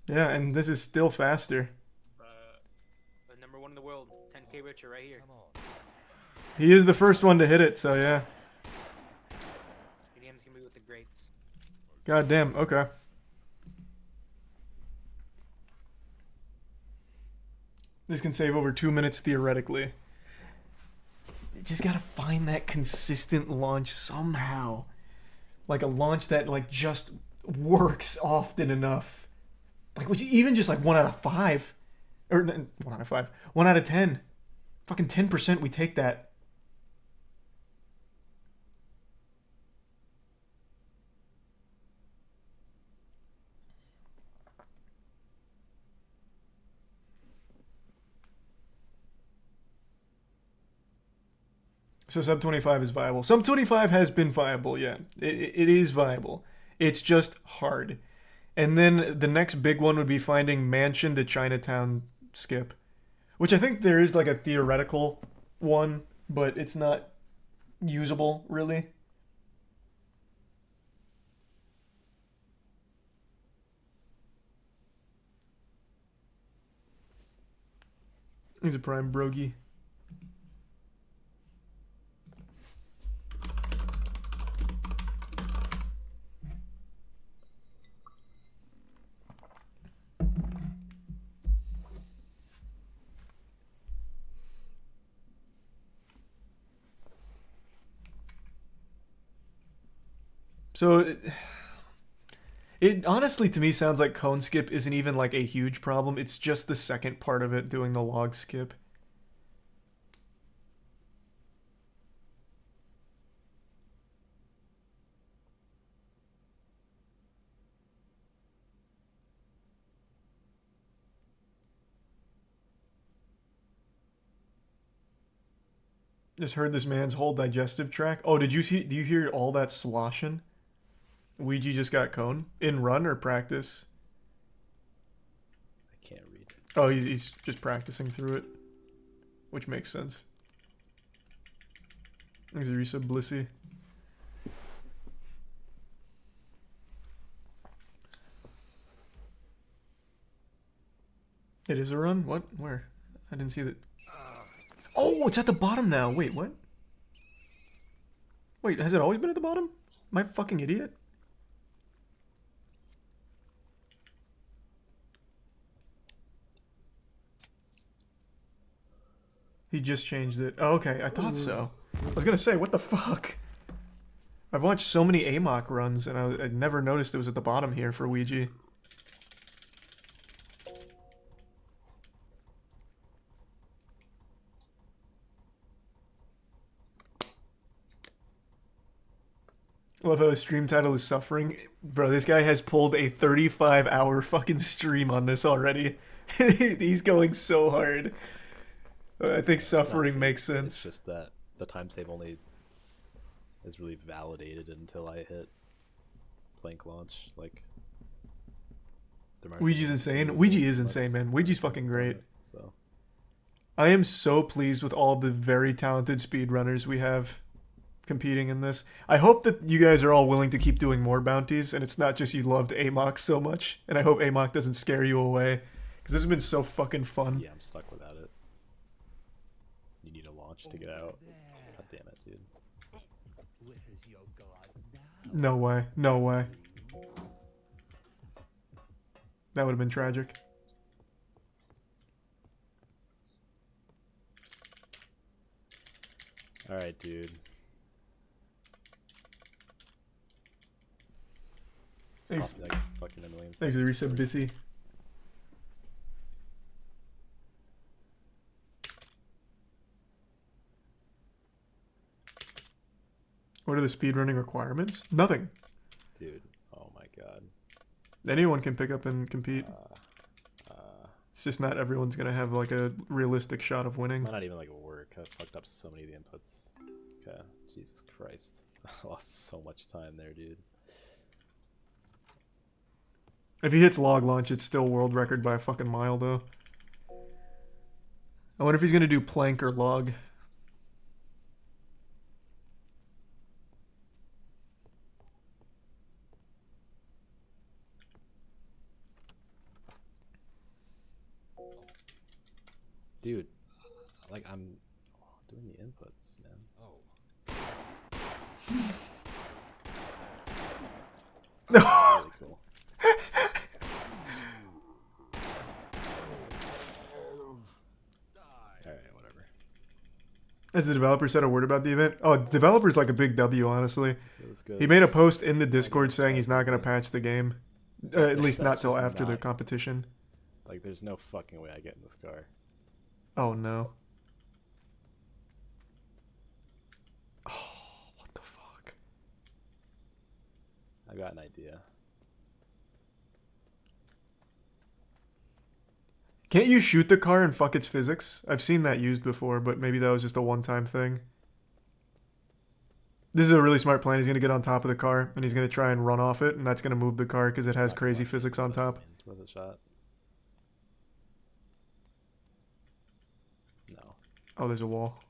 Yeah, and this is still faster. Number 1 in the world, 10K richer right here. He is the first one to hit it, so yeah. EDM's gonna be with the greats. God damn, okay. This can save over 2 minutes theoretically. You just gotta find that consistent launch somehow. Like a launch that like just works often enough. Like even just like 1 out of 5. Or 1 out of 5. 1 out of 10. Fucking 10% we take that. So sub 25 is viable. Sub 25 has been viable, yeah. It is viable. It's just hard. And then the next big one would be finding Mansion to Chinatown skip. Which I think there is like a theoretical one, but it's not usable, really. He's a prime brogie. So it honestly to me sounds like cone skip isn't even like a huge problem. It's just the second part of it doing the log skip. Just heard this man's whole digestive tract. Oh, do you hear all that sloshing? Ouija just got cone in run or practice. I can't read. Oh, he's just practicing through it, which makes sense. He's a resub Blissey. It is a run? What? Where? I didn't see that. Oh, it's at the bottom now. Wait, what? Wait, has it always been at the bottom? Am I a fucking idiot? He just changed it. Oh, okay, I thought so. I was gonna say, what the fuck? I've watched so many Amok runs, and I never noticed it was at the bottom here for Ouija. I love how his stream title is Suffering. Bro, this guy has pulled a 35-hour fucking stream on this already. He's going so hard. I think Suffering makes sense. It's just that the time save only is really validated until I hit Plank launch. Like, Ouija's insane. Ouija is insane, man. Ouija's fucking great. So I am so pleased with all the very talented speedrunners we have competing in this. I hope that you guys are all willing to keep doing more bounties, and it's not just you loved Amok so much. And I hope Amok doesn't scare you away, because this has been so fucking fun. yeah, I'm stuck without it. You need a launch to get out. God damn it, dude. No way. No way. That would have been tragic. Alright, dude. Thanks. Like fucking annoying. Thanks for the reset, Bissy. What are the speedrunning requirements? Nothing. Dude, oh my god. Anyone can pick up and compete. It's just not everyone's gonna have like a realistic shot of winning. It might not even like work. I fucked up so many of the inputs. Okay, Jesus Christ. I lost so much time there, dude. If he hits log launch, it's still world record by a fucking mile, though. I wonder if he's gonna do plank or log. Dude, like I'm doing the inputs, man. No. Really cool. Alright, whatever. Has the developer said a word about the event? Oh, developer's like a big W, honestly. So let's go. He made a post in the Discord saying he's not gonna patch the game. At least not That's till just after the not- competition. Like, there's no fucking way I get in this car. Oh no. Oh, what the fuck? I got an idea. Can't you shoot the car and fuck its physics? I've seen that used before, but maybe that was just a one-time thing. This is a really smart plan. He's going to get on top of the car, and he's going to try and run off it, and that's going to move the car because it has crazy physics on top. It's worth a shot. No. Oh, there's a wall.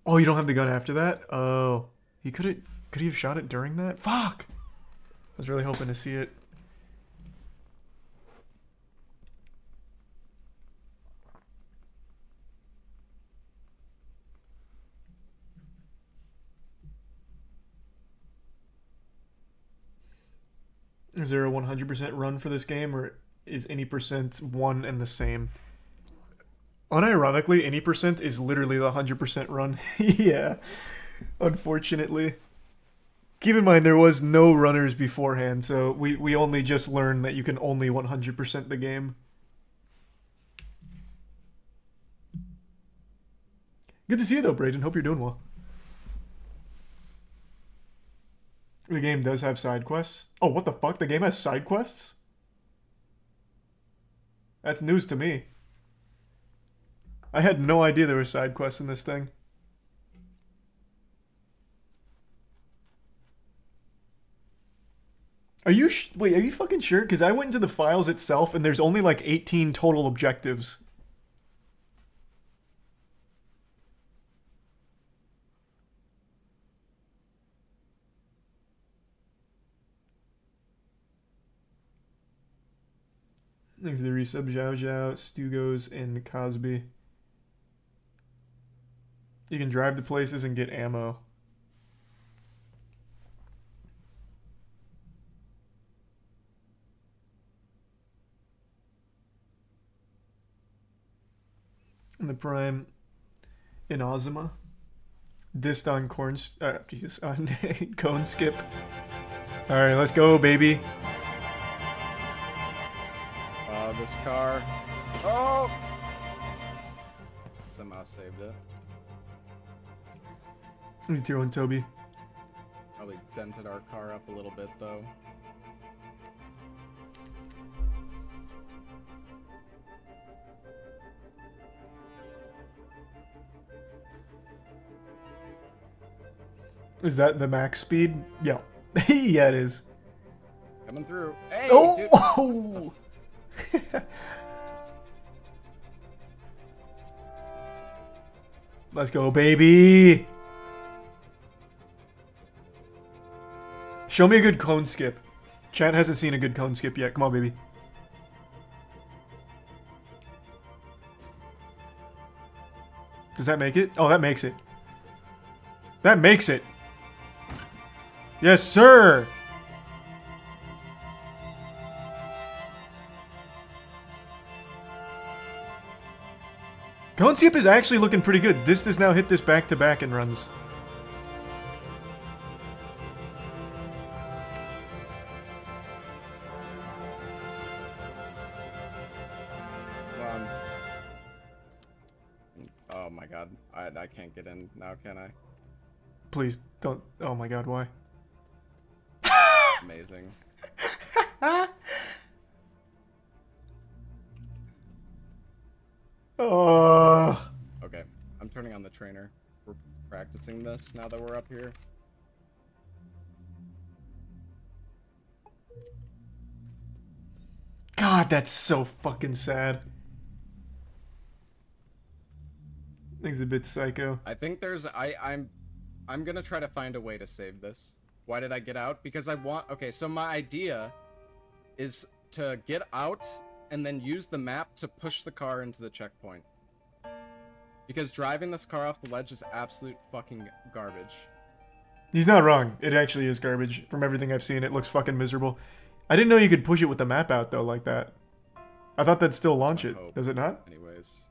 Oh, you don't have the gun after that? Oh. Could he have shot it during that? Fuck! I was really hoping to see it. Is there a 100% run for this game, or is any percent one and the same? Unironically, any percent is literally the 100% run. Yeah, unfortunately. Keep in mind, there was no runners beforehand, so we only just learned that you can only 100% the game. Good to see you, though, Brayden. Hope you're doing well. The game does have side quests. Oh, what the fuck? The game has side quests? That's news to me. I had no idea there were side quests in this thing. Are you wait, are you fucking sure? Because I went into the files itself and there's only like 18 total objectives. Thanks to the resub, Zhao Zhao, Stugos, and Cosby. You can drive to places and get ammo. And the Prime in Ozima. Dissed on on Cone Skip. Alright, let's go, baby. This car. Oh! Somehow saved it. He's tier 1 Toby. Probably dented our car up a little bit though. Is that the max speed? Yeah. Yeah, it is. Coming through. Hey, Oh! dude. Let's go, baby! Show me a good cone skip. Chat hasn't seen a good cone skip yet. Come on, baby. Does that make it? Oh, that makes it. That makes it. Yes, sir! Cone skip is actually looking pretty good. This does now hit this back-to-back and runs. Oh my god. I can't get in now, can I? Please, don't. Oh my god, why? Amazing. Oh. Okay, I'm turning on the trainer. We're practicing this now that we're up here. God, that's so fucking sad. Thing's a bit psycho. I think there's I'm gonna try to find a way to save this. Why did I get out? Because I want. Okay, so my idea is to get out and then use the map to push the car into the checkpoint. Because driving this car off the ledge is absolute fucking garbage. He's not wrong. It actually is garbage. From everything I've seen, it looks fucking miserable. I didn't know you could push it with the map out, though, like that. I thought that'd still launch it. Does it not? Anyways.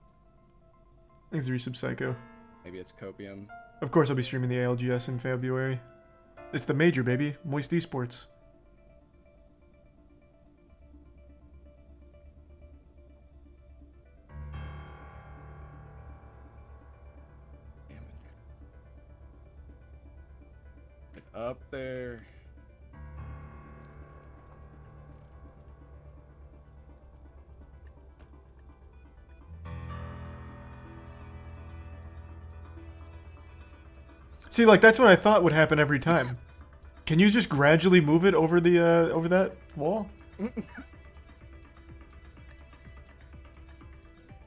Thanks, Resub Psycho. Maybe it's copium. Of course I'll be streaming the ALGS in February. It's the major, baby. Moist Esports. Up there. See, like, that's what I thought would happen every time. Can you just gradually move it over the, over that wall?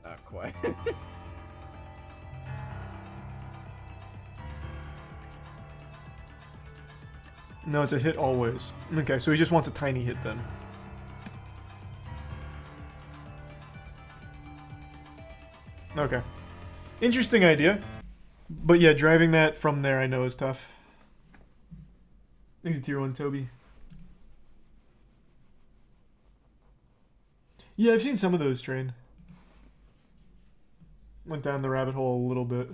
Not quite. No, it's a hit always. Okay, so he just wants a tiny hit then. Okay. Interesting idea. But yeah, driving that from there I know is tough. Thanks to tier 1 Toby. Yeah, I've seen some of those train. Went down the rabbit hole a little bit.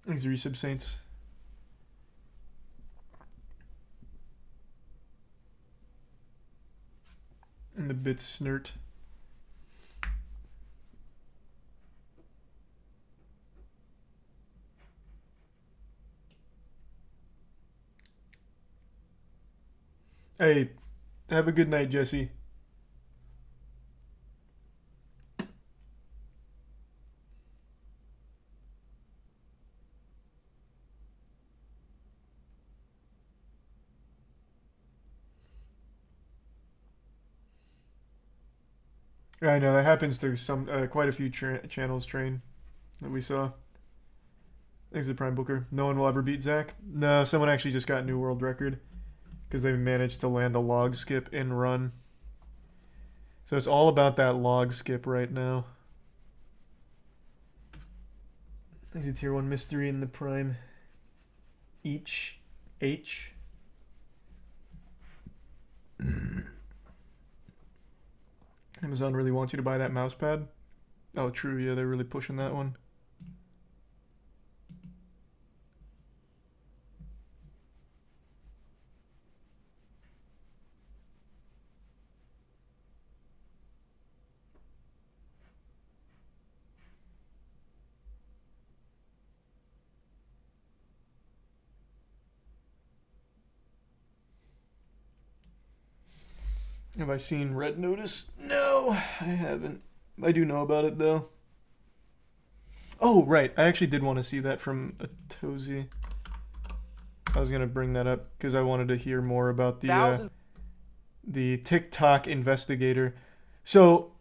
Thanks, Resub Saints. And the bit snert. Hey, have a good night, Jesse. I know that happens to some quite a few channels train that we saw. Thanks to Prime Booker. No one will ever beat Zach. No, someone actually just got a new world record because they managed to land a log skip in run. So it's all about that log skip right now. Thanks to tier 1 mystery in the Prime. Each H. Amazon really wants you to buy that mouse pad. Oh, true. Yeah, they're really pushing that one. Have I seen Red Notice? No, I haven't. I do know about it, though. Oh, right. I actually did want to see that from Atozy. I was going to bring that up because I wanted to hear more about the TikTok investigator. So,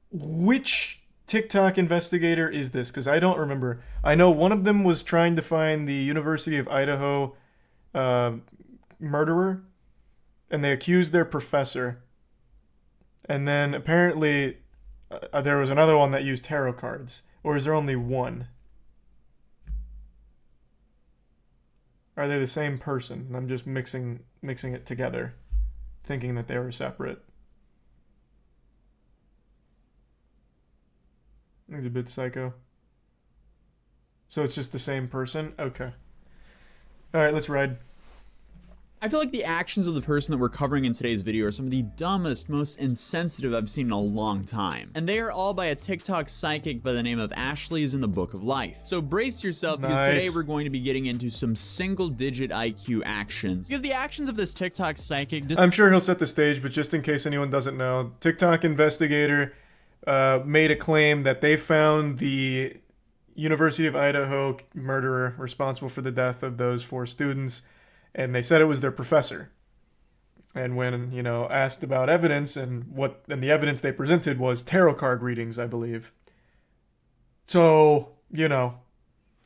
which TikTok investigator is this? Because I don't remember. I know one of them was trying to find the University of Idaho murderer, and they accused their professor. And then apparently there was another one that used tarot cards. Or is there only one? Are they the same person? I'm just mixing it together, thinking that they were separate. He's a bit psycho. So it's just the same person? Okay. Alright, let's ride. I feel like the actions of the person that we're covering in today's video are some of the dumbest, most insensitive I've seen in a long time. And they are all by a TikTok psychic by the name of Ashley's in the Book of Life. So brace yourself, because today we're going to be getting into some single-digit IQ actions. Because the actions of this TikTok psychic... I'm sure he'll set the stage, but just in case anyone doesn't know, TikTok investigator made a claim that they found the University of Idaho murderer responsible for the death of those 4 students. And they said it was their professor. And when, you know, asked about evidence, and the evidence they presented was tarot card readings, I believe. So, you know,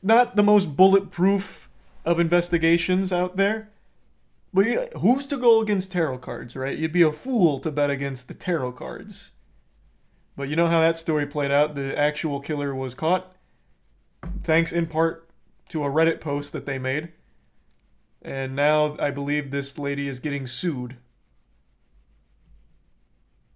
not the most bulletproof of investigations out there. But yeah, who's to go against tarot cards, right? You'd be a fool to bet against the tarot cards. But you know how that story played out? The actual killer was caught, thanks in part to a Reddit post that they made. And now I believe this lady is getting sued.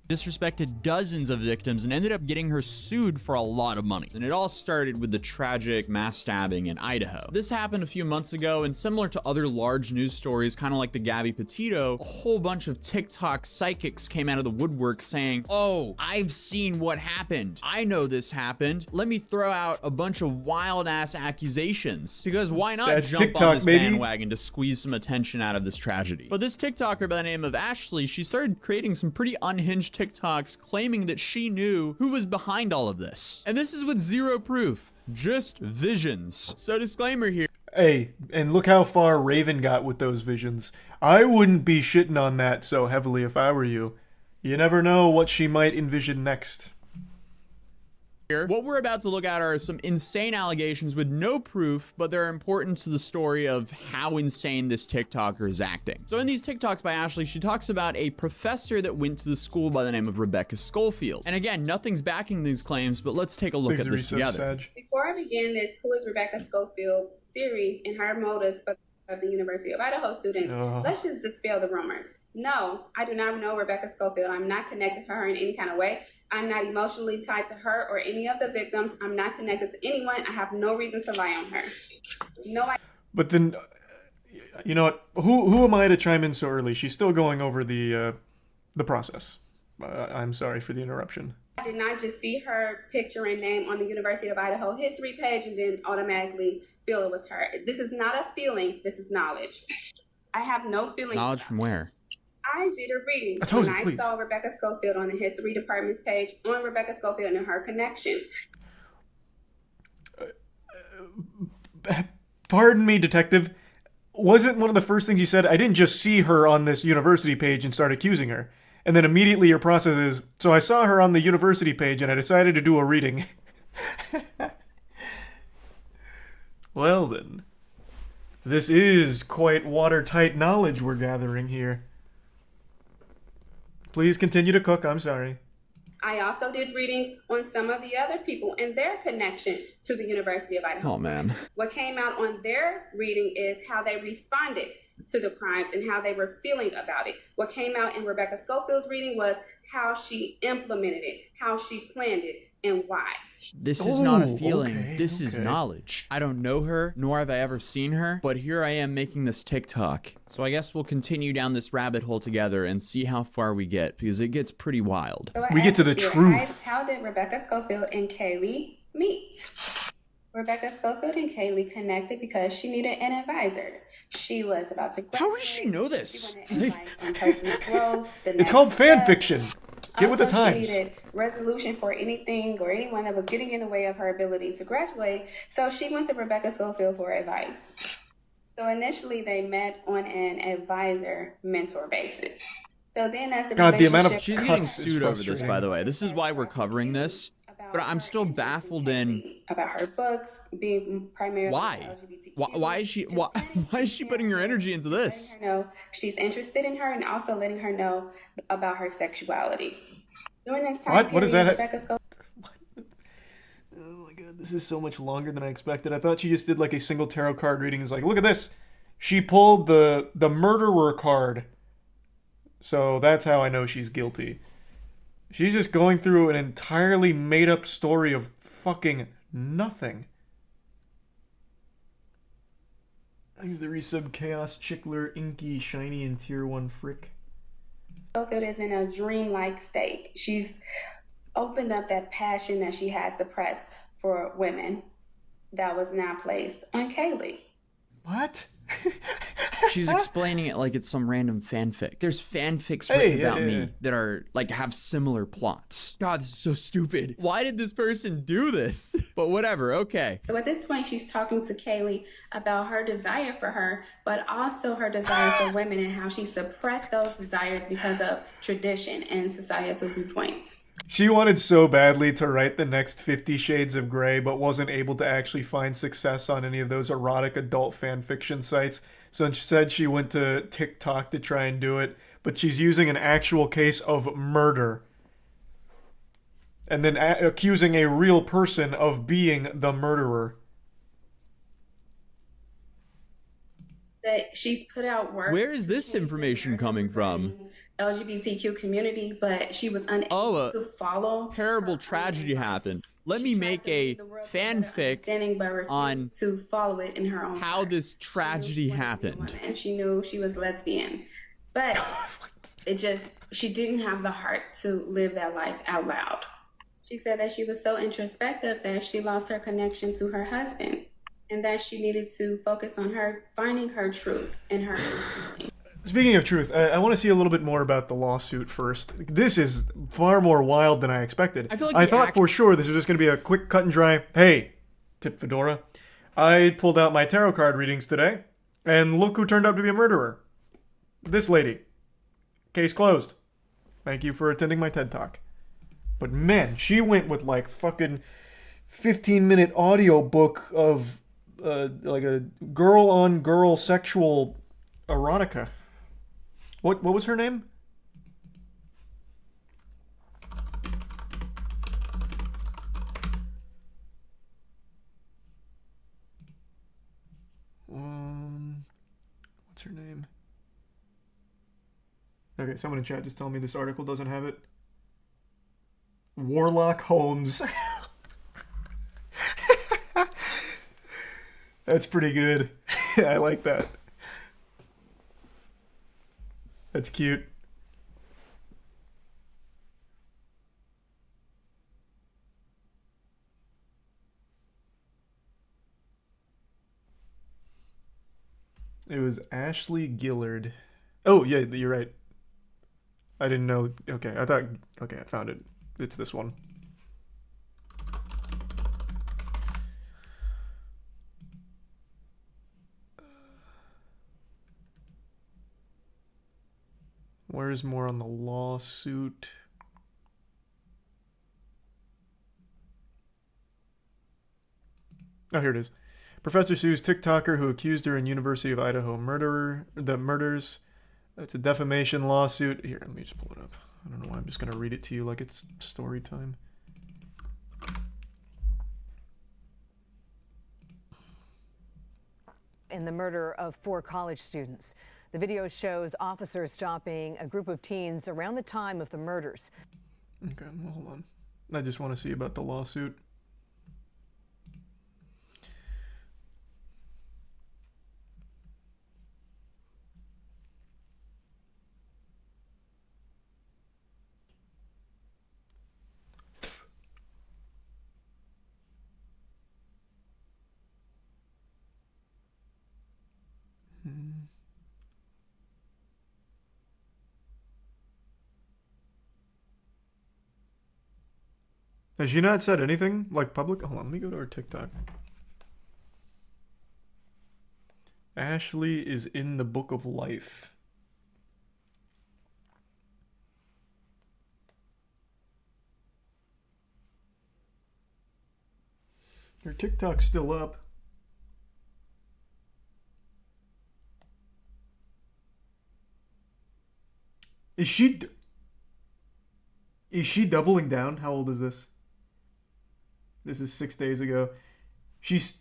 Disrespected dozens of victims and ended up getting her sued for a lot of money. And it all started with the tragic mass stabbing in Idaho. This happened a few months ago, and similar to other large news stories, kind of like the Gabby Petito, a whole bunch of TikTok psychics came out of the woodwork saying, "Oh, I've seen what happened. I know this happened. Let me throw out a bunch of wild ass accusations." Because why not jump TikTok, on this baby. bandwagon to squeeze some attention out of this tragedy? But this TikToker by the name of Ashley, she started creating some pretty unhinged TikToks claiming that she knew who was behind all of this. And this is with zero proof, just visions. So disclaimer here. Hey, and look how far Raven got with those visions. I wouldn't be shitting on that so heavily if I were you. You never know what she might envision next. What we're about to look at are some insane allegations with no proof, but they're important to the story of how insane this TikToker is acting. So in these TikToks by Ashley, she talks about a professor that went to the school by the name of Rebecca Schofield. And again, nothing's backing these claims, but let's take a look at this together. Before I begin this Who is Rebecca Schofield series and her motives for the University of Idaho students, let's just dispel the rumors. No, I do not know Rebecca Schofield. I'm not connected to her in any kind of way. I'm not emotionally tied to her or any of the victims. I'm not connected to anyone. I have no reason to lie on her. No, But then, you know what? Who am I to chime in so early? She's still going over the process. I'm sorry for the interruption. I did not just see her picture and name on the University of Idaho history page and then automatically feel it was her. This is not a feeling. This is knowledge. I have no feeling. Knowledge from where? I did a reading Atozy, when I please. saw Rebecca Schofield on the history department's page on Rebecca Schofield and her connection. Pardon me, detective. Wasn't one of the first things you said, I didn't just see her on this university page and start accusing her. And then immediately your process is, so I saw her on the university page and I decided to do a reading. Well then, this is quite watertight knowledge we're gathering here. Please continue to cook, I'm sorry. I also did readings on some of the other people and their connection to the University of Idaho. Oh man. What came out on their reading is how they responded to the crimes and how they were feeling about it. What came out in Rebecca Schofield's reading was how she implemented it, how she planned it, and why. This is not a feeling. This is knowledge. I don't know her, nor have I ever seen her, but here I am making this TikTok. So I guess we'll continue down this rabbit hole together and see how far we get, because it gets pretty wild. So we get to the truth. How did Rebecca Schofield and Kaylee meet? Rebecca Schofield and Kaylee connected because she needed an advisor. She was about to graduate. How does she know this? She wanted advice on personal growth. It's called fan steps. fiction. Get with the Also, times. She needed resolution for anything or anyone that was getting in the way of her ability to graduate. So she went to Rebecca Schofield for advice. So initially they met on an advisor mentor basis. So then as the God, the amount of relationship- She's getting cuts is sued over this, frustrating. by the way. This is why we're covering this. But I'm still baffled in about her books being primarily why. Why is she putting her energy into this? letting her know she's interested in her and also letting her know about her sexuality. During this time What is period, that? Rebecca Schofield Oh my god, this is so much longer than I expected. I thought she just did like a single tarot card reading. It's like, look at this. She pulled the murderer card. So that's how I know she's guilty. She's just going through an entirely made up story of fucking nothing. Thanks to resub Chaos Chickler Inky Shiny and Tier 1 Frick. is in a dreamlike state. She's opened up that passion that she had suppressed for women that was now placed on Kaylee. What? She's explaining it like it's some random fanfic. There's fanfics written about me that are like have similar plots. God, this is so stupid. Why did this person do this? But whatever, okay. So at this point, she's talking to Kaylee about her desire for her, but also her desire for women and how she suppressed those desires because of tradition and societal viewpoints. She wanted so badly to write the next 50 Shades of Grey, but wasn't able to actually find success on any of those erotic adult fan fiction sites. So instead she went to TikTok to try and do it, but she's using an actual case of murder. And then accusing a real person of being the murderer. That she's put out work. Where is this information coming from? LGBTQ community, but she was unable to follow. Terrible tragedy happened. Let me make a fanfic on to follow it in her own how this tragedy happened. And she knew she was lesbian, but she didn't have the heart to live that life out loud. She said that she was so introspective that she lost her connection to her husband and that she needed to focus on her finding her truth in her. Speaking of truth, I want to see a little bit more about the lawsuit first. This is far more wild than I expected. I feel like I thought for sure this was just going to be a quick cut and dry, hey, tip Fedora, I pulled out my tarot card readings today, and look who turned out to be a murderer. This lady. Case closed. Thank you for attending my TED Talk. But man, she went with like fucking 15-minute audio book of like a girl-on-girl sexual erotica. What was her name? What's her name? Okay, someone in chat just tell me this article doesn't have it. Warlock Holmes. That's pretty good. I like that. That's cute. It was Ashley Gillard. Oh, yeah, you're right. I didn't know. Okay, okay, I found it. It's this one. Where's more on the lawsuit? Oh, here it is. Professor sues TikToker who accused her in University of Idaho murders. It's a defamation lawsuit. Here, let me just pull it up. I don't know why I'm just going to read it to you like it's story time. In the murder of 4 college students. The video shows officers stopping a group of teens around the time of the murders. Okay, well, hold on. I just want to see about the lawsuit. Has she not said anything like public? Hold on, let me go to her TikTok. Ashley is in the book of life. Her TikTok's still up. Is she doubling down? How old is this? This is 6 days ago. She's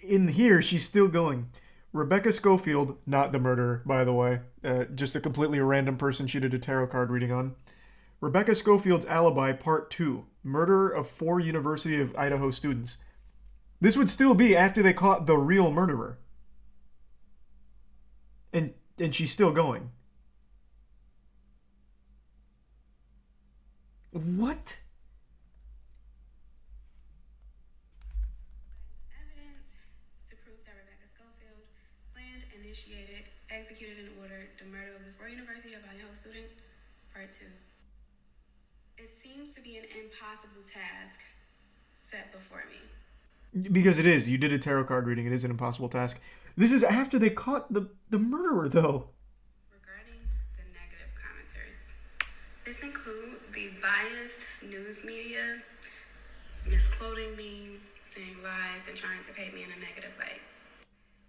in here. She's still going. Rebecca Schofield, not the murderer, by the way. Just a completely random person she did a tarot card reading on. Rebecca Schofield's alibi, part 2. Murder of 4 University of Idaho students. This would still be after they caught the real murderer. And she's still going. What? Evidence to prove that Rebecca Schofield planned, initiated, executed, and ordered the murder of the 4 University of Idaho students, part 2. It seems to be an impossible task set before me. Because it is. You did a tarot card reading. It is an impossible task. This is after they caught the murderer, though. Regarding the negative commenters, this includes the biased news media misquoting me, saying lies, and trying to paint me in a negative light.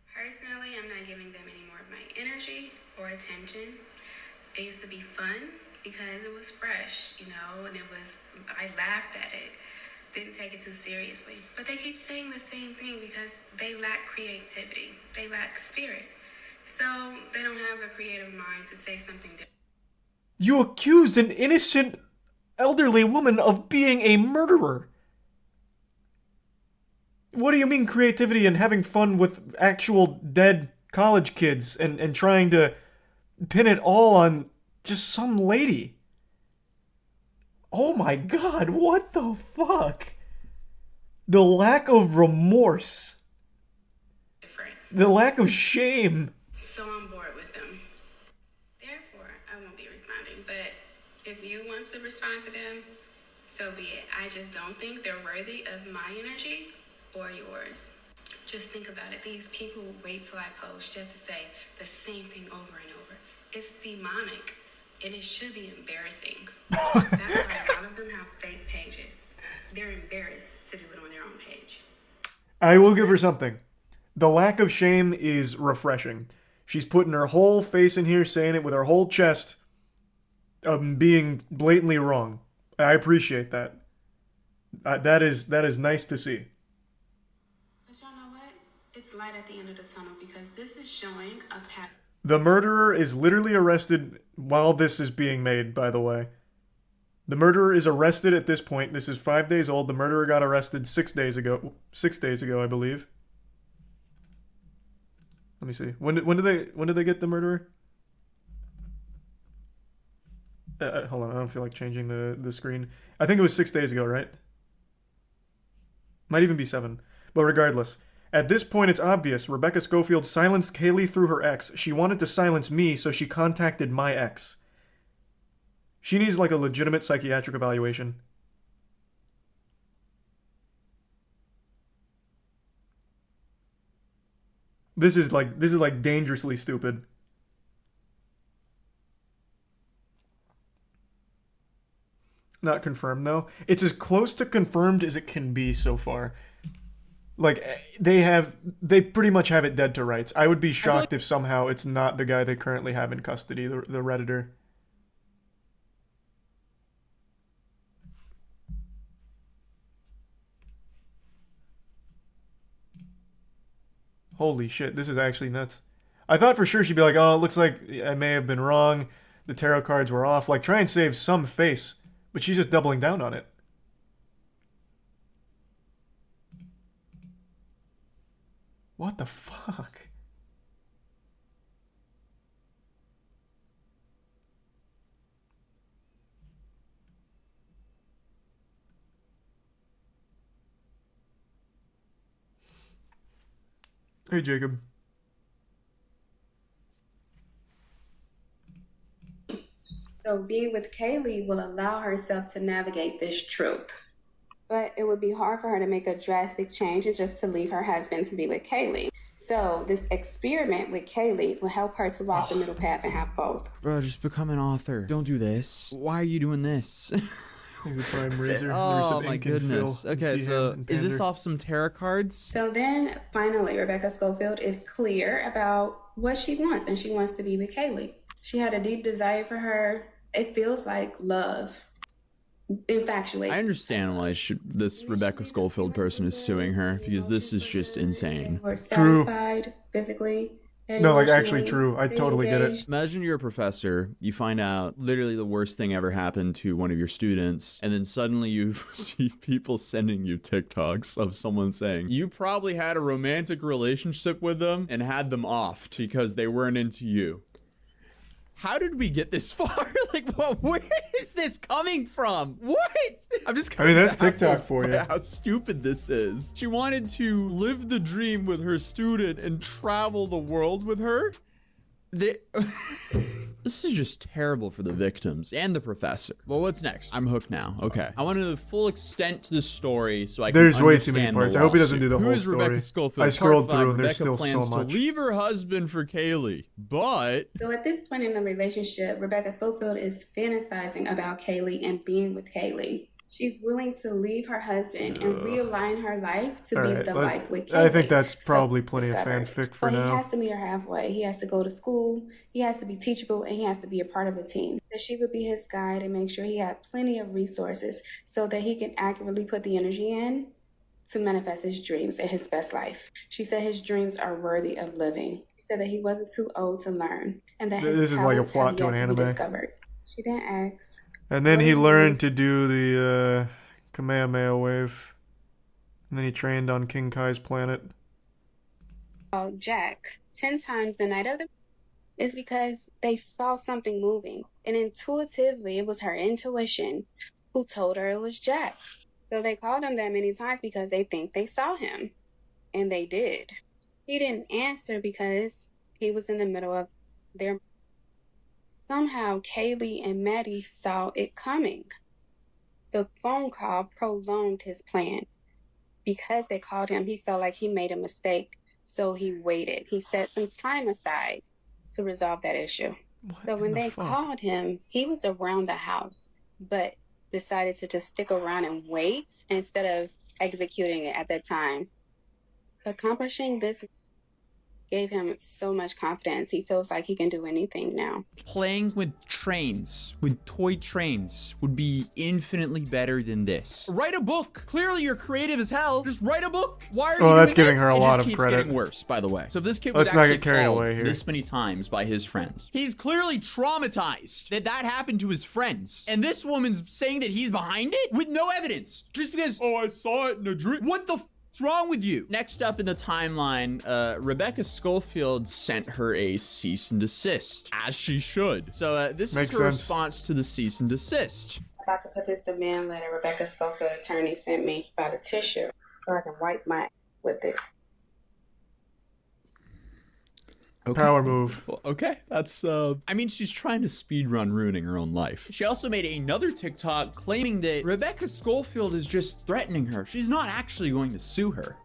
Personally, I'm not giving them any more of my energy or attention. It used to be fun because it was fresh, you know, and I laughed at it. Didn't take it too seriously. But they keep saying the same thing because they lack creativity. They lack spirit. So they don't have the creative mind to say something different. You accused an innocent elderly woman of being a murderer. What do you mean creativity and having fun with actual dead college kids and trying to pin it all on just some lady? Oh my god, what the fuck? The lack of remorse. The lack of shame. So I'm bored with them. Therefore, I won't be responding. But if you want to respond to them, so be it. I just don't think they're worthy of my energy or yours. Just think about it. These people wait till I post just to say the same thing over and over. It's demonic. And it should be embarrassing. That's why a lot of them have fake pages. They're embarrassed to do it on their own page. I will give her something. The lack of shame is refreshing. She's putting her whole face in here, saying it with her whole chest, being blatantly wrong. I appreciate that. That is nice to see. But y'all know what? It's light at the end of the tunnel because this is showing a pattern. The murderer is literally arrested while this is being made, by the way. The murderer is arrested at this point. This is 5 days old. The murderer got arrested 6 days ago. 6 days ago, I believe. Let me see. When did they get the murderer? Hold on, I don't feel like changing the screen. I think it was 6 days ago, right? Might even be 7. But regardless. At this point, it's obvious. Rebecca Schofield silenced Kaylee through her ex. She wanted to silence me, so she contacted my ex. She needs like a legitimate psychiatric evaluation. This is like dangerously stupid. Not confirmed though. It's as close to confirmed as it can be so far. Like, they pretty much have it dead to rights. I would be shocked if somehow it's not the guy they currently have in custody, the Redditor. Holy shit, this is actually nuts. I thought for sure she'd be like, oh, it looks like I may have been wrong. The tarot cards were off. Like, try and save some face. But she's just doubling down on it. What the fuck? Hey, Jacob. So being with Kaylee will allow herself to navigate this truth. but it would be hard for her to make a drastic change and just to leave her husband to be with Kaylee. So this experiment with Kaylee will help her to walk the middle path and have both. Bro, just become an author. Don't do this. Why are you doing this? He's a prime raiser. Oh my goodness. Okay, so is this off some tarot cards? So then finally, Rebecca Schofield is clear about what she wants, and she wants to be with Kaylee. She had a deep desire for her. It feels like love. Infatuation. I understand why this Rebecca Schofield person is suing her, because this is just insane. We're satisfied physically. No, like actually true. I totally get it. Imagine you're a professor, you find out literally the worst thing ever happened to one of your students, and then suddenly you see people sending you TikToks of someone saying, you probably had a romantic relationship with them and had them offed because they weren't into you. How did we get this far? Like, where is this coming from? What? I'm just. I mean, that's TikTok for you. How stupid this is. She wanted to live the dream with her student and travel the world with her. This is just terrible for the victims and the professor. Well, what's next? I'm hooked now. Okay. I want to know the full extent to the story so I can There's way understand too many parts. the I hope he doesn't lawsuit. do the Who whole is Rebecca story. Schofield? I scrolled Part 5, through and there's Rebecca still so plans much. to leave her husband for Kaylee, but... So at this point in the relationship, Rebecca Schofield is fantasizing about Kaylee and being with Kaylee. She's willing to leave her husband and realign her life to be the life with Kaylee. I think that's probably plenty of fanfic for But now. he has to meet her halfway. He has to go to school, he has to be teachable, and he has to be a part of the team. That she would be his guide and make sure he had plenty of resources so that he can accurately put the energy in to manifest his dreams and his best life. She said his dreams are worthy of living. She said that he wasn't too old to learn and that his This is like a talents plot have to an yet be anime. discovered. She then asks, And then what he he learned wants- to do the Kamehameha wave. And then he trained on King Kai's planet. Jack 10 times the night of the is because they saw something moving, and intuitively it was her intuition who told her it was Jack. So they called him that many times because they think they saw him, and they did. He didn't answer because he was in the middle of their... Somehow Kaylee and Maddie saw it coming. The phone call prolonged his plan. Because they called him, he felt like he made a mistake, so he waited. He set some time aside to resolve that issue. So when they called him, he was around the house, but decided to just stick around and wait instead of executing it at that time. Accomplishing this gave him so much confidence. He feels like he can do anything now. Playing with trains, with toy trains, would be infinitely better than this. Write a book. Clearly you're creative as hell. Just write a book. Why are you Well, that's doing giving this? her a It lot just of keeps credit. getting worse, by the way. So if this kid was Let's not actually get carried called away here. this many times by his friends. He's clearly traumatized that happened to his friends. And this woman's saying that he's behind it with no evidence. Just because, oh, I saw it in a dream. What the What's wrong with you? Next up in the timeline, Rebecca Schofield sent her a cease and desist, as she should. So this Makes is her sense. response to the cease and desist. About to put this demand letter Rebecca Schofield attorney sent me by the tissue so I can wipe my with it. Okay. Power move. Well, okay, that's I mean, she's trying to speedrun ruining her own life. She also made another TikTok claiming that Rebecca Schofield is just threatening her. She's not actually going to sue her.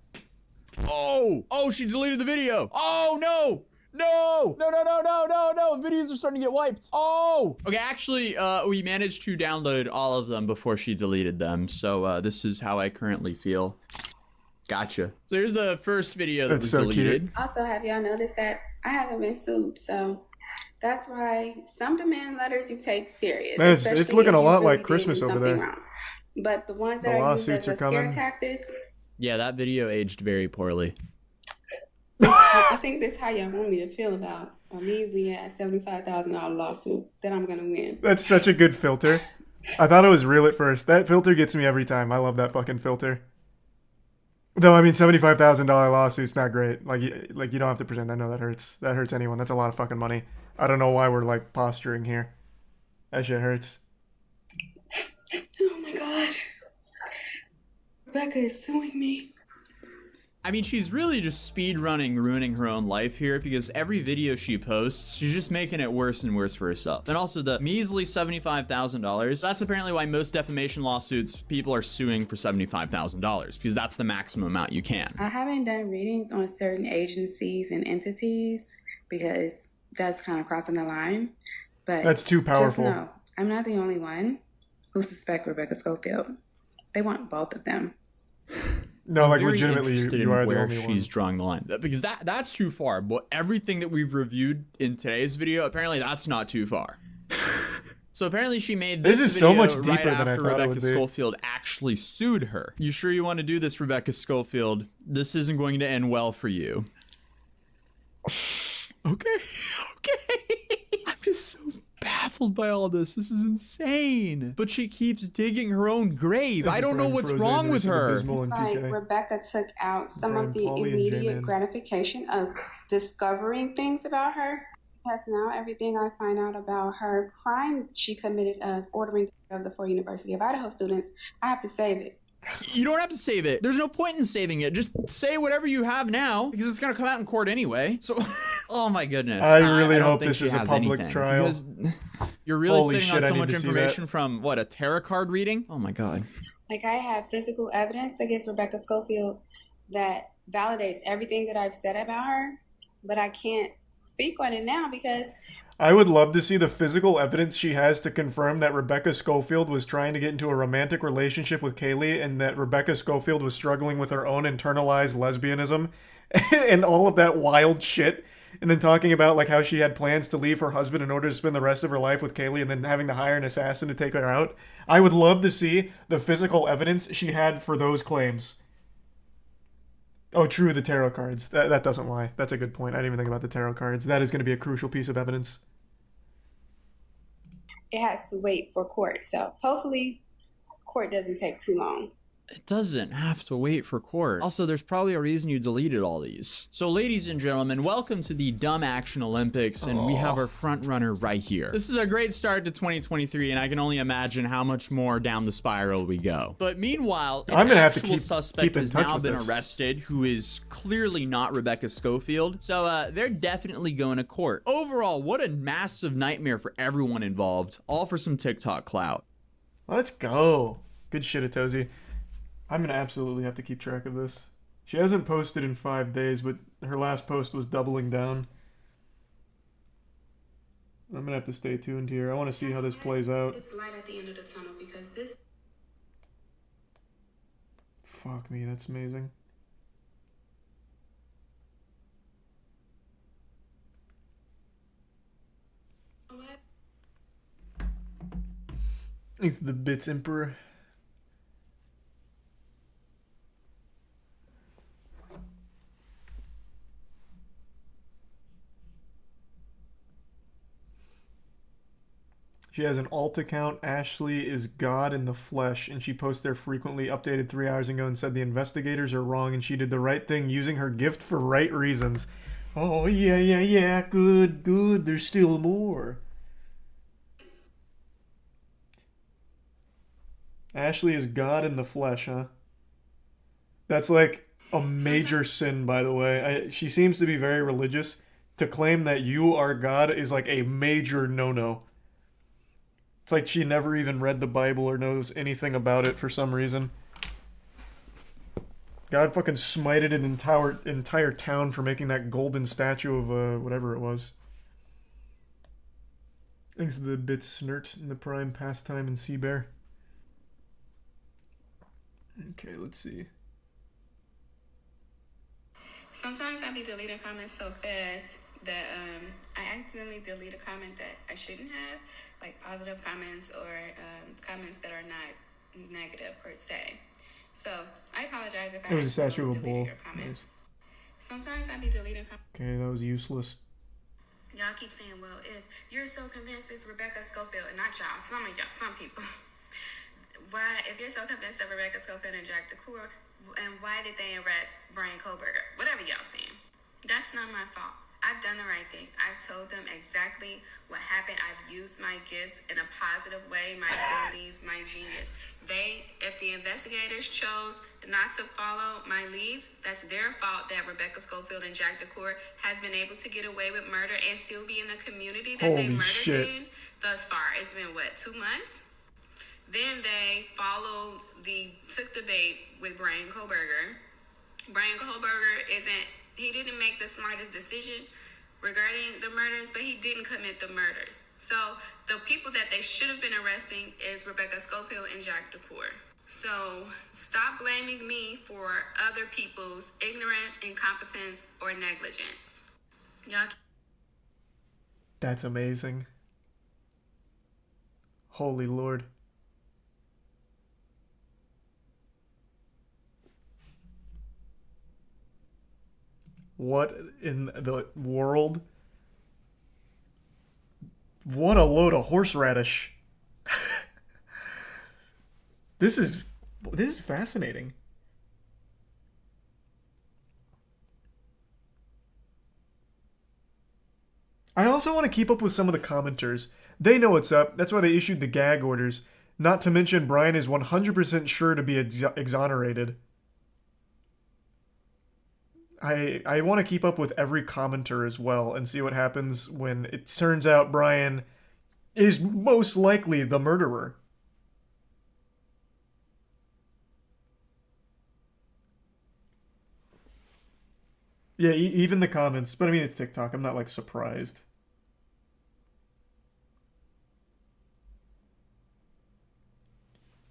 Oh, she deleted the video. Oh, no. No, videos are starting to get wiped. Oh, okay, actually, we managed to download all of them before she deleted them. So this is how I currently feel. Gotcha. So here's the first video that was deleted. Also, have y'all noticed that I haven't been sued? So that's why some demand letters you take serious. Man, it's especially looking if a you lot really like did Christmas do over something there. wrong. But the ones The that are used lawsuits as are a scare coming. tactic, Yeah, that video aged very poorly. I think that's how y'all want me to feel about a measly ass $75,000 lawsuit that I'm gonna win. That's such a good filter. I thought it was real at first. That filter gets me every time. I love that fucking filter. Though, I mean, $75,000 lawsuit's not great. Like you don't have to pretend. I know that hurts. That hurts anyone. That's a lot of fucking money. I don't know why we're like posturing here. That shit hurts. Oh my god. Rebecca is suing me. I mean, she's really just speed running, ruining her own life here, because every video she posts, she's just making it worse and worse for herself. And also the measly $75,000, that's apparently why most defamation lawsuits, people are suing for $75,000, because that's the maximum amount you can. I haven't done readings on certain agencies and entities because that's kind of crossing the line. But that's too powerful. Just know, I'm not the only one who suspect Rebecca Schofield. They want both of them. No, like very legitimately, interested you in are the where only she's one. drawing the line, because that's too far. But everything that we've reviewed in today's video, apparently that's not too far. So apparently she made this is video so much right deeper than I after thought it Rebecca would be. Schofield actually sued her. You sure you want to do this, Rebecca Schofield? This isn't going to end well for you. Okay. I'm just so baffled by all this. This is insane. But she keeps digging her own grave. I don't know what's wrong with her. It's like Rebecca took out some of the immediate gratification of discovering things about her. Because now everything I find out about her crime she committed of ordering of the 4 University of Idaho students, I have to save it. You don't have to save it. There's no point in saving it. Just say whatever you have now, because it's going to come out in court anyway. So, oh my goodness. I really don't hope think this she is a has public anything, trial. because you're really Holy sitting shit, on I so need much to see information that. from, what, a tarot card reading? Oh my God. Like, I have physical evidence against Rebecca Schofield that validates everything that I've said about her, but I can't speak on it now because I would love to see the physical evidence she has to confirm that Rebecca Schofield was trying to get into a romantic relationship with Kaylee and that Rebecca Schofield was struggling with her own internalized lesbianism and all of that wild shit. And then talking about like how she had plans to leave her husband in order to spend the rest of her life with Kaylee and then having to hire an assassin to take her out. I would love to see the physical evidence she had for those claims. Oh, true, the tarot cards. That doesn't lie. That's a good point. I didn't even think about the tarot cards. That is going to be a crucial piece of evidence. it has to wait for court. So hopefully court doesn't take too long. It doesn't have to wait for court. Also, there's probably a reason you deleted all these. So ladies and gentlemen, welcome to the Dumb Action Olympics, and we have our front runner right here. This is a great start to 2023, and I can only imagine how much more down the spiral we go. But meanwhile, I'm gonna have to actual keep suspect in has touch now with been this. arrested, who is clearly not Rebecca Schofield. So they're definitely going to court. Overall, what a massive nightmare for everyone involved, all for some TikTok clout. Let's go. Good shit, Atozy. I'm going to absolutely have to keep track of this. She hasn't posted in 5 days, but her last post was doubling down. I'm going to have to stay tuned here. I want to see how this plays out. It's light at the end of the tunnel because this... Fuck me, that's amazing. He's the Bits Emperor. She has an alt account, Ashley is God in the flesh, and she posts there frequently, updated 3 hours ago and said the investigators are wrong and she did the right thing using her gift for right reasons. Oh, yeah, good, there's still more. Ashley is God in the flesh, huh? That's like a major sin, by the way. She seems to be very religious. To claim that you are God is like a major no-no. It's like she never even read the Bible or knows anything about it for some reason. God fucking smited an entire town for making that golden statue of whatever it was. Thanks to the bit snert in the prime pastime and sea bear. Okay, let's see. Sometimes I be deleting comments so fast that I accidentally delete a comment that I shouldn't have, like positive comments or comments that are not negative per se. So I apologize if I It was a statue of a deleted bull. your comment. Nice. Sometimes I be deleting comments. Okay, that was useless. Y'all keep saying, well, if you're so convinced it's Rebecca Schofield, and not y'all, some of y'all, some people. Why, if you're so convinced of Rebecca Schofield and Jack DeCour, and why did they arrest Brian Kohlberger? Whatever y'all saying. That's not my fault. I've done the right thing. I've told them exactly what happened. I've used my gifts in a positive way, my abilities, my genius. If the investigators chose not to follow my leads, that's their fault that Rebecca Schofield and Jack DeCour has been able to get away with murder and still be in the community that they Holy murdered shit. in thus far. It's been, what, 2 months? Then they took the bait with Brian Kohlberger. Brian Kohlberger he didn't make the smartest decision regarding the murders, but he didn't commit the murders. So the people that they should have been arresting is Rebecca Schofield and Jack DeCour. So stop blaming me for other people's ignorance, incompetence, or negligence. Y'all. That's amazing. Holy Lord. What in the world? What a load of horseradish. This is fascinating. I also want to keep up with some of the commenters. They know what's up. That's why they issued the gag orders. Not to mention Brian is 100% sure to be exonerated. I want to keep up with every commenter as well and see what happens when it turns out Brian is most likely the murderer. Yeah, even the comments. But I mean, it's TikTok. I'm not, like, surprised.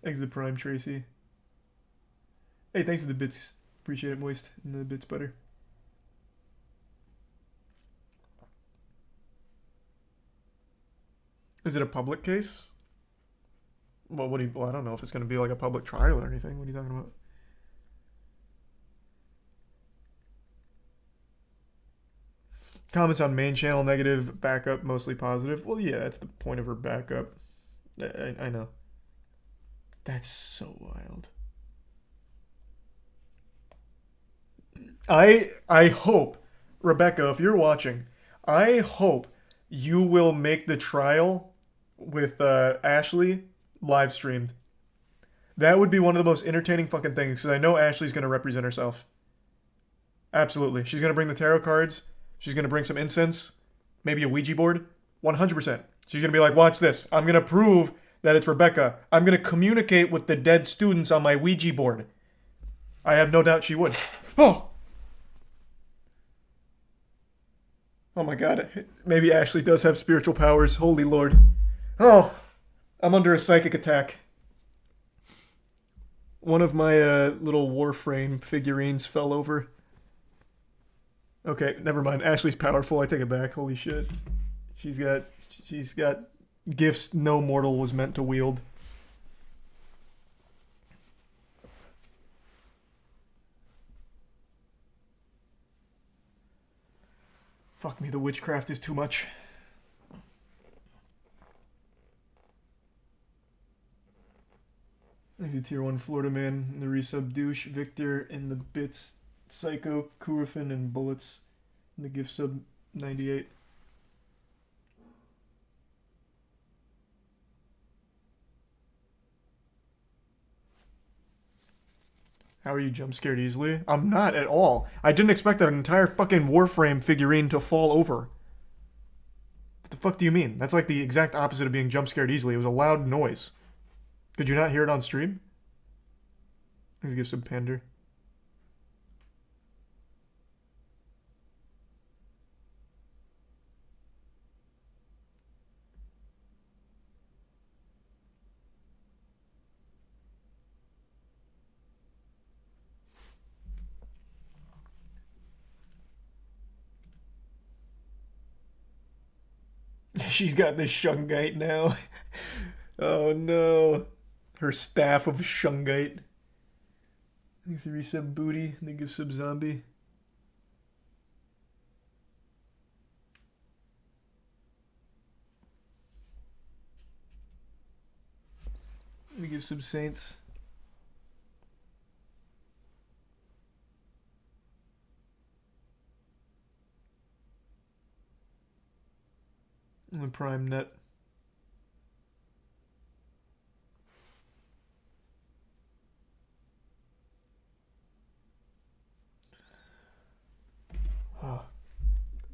Thanks to the Prime, Tracy. Hey, thanks to the bits. Appreciate it, Moist. And the bits butter. Is it a public case? Well, I don't know if it's going to be like a public trial or anything. What are you talking about? Comments on main channel negative, backup mostly positive. Well, yeah, that's the point of her backup. I know. That's so wild. I hope, Rebecca, if you're watching, I hope you will make the trial with Ashley live streamed. That would be one of the most entertaining fucking things, because I know Ashley's going to represent herself. Absolutely. She's going to bring the tarot cards. She's going to bring some incense. Maybe a Ouija board. 100%. She's going to be like, watch this. I'm going to prove that it's Rebecca. I'm going to communicate with the dead students on my Ouija board. I have no doubt she would. Oh! Oh my god. Maybe Ashley does have spiritual powers. Holy Lord. Oh! I'm under a psychic attack. One of my little Warframe figurines fell over. Okay, never mind. Ashley's powerful. I take it back. Holy shit. She's got gifts no mortal was meant to wield. Fuck me, the witchcraft is too much. He's a tier 1 Florida man, the resub douche, Victor, and the bits, Psycho, Kurafin, and Bullets, and the gift sub 98. How are you jump scared easily? I'm not at all. I didn't expect an entire fucking Warframe figurine to fall over. What the fuck do you mean? That's like the exact opposite of being jump scared easily. It was a loud noise. Could you not hear it on stream? Let's give some pander. She's got this shungite now. Oh no. Her staff of shungite. Thanks to resub booty. And they give sub zombie. They give sub saints. And the prime net.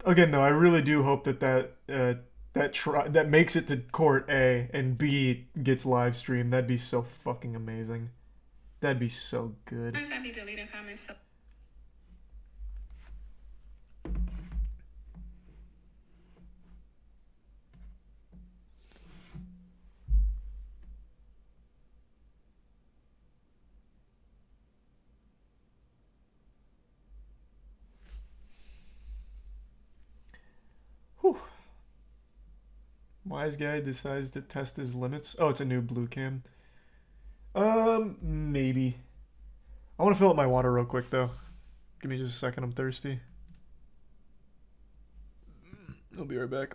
Again, though, I really do hope that that makes it to court A and B gets live streamed. That'd be so fucking amazing. That'd be so good. Sometimes I be deleting comments. So Whew. Wise guy decides to test his limits. Oh, it's a new blue cam. Maybe. I want to fill up my water real quick, though. Give me just a second. I'm thirsty. I'll be right back.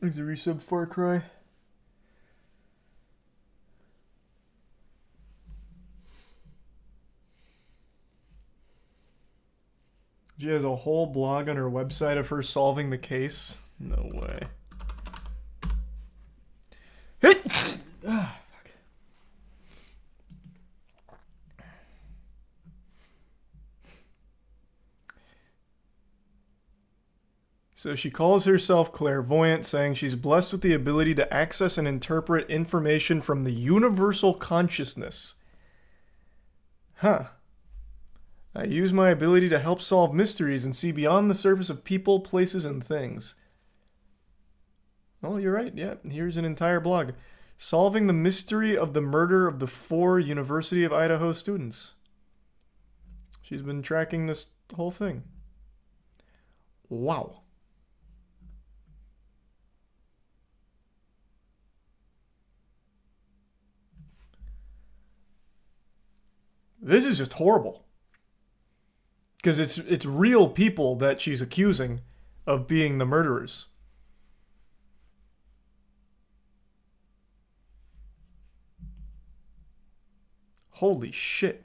Thanks a resub Far Cry. She has a whole blog on her website of her solving the case. No way. Ah, fuck. So she calls herself clairvoyant, saying she's blessed with the ability to access and interpret information from the universal consciousness. Huh. I use my ability to help solve mysteries and see beyond the surface of people, places, and things. Oh, you're right. Yeah, here's an entire blog. Solving the mystery of the murder of the 4 University of Idaho students. She's been tracking this whole thing. Wow. This is just horrible. Because it's real people that she's accusing of being the murderers. Holy shit.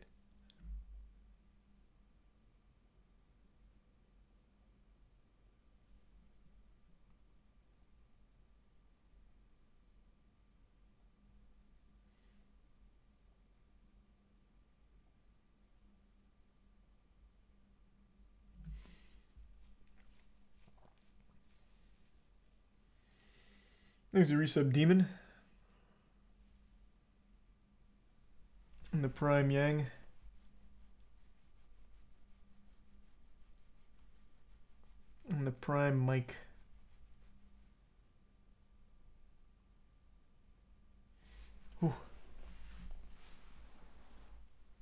There's a resub demon. And the prime yang. And the prime Mike. Whew.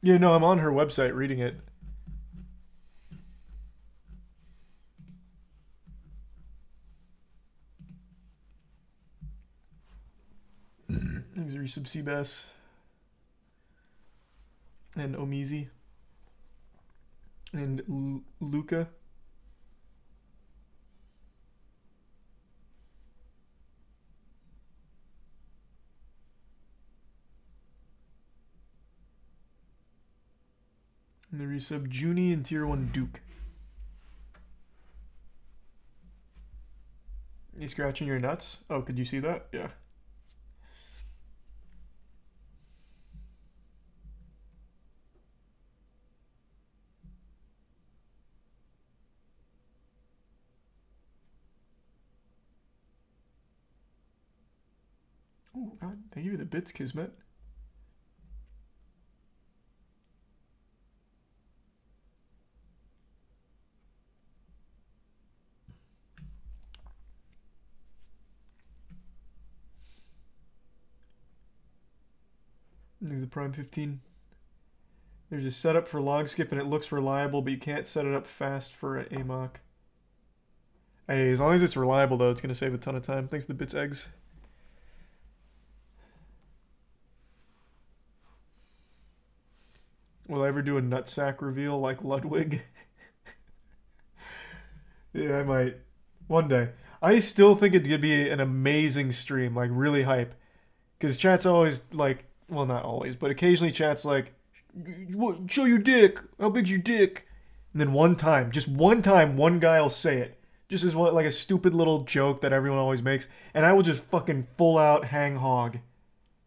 Yeah, no, I'm on her website reading it. There's a resub Seabass. And Omizi. And Luca. And the resub Junie and Tier 1 Duke. You scratching your nuts? Oh, could you see that? Yeah. Oh, God, thank you for the bits, Kismet. There's the Prime 15. There's a setup for log skip and it looks reliable, but you can't set it up fast for Amok. Hey, as long as it's reliable, though, it's going to save a ton of time. Thanks to the bits, eggs. Will I ever do a nutsack reveal like Ludwig? Yeah, I might. One day. I still think it could be an amazing stream, like really hype. Because chat's always like, well, not always, but occasionally chat's like, show your dick. How big's your dick? And then one time, just one time, one guy will say it. Just as what, like a stupid little joke that everyone always makes. And I will just fucking full out hang hog.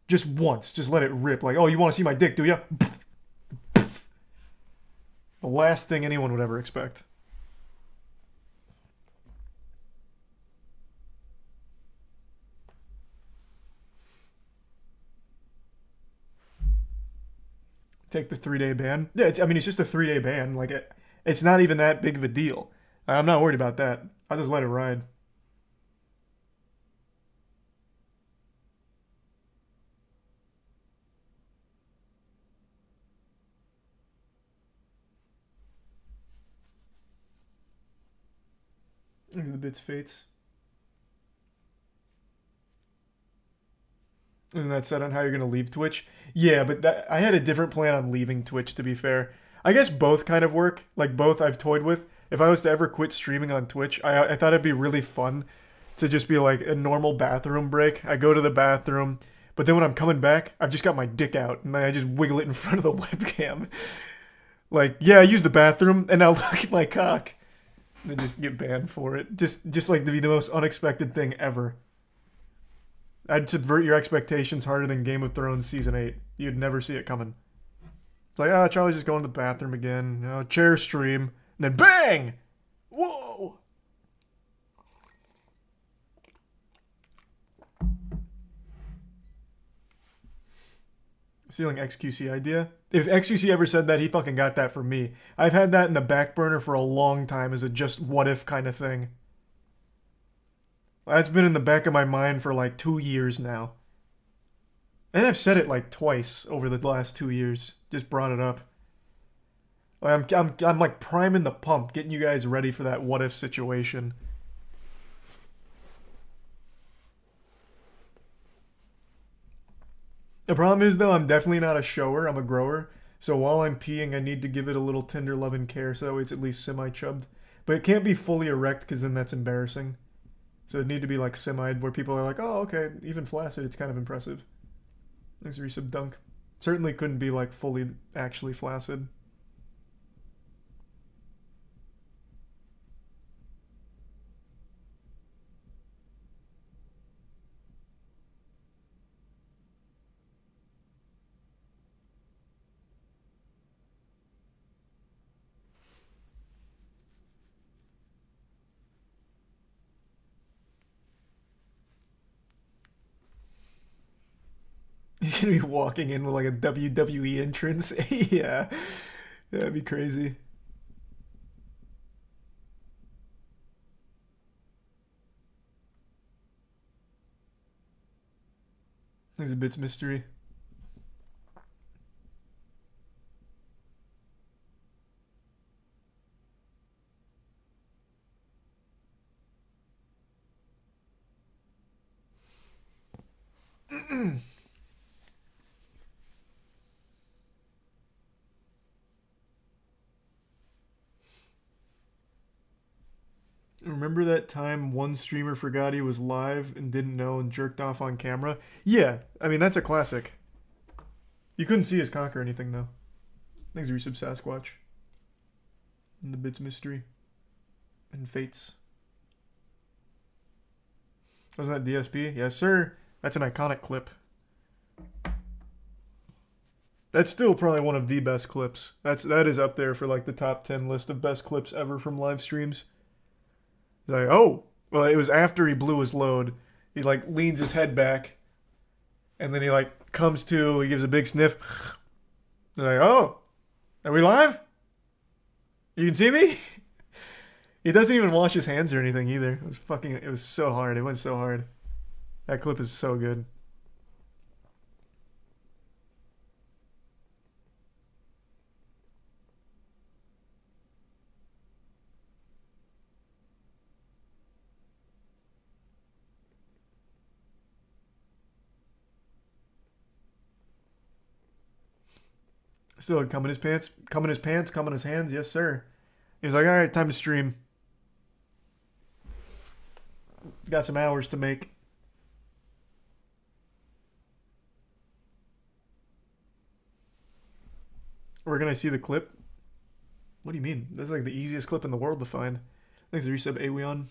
Just once. Just let it rip. Like, oh, you want to see my dick, do ya? The last thing anyone would ever expect. Take the 3-day ban. Yeah, I mean, it's just a 3-day ban. Like, it's not even that big of a deal. I'm not worried about that. I'll just let it ride. Look at the bits fates. Isn't that set on how you're going to leave Twitch? Yeah, but I had a different plan on leaving Twitch, to be fair. I guess both kind of work. Like, both I've toyed with. If I was to ever quit streaming on Twitch, I thought it'd be really fun to just be like a normal bathroom break. I go to the bathroom, but then when I'm coming back, I've just got my dick out and I just wiggle it in front of the webcam. Like, yeah, I use the bathroom and now look at my cock. And just get banned for it. Just like to be the most unexpected thing ever. I'd subvert your expectations harder than Game of Thrones Season 8. You'd never see it coming. It's like, Charlie's just going to the bathroom again. Chair stream. And then bang! Whoa! Stealing XQC idea. If XQC ever said that, he fucking got that from me. I've had that in the back burner for a long time as a just what if kind of thing. That's been in the back of my mind for like 2 years now. And I've said it like twice over the last 2 years. Just brought it up. I'm like priming the pump, getting you guys ready for that what if situation. The problem is, though, I'm definitely not a shower. I'm a grower. So while I'm peeing, I need to give it a little tender love and care so it's at least semi-chubbed. But it can't be fully erect because then that's embarrassing. So it'd need to be like semi-ed where people are like, oh, okay, even flaccid, it's kind of impressive. Thanks for resub dunk. Certainly couldn't be like fully actually flaccid. He's gonna be walking in with like a WWE entrance. Yeah. That'd be crazy. There's a bits mystery. Remember that time one streamer forgot he was live and didn't know and jerked off on camera? Yeah, I mean, that's a classic. You couldn't see his cock or anything, though. Thanks for resub Sasquatch. And the bits mystery. And fates. Wasn't that DSP? Yes, sir. That's an iconic clip. That's still probably one of the best clips. That is up there for like the top 10 list of best clips ever from live streams. Like, oh, well, it was after he blew his load. He like leans his head back, and then he like comes to. He gives a big sniff. They're like, oh, are we live? You can see me. He doesn't even wash his hands or anything either. It was so hard. It went so hard. That clip is so good. Still come in his pants, come in his pants, come in his hands, yes sir. He was like, all right, time to stream. Got some hours to make. We're gonna see the clip. What do you mean? That's like the easiest clip in the world to find. Thanks for resub Aweon.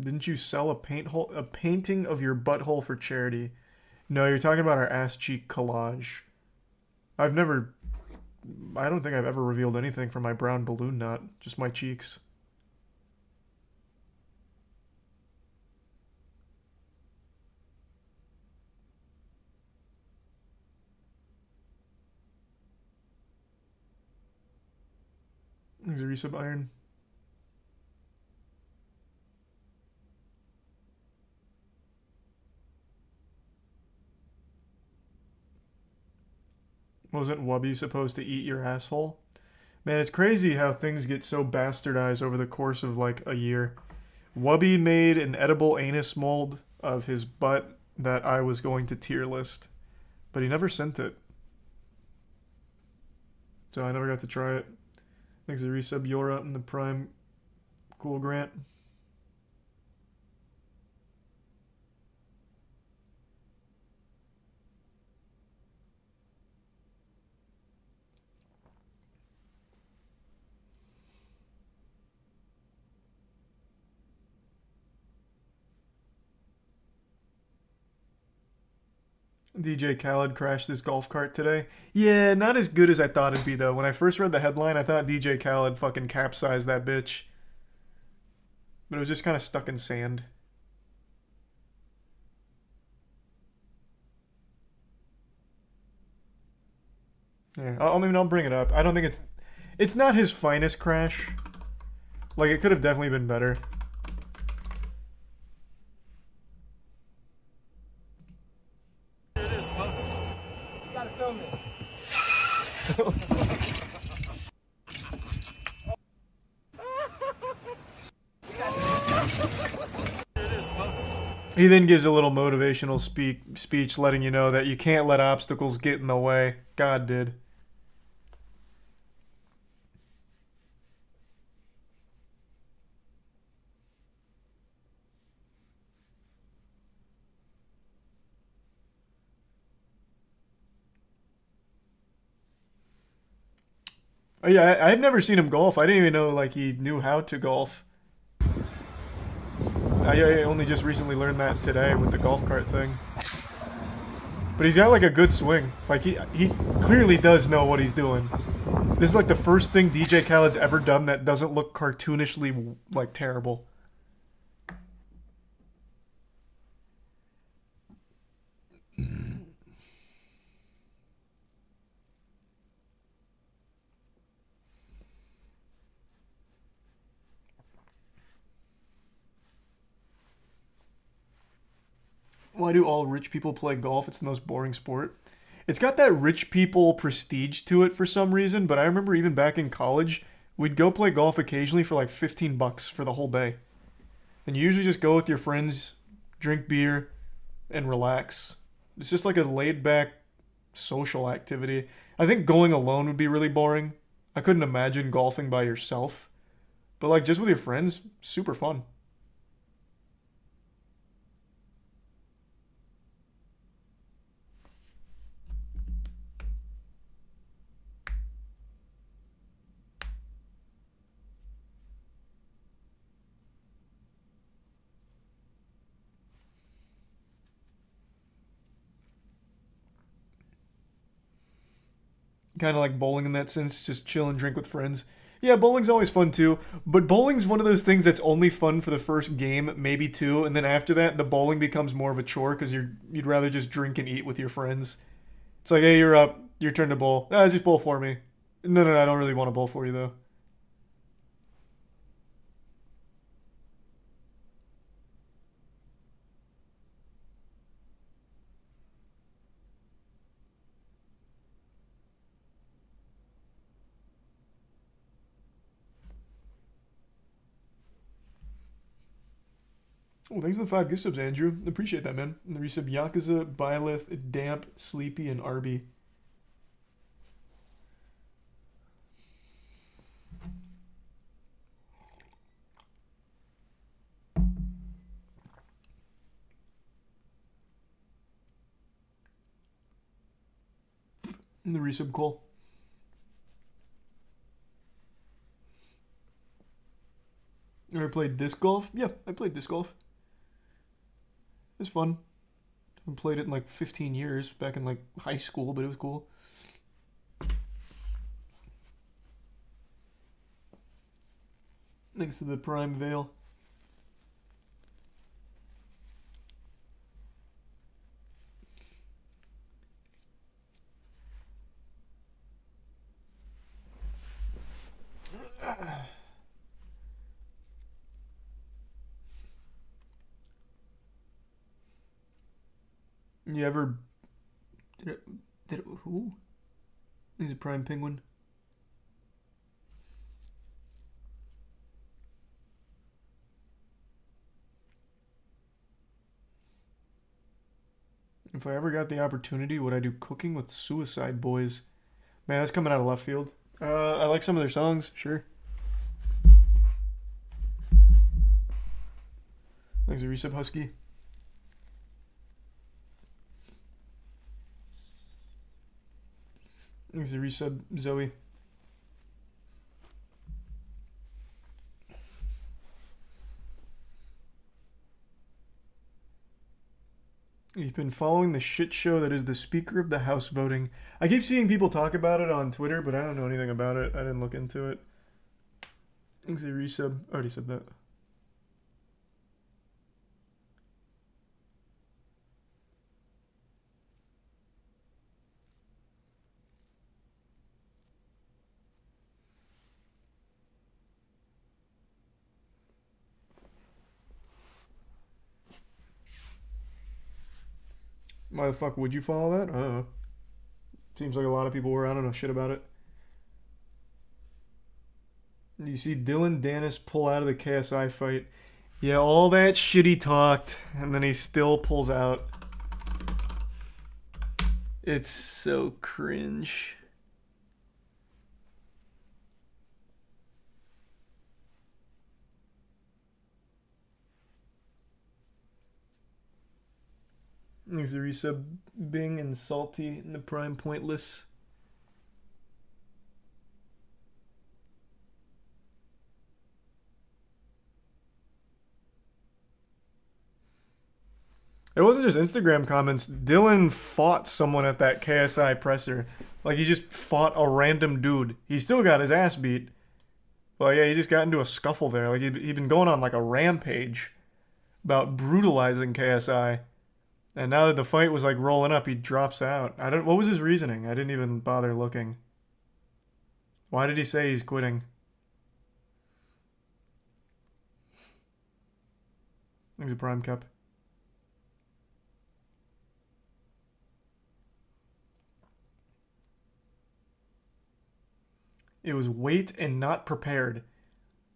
Didn't you sell a painting of your butthole for charity? No, you're talking about our ass cheek collage. I don't think I've ever revealed anything from my brown balloon knot, just my cheeks. There's a resub iron. Wasn't Wubby supposed to eat your asshole? Man, it's crazy how things get so bastardized over the course of like a year. Wubby made an edible anus mold of his butt that I was going to tier list, but he never sent it. So I never got to try it. Thanks to resub Yora and the Prime. Cool, Grant. DJ Khaled crashed his golf cart today. Yeah, not as good as I thought it'd be, though. When I first read the headline, I thought DJ Khaled fucking capsized that bitch. But it was just kind of stuck in sand. Yeah, I'll bring it up. I don't think it's not his finest crash. Like, it could have definitely been better. He then gives a little motivational speech letting you know that you can't let obstacles get in the way. God did. Oh yeah, I had never seen him golf. I didn't even know like he knew how to golf. I only just recently learned that today with the golf cart thing. But he's got like a good swing. Like he clearly does know what he's doing. This is like the first thing DJ Khaled's ever done that doesn't look cartoonishly like terrible. Why do all rich people play golf? It's the most boring sport. It's got that rich people prestige to it for some reason, but I remember even back in college, we'd go play golf occasionally for like $15 for the whole day. And you usually just go with your friends, drink beer, and relax. It's just like a laid-back social activity. I think going alone would be really boring. I couldn't imagine golfing by yourself. But like just with your friends, super fun. Kind of like bowling in that sense, just chill and drink with friends. Yeah, bowling's always fun too, but bowling's one of those things that's only fun for the first game, maybe two, and then after that, the bowling becomes more of a chore because you'd rather just drink and eat with your friends. It's like, hey, you're up, your turn to bowl. Just bowl for me. No, I don't really want to bowl for you though. Oh, thanks for the 5 gift subs, Andrew. Appreciate that, man. And the resub Yakuza, Byleth, Damp, Sleepy, and Arby. And the resub Cole. You ever played disc golf? Yeah, I played disc golf. It was fun. I haven't played it in like 15 years, back in like high school, but it was cool. Thanks to the Prime Veil. You ever... Did it... Who? He's a Prime Penguin. If I ever got the opportunity, would I do cooking with Suicide Boys? Man, that's coming out of left field. I like some of their songs, sure. Thanks, a resub Husky. Thanks, a resub Zoe. You've been following the shit show that is the Speaker of the House voting. I keep seeing people talk about it on Twitter, but I don't know anything about it. I didn't look into it. Thanks, a resub. Already said that. Why the fuck would you follow that? I don't know. Seems like a lot of people were. I don't know shit about it. You see Dylan Dennis pull out of the KSI fight. Yeah, all that shit he talked, and then he still pulls out. It's so cringe. Thanks, a resub Bing and Salty in the Prime Pointless. It wasn't just Instagram comments. Dylan fought someone at that KSI presser. Like, he just fought a random dude. He still got his ass beat. But yeah, he just got into a scuffle there. Like, he'd been going on like a rampage about brutalizing KSI. And now that the fight was like rolling up, he drops out. What was his reasoning? I didn't even bother looking. Why did he say he's quitting? There's a Prime Cup. It was wait and not prepared.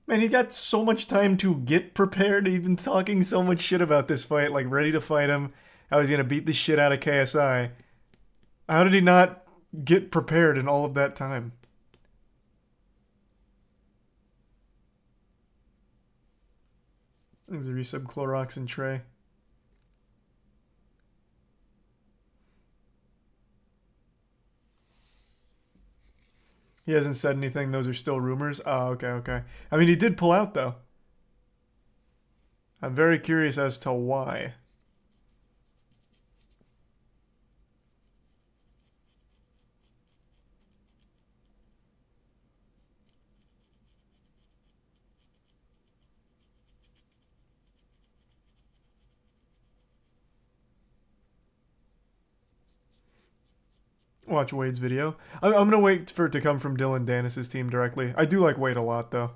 Man, he got so much time to get prepared. He'd been talking so much shit about this fight, like ready to fight him. How he's going to beat the shit out of KSI. How did he not get prepared in all of that time? There's a resub Clorox and Trey. He hasn't said anything. Those are still rumors. Oh, okay. I mean, he did pull out, though. I'm very curious as to why. Watch Wade's video. I'm going to wait for it to come from Dylan Dennis's team directly. I do like Wade a lot, though.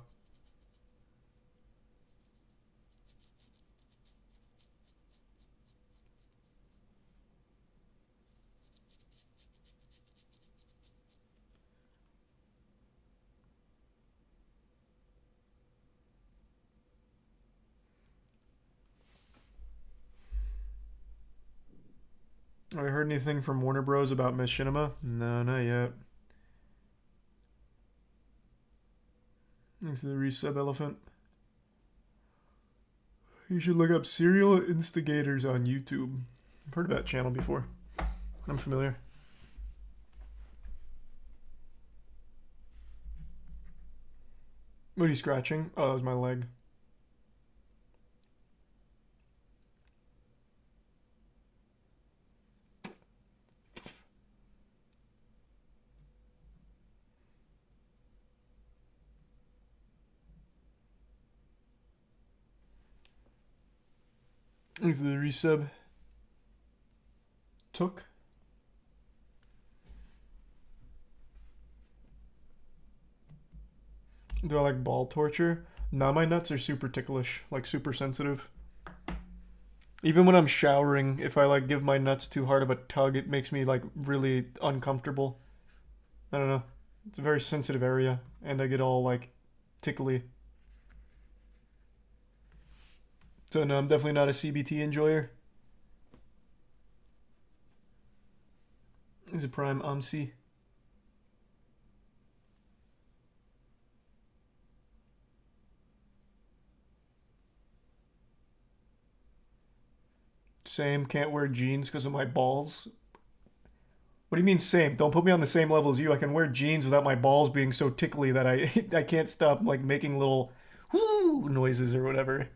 Have I heard anything from Warner Bros. About Miss Shinema? No, not yet. Thanks to the resub elephant. You should look up Serial Instigators on YouTube. I've heard of that channel before. I'm familiar. What are you scratching? Oh, that was my leg. Thanks to the resub. Took. Do I like ball torture? Nah, my nuts are super ticklish, like super sensitive. Even when I'm showering, if I like give my nuts too hard of a tug, it makes me like really uncomfortable. I don't know. It's a very sensitive area, and I get all like tickly. So no, I'm definitely not a CBT enjoyer. He's a prime UMC. same, can't wear jeans because of my balls. What do you mean same? Don't put me on the same level as you. I can wear jeans without my balls being so tickly that I can't stop like making little whoo noises or whatever.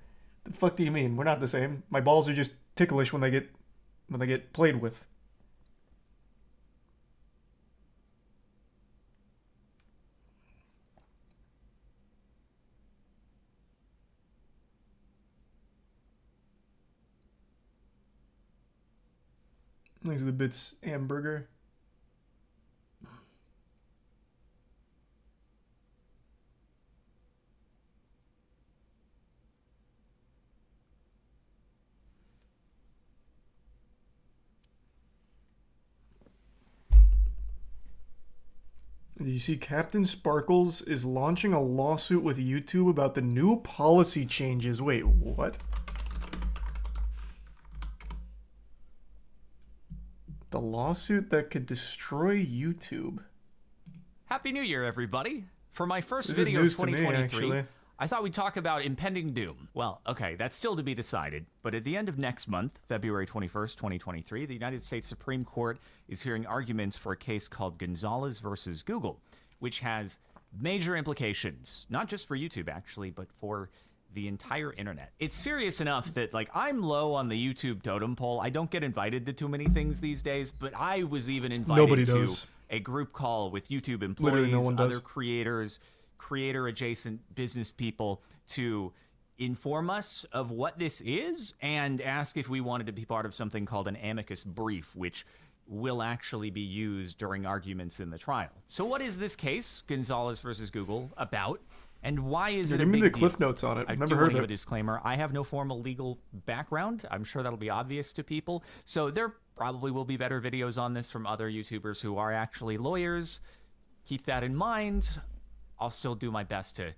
The fuck do you mean? We're not the same. My balls are just ticklish when they get played with. Thanks to the bits hamburger. Did you see CaptainSparklez is launching a lawsuit with YouTube about the new policy changes? Wait, what? The lawsuit that could destroy YouTube. Happy New Year, everybody. For my first This is video of news to me, 2023, actually. I thought we'd talk about impending doom. Well, okay, that's still to be decided, but at the end of next month, February 21st, 2023, the United States Supreme Court is hearing arguments for a case called Gonzalez versus Google, which has major implications, not just for YouTube, actually, but for the entire internet. It's serious enough that, like, I'm low on the YouTube totem pole. I don't get invited to too many things these days, but I was even invited Nobody to does. a group call with YouTube employees, Literally no one does. other creators, creator-adjacent business people to inform us of what this is and ask if we wanted to be part of something called an amicus brief, which will actually be used during arguments in the trial. So what is this case, Gonzalez versus Google, about? And why is it a Give me big the cliff deal? notes on it. I I've do never want heard to give of a it. disclaimer. I have no formal legal background. I'm sure that'll be obvious to people. So there probably will be better videos on this from other YouTubers who are actually lawyers. Keep that in mind. I'll still do my best to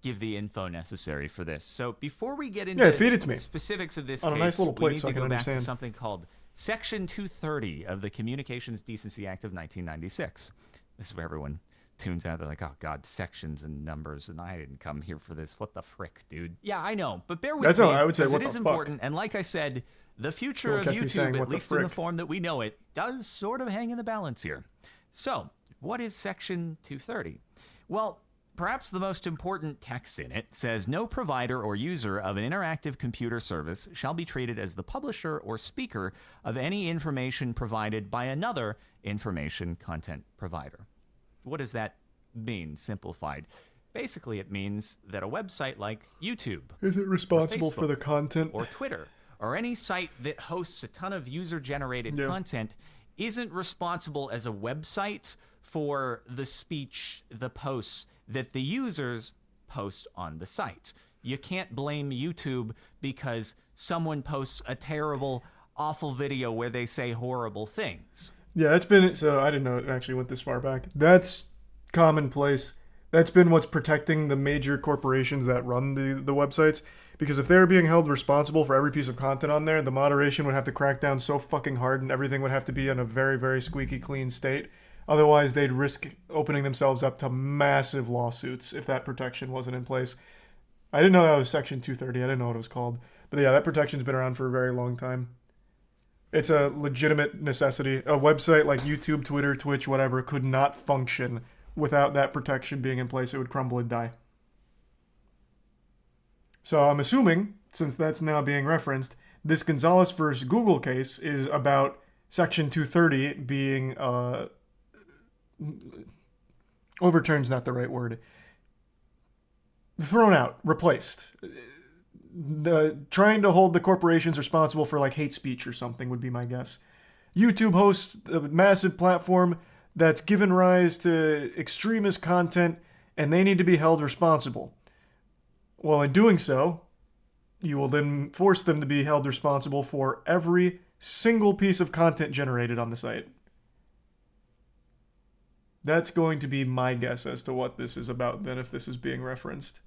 give the info necessary for this. So before we get into feed it to me. specifics of this On a case, nice little we plate need so I to can go back to understand. something called Section 230 of the Communications Decency Act of 1996. This is where everyone tunes out. They're like, oh, God, sections and numbers, and I didn't come here for this. What the frick, dude? Yeah, I know, but bear with That's me, how I would say, because what it is the fuck? important. And like I said, the future You'll of catch me saying, YouTube, what at the least in the frick? form that we know it, does sort of hang in the balance here. So, what is Section 230? Well, perhaps the most important text in it says, no provider or user of an interactive computer service shall be treated as the publisher or speaker of any information provided by another information content provider. What does that mean, simplified? Basically, it means that a website like YouTube Is it responsible or for the Facebook content? or Twitter or any site that hosts a ton of user-generated Yeah. content isn't responsible as a website for the speech, the posts that the users post on the site. You can't blame YouTube because someone posts a terrible, awful video where they say horrible things. Yeah, that's been so. I didn't know it actually went this far back. That's commonplace. That's been what's protecting the major corporations that run the websites. Because if they're being held responsible for every piece of content on there, the moderation would have to crack down so fucking hard, and everything would have to be in a very, very squeaky clean state. Otherwise, they'd risk opening themselves up to massive lawsuits if that protection wasn't in place. I didn't know that was Section 230. I didn't know what it was called. But yeah, that protection's been around for a very long time. It's a legitimate necessity. A website like YouTube, Twitter, Twitch, whatever, could not function without that protection being in place. It would crumble and die. So I'm assuming, since that's now being referenced, this Gonzalez versus Google case is about Section 230 being overturned's not the right word. Thrown out, replaced. Trying to hold the corporations responsible for like hate speech or something would be my guess. YouTube hosts a massive platform that's given rise to extremist content, and they need to be held responsible. Well, in doing so, you will then force them to be held responsible for every single piece of content generated on the site. That's going to be my guess as to what this is about then, if this is being referenced.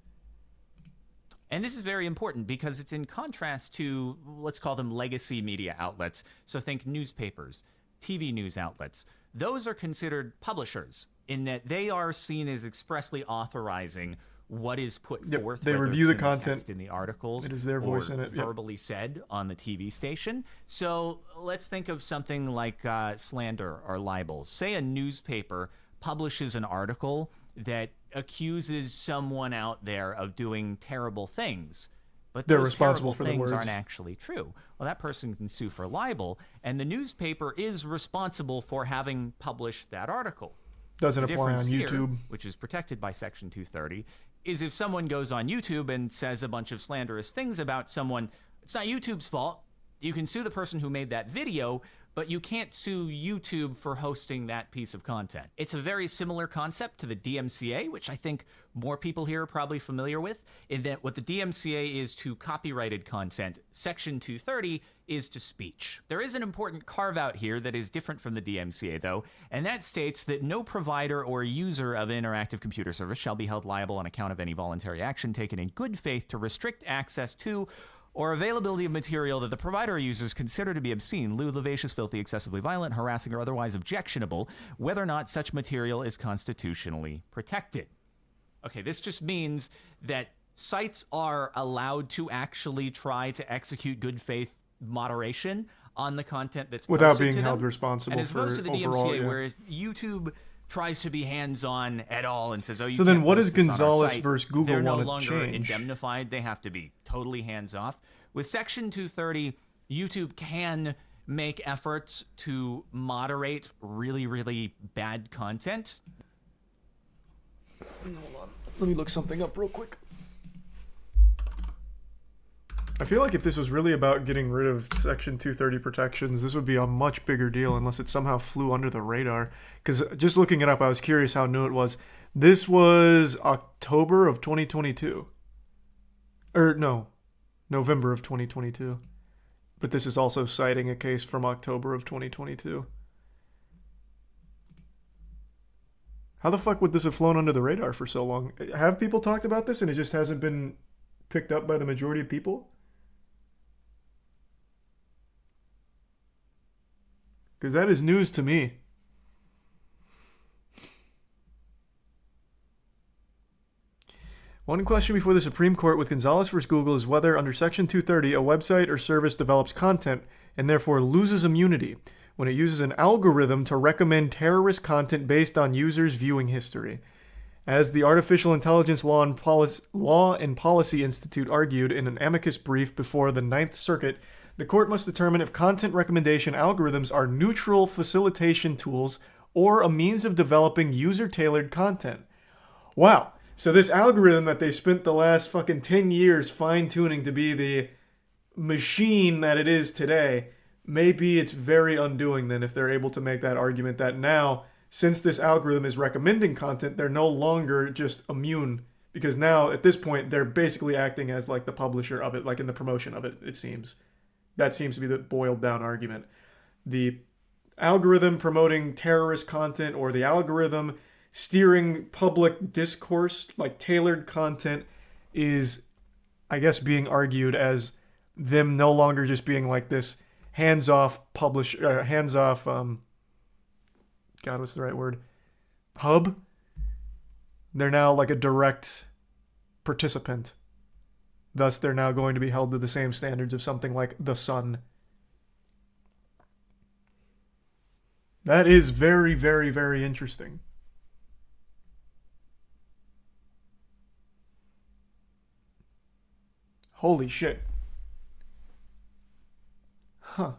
And this is very important because it's in contrast to, let's call them legacy media outlets. So think newspapers, TV news outlets. Those are considered publishers in that they are seen as expressly authorizing what is put Yep, forth. they whether review it's the in content. text in the articles. It is their voice or in it, yep. verbally said on the TV station. So let's think of something like slander or libel. Say a newspaper publishes an article that accuses someone out there of doing terrible things, but They're those responsible terrible for the things words. aren't actually true. Well, that person can sue for libel, and the newspaper is responsible for having published that article. Doesn't The apply on difference here, YouTube. which is protected by Section 230, is if someone goes on YouTube and says a bunch of slanderous things about someone, it's not YouTube's fault. You can sue the person who made that video, but you can't sue YouTube for hosting that piece of content. It's a very similar concept to the DMCA, which I think more people here are probably familiar with, in that what the DMCA is to copyrighted content, Section 230 is to speech. There is an important carve-out here that is different from the DMCA, though, and that states that no provider or user of an interactive computer service shall be held liable on account of any voluntary action taken in good faith to restrict access to or availability of material that the provider or users consider to be obscene, lewd, lascivious, filthy, excessively violent, harassing, or otherwise objectionable, whether or not such material is constitutionally protected. Okay, this just means that sites are allowed to actually try to execute good faith moderation on the content that's Without posted being to held them. responsible and as opposed for to the overall, DMCA, yeah. where if YouTube tries to be hands-on at all and says, "Oh, you So then can't what post does this on our Gonzalez site," versus Google they're no wanna longer change? indemnified. They have to be totally hands-off. With Section 230, YouTube can make efforts to moderate really, really bad content. Hold on. Let me look something up real quick. I feel like if this was really about getting rid of Section 230 protections, this would be a much bigger deal unless it somehow flew under the radar. Because just looking it up, I was curious how new it was. This was October of 2022. Or no, November of 2022. But this is also citing a case from October of 2022. How the fuck would this have flown under the radar for so long? Have people talked about this and it just hasn't been picked up by the majority of people? Because that is news to me. One question before the Supreme Court with Gonzalez versus Google is whether, under Section 230, a website or service develops content and therefore loses immunity when it uses an algorithm to recommend terrorist content based on users' viewing history. As the Artificial Intelligence Law and Policy Institute argued in an amicus brief before the Ninth Circuit, the court must determine if content recommendation algorithms are neutral facilitation tools or a means of developing user-tailored content. Wow. So this algorithm that they spent the last fucking 10 years fine-tuning to be the machine that it is today, maybe it's very undoing then if they're able to make that argument that now, since this algorithm is recommending content, they're no longer just immune. Because now, at this point, they're basically acting as like the publisher of it, like in the promotion of it, it seems. That seems to be the boiled down argument. The algorithm promoting terrorist content or the algorithm steering public discourse, like tailored content, is, I guess, being argued as them no longer just being like this hands-off God, what's the right word? Hub? They're now like a direct participant. Thus, they're now going to be held to the same standards of something like The Sun. That is very, very, very interesting. Holy shit. Huh.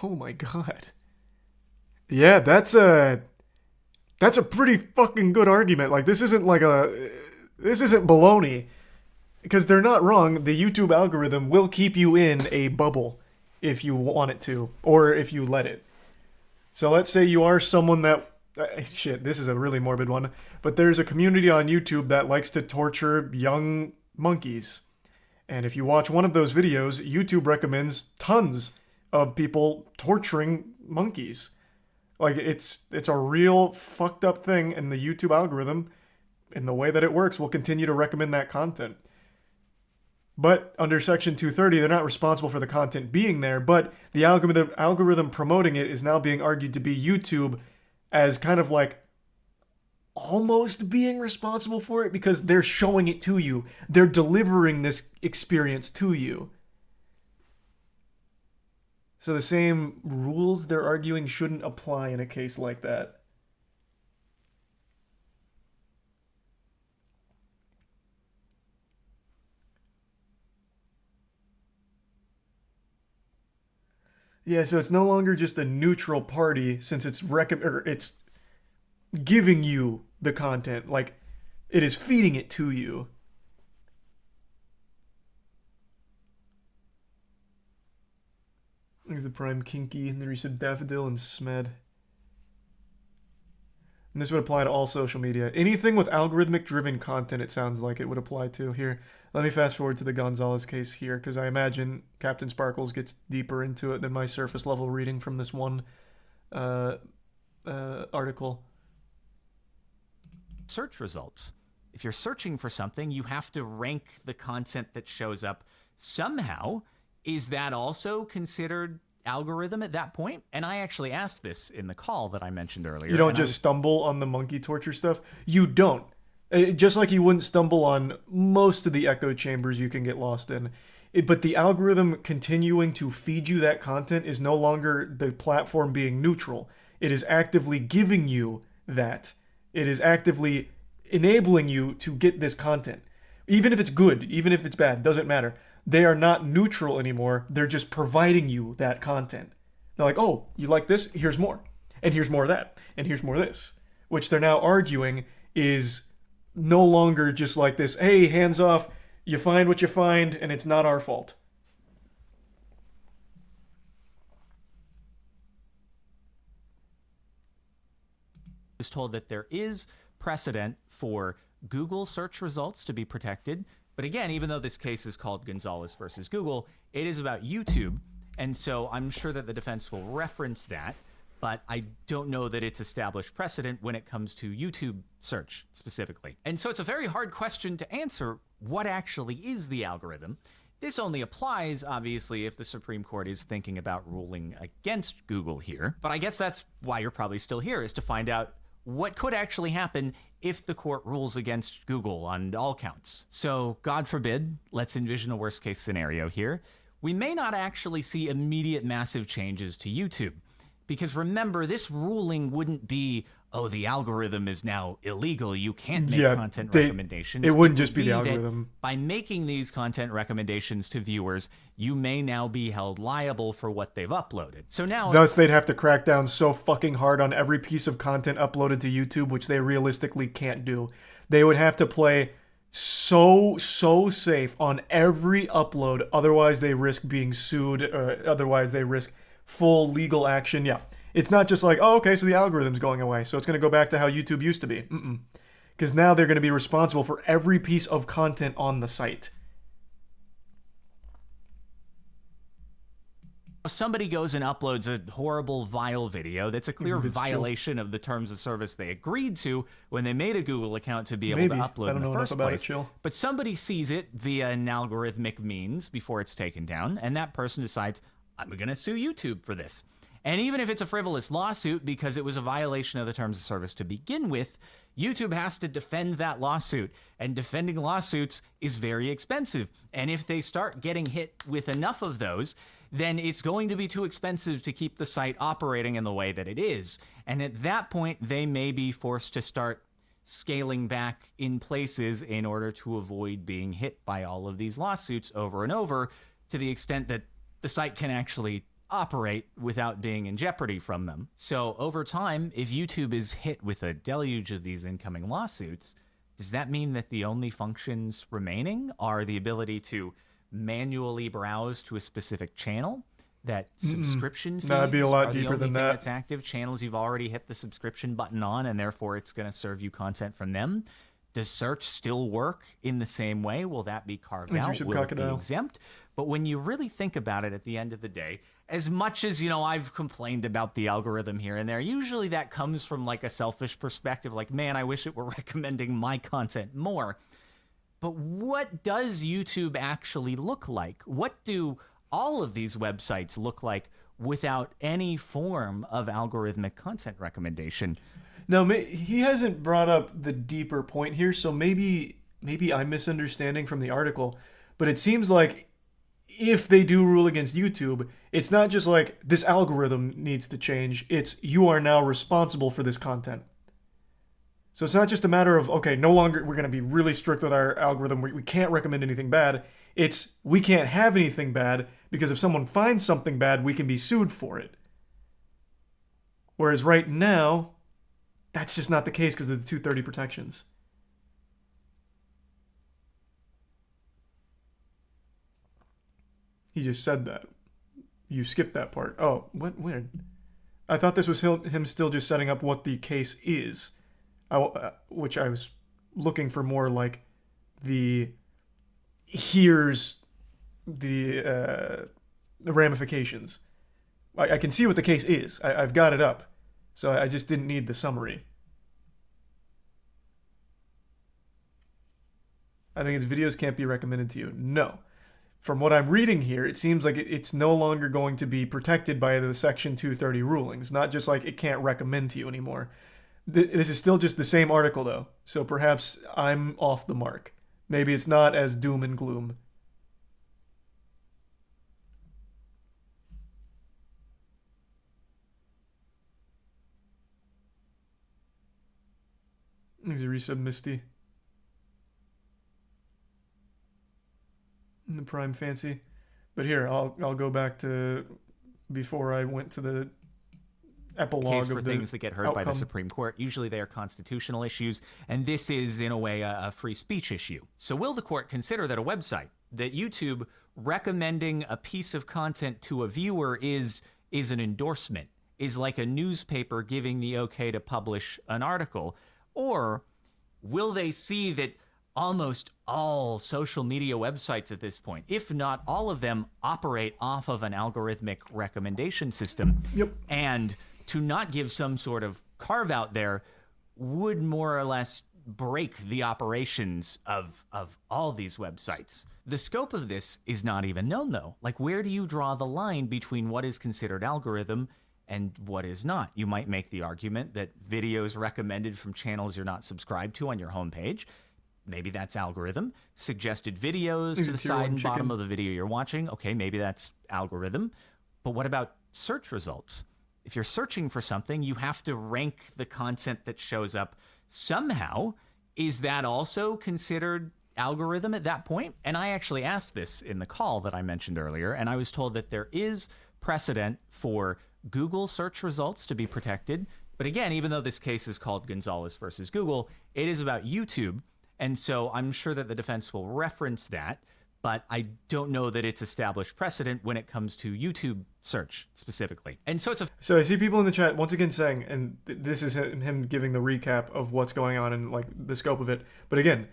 Oh my god. Yeah, that's a pretty fucking good argument. Like, this isn't baloney. Because they're not wrong. The YouTube algorithm will keep you in a bubble if you want it to, or if you let it. So let's say you are someone that... shit, this is a really morbid one. But there's a community on YouTube that likes to torture young monkeys. And if you watch one of those videos, YouTube recommends tons of people torturing monkeys. Like, it's a real fucked up thing, and the YouTube algorithm, in the way that it works, will continue to recommend that content. But under Section 230, they're not responsible for the content being there, but the algorithm promoting it is now being argued to be YouTube as kind of like almost being responsible for it because they're showing it to you. They're delivering this experience to you. So the same rules they're arguing shouldn't apply in a case like that. Yeah, so it's no longer just a neutral party since it's it's giving you the content, like it is feeding it to you. There's the Prime Kinky, and then you said Daffodil and Smed. And this would apply to all social media. Anything with algorithmic driven content, it sounds like it would apply to. Here, let me fast forward to the Gonzalez case here, because I imagine Captain Sparklez gets deeper into it than my surface level reading from this one article. Search results. If you're searching for something, you have to rank the content that shows up somehow. Is that also considered algorithm at that point? And I actually asked this in the call that I mentioned earlier. You don't just stumble on the monkey torture stuff. You don't. Just like you wouldn't stumble on most of the echo chambers you can get lost in. But the algorithm continuing to feed you that content is no longer the platform being neutral. It is actively giving you that. It is actively enabling you to get this content. Even if it's good, even if it's bad, doesn't matter. They are not neutral anymore. They're just providing you that content. They're like, oh, you like this? Here's more. And here's more of that. And here's more of this. Which they're now arguing is no longer just like this, hey, hands off, you find what you find, and it's not our fault. I was told that there is precedent for Google search results to be protected. But again, even though this case is called Gonzalez versus Google, it is about YouTube. And so I'm sure that the defense will reference that, but I don't know that it's established precedent when it comes to YouTube search specifically. And so it's a very hard question to answer. What actually is the algorithm? This only applies, obviously, if the Supreme Court is thinking about ruling against Google here. But I guess that's why you're probably still here, is to find out what could actually happen if the court rules against Google on all counts. So, God forbid, let's envision a worst case scenario here. We may not actually see immediate massive changes to YouTube. Because remember, this ruling wouldn't be, oh, the algorithm is now illegal, you can't make content recommendations. It wouldn't just be the algorithm. By making these content recommendations to viewers, you may now be held liable for what they've uploaded. So now, thus they'd have to crack down so fucking hard on every piece of content uploaded to YouTube, which they realistically can't do. They would have to play so safe on every upload, otherwise they risk being sued, otherwise they risk full legal action. Yeah, it's not just like, oh, okay, so the algorithm's going away, so it's going to go back to how YouTube used to be. Because now they're going to be responsible for every piece of content on the site. Somebody goes and uploads a horrible, vile video that's a clear violation of the terms of service they agreed to when they made a Google account to be able to upload in the first place. But somebody sees it via an algorithmic means before it's taken down, and that person decides, I'm going to sue YouTube for this. And even if it's a frivolous lawsuit because it was a violation of the terms of service to begin with, YouTube has to defend that lawsuit. And defending lawsuits is very expensive. And if they start getting hit with enough of those, then it's going to be too expensive to keep the site operating in the way that it is. And at that point, they may be forced to start scaling back in places in order to avoid being hit by all of these lawsuits over and over, to the extent that the site can actually operate without being in jeopardy from them. So over time, if YouTube is hit with a deluge of these incoming lawsuits, does that mean that the only functions remaining are the ability to manually browse to a specific channel? That subscription feeds that'd be a lot are deeper the only than thing that. that's active? Channels you've already hit the subscription button on, and therefore it's going to serve you content from them. Does search still work in the same way? Will that be carved out? Will it be exempt? But when you really think about it at the end of the day, as much as, you know, I've complained about the algorithm here and there, usually that comes from like a selfish perspective, like, man, I wish it were recommending my content more. But what does YouTube actually look like? What do all of these websites look like without any form of algorithmic content recommendation? No, he hasn't brought up the deeper point here, so maybe I'm misunderstanding from the article, but it seems like if they do rule against YouTube, it's not just like this algorithm needs to change, it's you are now responsible for this content. So it's not just a matter of, okay, no longer we're going to be really strict with our algorithm, we can't recommend anything bad. It's we can't have anything bad because if someone finds something bad, we can be sued for it. Whereas right now, that's just not the case because of the 230 protections. He just said that. You skipped that part. Oh, what? When? I thought this was him still just setting up what the case is, which I was looking for more like here's the ramifications. I can see what the case is. I've got it up, so I just didn't need the summary. I think its videos can't be recommended to you. No. From what I'm reading here, it seems like it's no longer going to be protected by the Section 230 rulings. Not just like it can't recommend to you anymore. This is still just the same article, though. So perhaps I'm off the mark. Maybe it's not as doom and gloom. There's a resub Misty. In the Prime Fancy. But here, I'll go back to before I went to the epilogue Case for of the things that get heard by the outcome. Supreme Court. Usually they are constitutional issues, and this is, in a way, a free speech issue. So will the court consider that a website, that YouTube recommending a piece of content to a viewer is an endorsement, is like a newspaper giving the okay to publish an article? Or will they see that almost all social media websites at this point, if not all of them, operate off of an algorithmic recommendation system? Yep. And to not give some sort of carve out there would more or less break the operations of all these websites. The scope of this is not even known, though. Like, where do you draw the line between what is considered algorithm and what is not? You might make the argument that videos recommended from channels you're not subscribed to on your homepage, maybe that's algorithm. Suggested videos to the side and bottom of the video you're watching, okay, maybe that's algorithm. But what about search results? If you're searching for something, you have to rank the content that shows up somehow. Is that also considered algorithm at that point? And I actually asked this in the call that I mentioned earlier, and I was told that there is precedent for Google search results to be protected. But again, even though this case is called Gonzalez versus Google, it is about YouTube. And so I'm sure that the defense will reference that, but I don't know that it's established precedent when it comes to YouTube search specifically. And so So I see people in the chat once again saying, and this is him giving the recap of what's going on and like the scope of it. But again,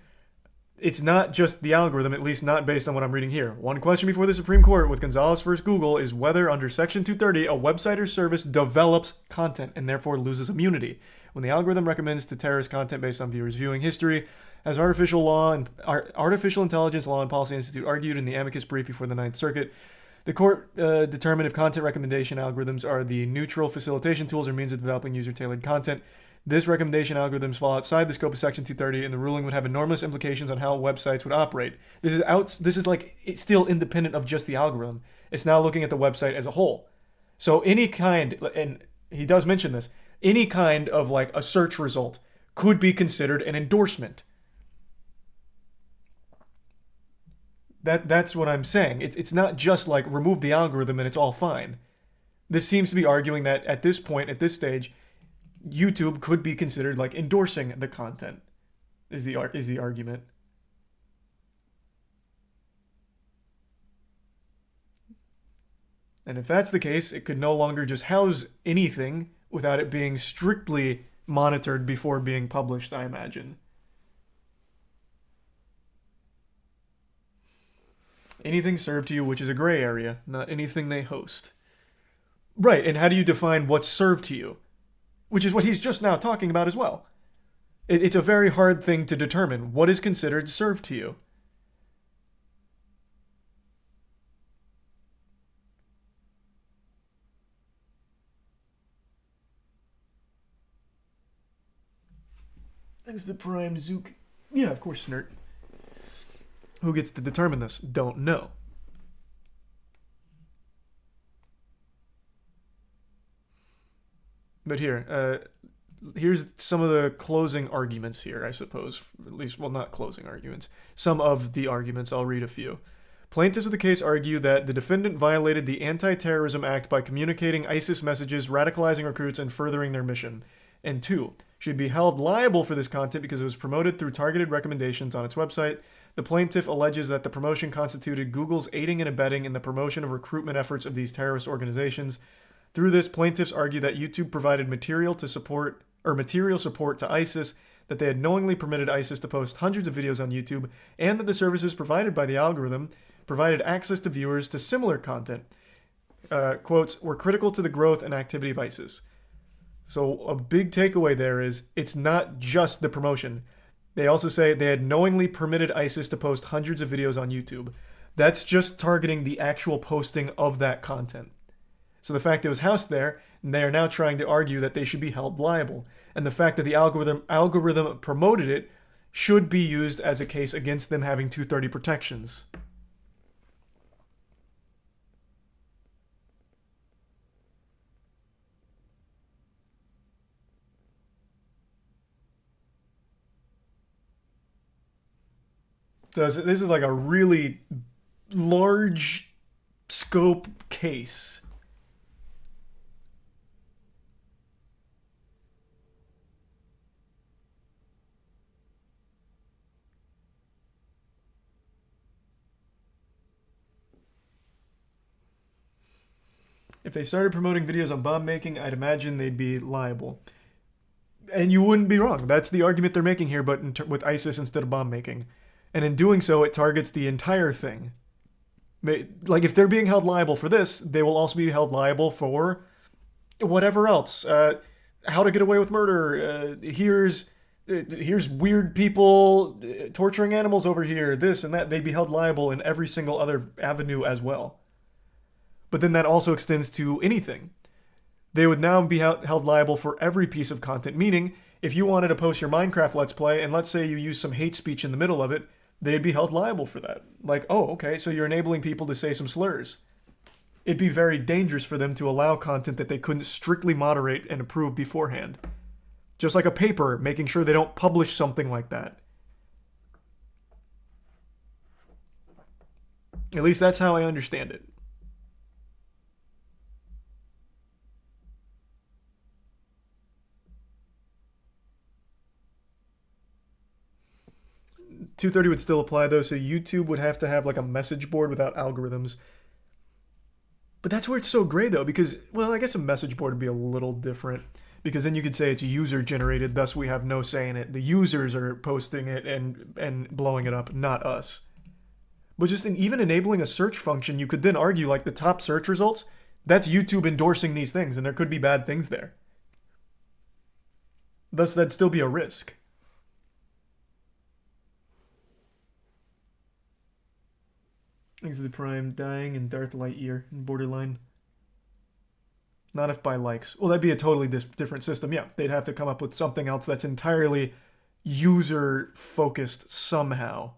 it's not just the algorithm, at least not based on what I'm reading here. One question before the Supreme Court with Gonzalez versus Google is whether under Section 230 a website or service develops content and therefore loses immunity. When the algorithm recommends to terrorist content based on viewers' viewing history, as Artificial Intelligence Law and Policy Institute argued in the amicus brief before the Ninth Circuit, the court determined if content recommendation algorithms are the neutral facilitation tools or means of developing user-tailored content. This recommendation algorithms fall outside the scope of Section 230, and the ruling would have enormous implications on how websites would operate. This is like it's still independent of just the algorithm. It's now looking at the website as a whole. So any kind, and he does mention this, any kind of like a search result could be considered an endorsement. That's what I'm saying. It's not just like remove the algorithm and it's all fine. This seems to be arguing that at this point, at this stage, YouTube could be considered like endorsing the content. Is the argument. And if that's the case, it could no longer just house anything without it being strictly monitored before being published, I imagine. Anything served to you, which is a gray area, not anything they host. Right, and how do you define what's served to you? Which is what he's just now talking about as well. It's a very hard thing to determine. What is considered served to you? Thanks to Prime Zook. Yeah, of course, Snert. Who gets to determine this? Don't know. But here's some of the closing arguments here, I suppose. At least, well, not closing arguments. Some of the arguments. I'll read a few. Plaintiffs of the case argue that the defendant violated the Anti-Terrorism Act by communicating ISIS messages, radicalizing recruits, and furthering their mission. And 2, should be held liable for this content because it was promoted through targeted recommendations on its website. The plaintiff alleges that the promotion constituted Google's aiding and abetting in the promotion of recruitment efforts of these terrorist organizations. Through this, plaintiffs argue that YouTube provided material support to ISIS, that they had knowingly permitted ISIS to post hundreds of videos on YouTube, and that the services provided by the algorithm provided access to viewers to similar content. Quotes, were critical to the growth and activity of ISIS. So a big takeaway there is it's not just the promotion. They also say they had knowingly permitted ISIS to post hundreds of videos on YouTube. That's just targeting the actual posting of that content. So the fact it was housed there, and they are now trying to argue that they should be held liable. And the fact that the algorithm promoted it should be used as a case against them having 230 protections. So this is like a really large scope case. If they started promoting videos on bomb making, I'd imagine they'd be liable. And you wouldn't be wrong. That's the argument they're making here, but with ISIS instead of bomb making. And in doing so, it targets the entire thing. Like, if they're being held liable for this, they will also be held liable for whatever else. How to get away with murder. Here's weird people torturing animals over here. This and that. They'd be held liable in every single other avenue as well. But then that also extends to anything. They would now be held liable for every piece of content. Meaning, if you wanted to post your Minecraft Let's Play, and let's say you use some hate speech in the middle of it, they'd be held liable for that. Like, oh, okay, so you're enabling people to say some slurs. It'd be very dangerous for them to allow content that they couldn't strictly moderate and approve beforehand. Just like a paper, making sure they don't publish something like that. At least that's how I understand it. .230 would still apply though, so YouTube would have to have like a message board without algorithms. But that's where it's so gray though, because, well, I guess a message board would be a little different. Because then you could say it's user generated, thus we have no say in it. The users are posting it and blowing it up, not us. But just even enabling a search function, you could then argue like the top search results, that's YouTube endorsing these things, and there could be bad things there. Thus, that'd still be a risk. Thanks to the Prime, dying and Darth Lightyear in Borderline. Not if by likes. Well, that'd be a totally different system. Yeah, they'd have to come up with something else that's entirely user-focused somehow.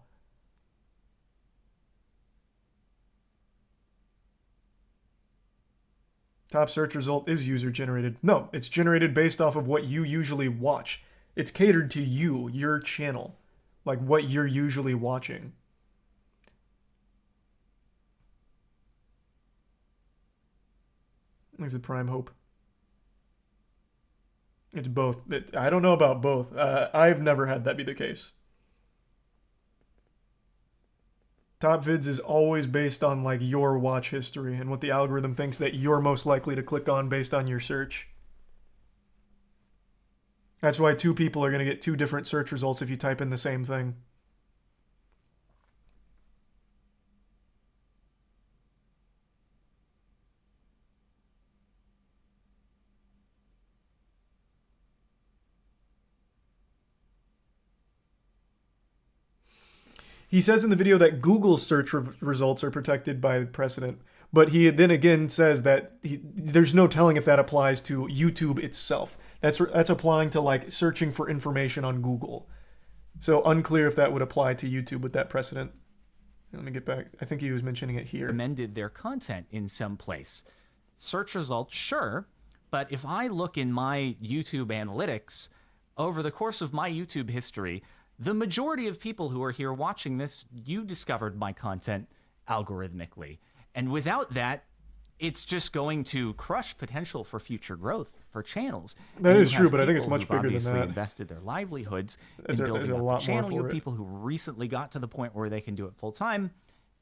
Top search result is user-generated. No, it's generated based off of what you usually watch. It's catered to you, your channel. Like what you're usually watching. There's a Prime Hope. It's both. I don't know about both. I've never had that be the case. Top vids is always based on like your watch history and what the algorithm thinks that you're most likely to click on based on your search. That's why two people are going to get two different search results if you type in the same thing. he says in the video that Google search results are protected by precedent, but he then again says that there's no telling if that applies to YouTube itself. That's applying to like searching for information on Google. So unclear if that would apply to YouTube with that precedent. Let me get back. I think he was mentioning it here. Amended their content in some place. Search results, sure, but if I look in my YouTube analytics, over the course of my YouTube history, the majority of people who are here watching this, you discovered my content algorithmically. And without that, it's just going to crush potential for future growth for channels. That And is you true, have but I think it's people much who've bigger than obviously that. invested their livelihoods There's in a building up lot the more channel. You for have it. people who recently got to the point where they can do it full time.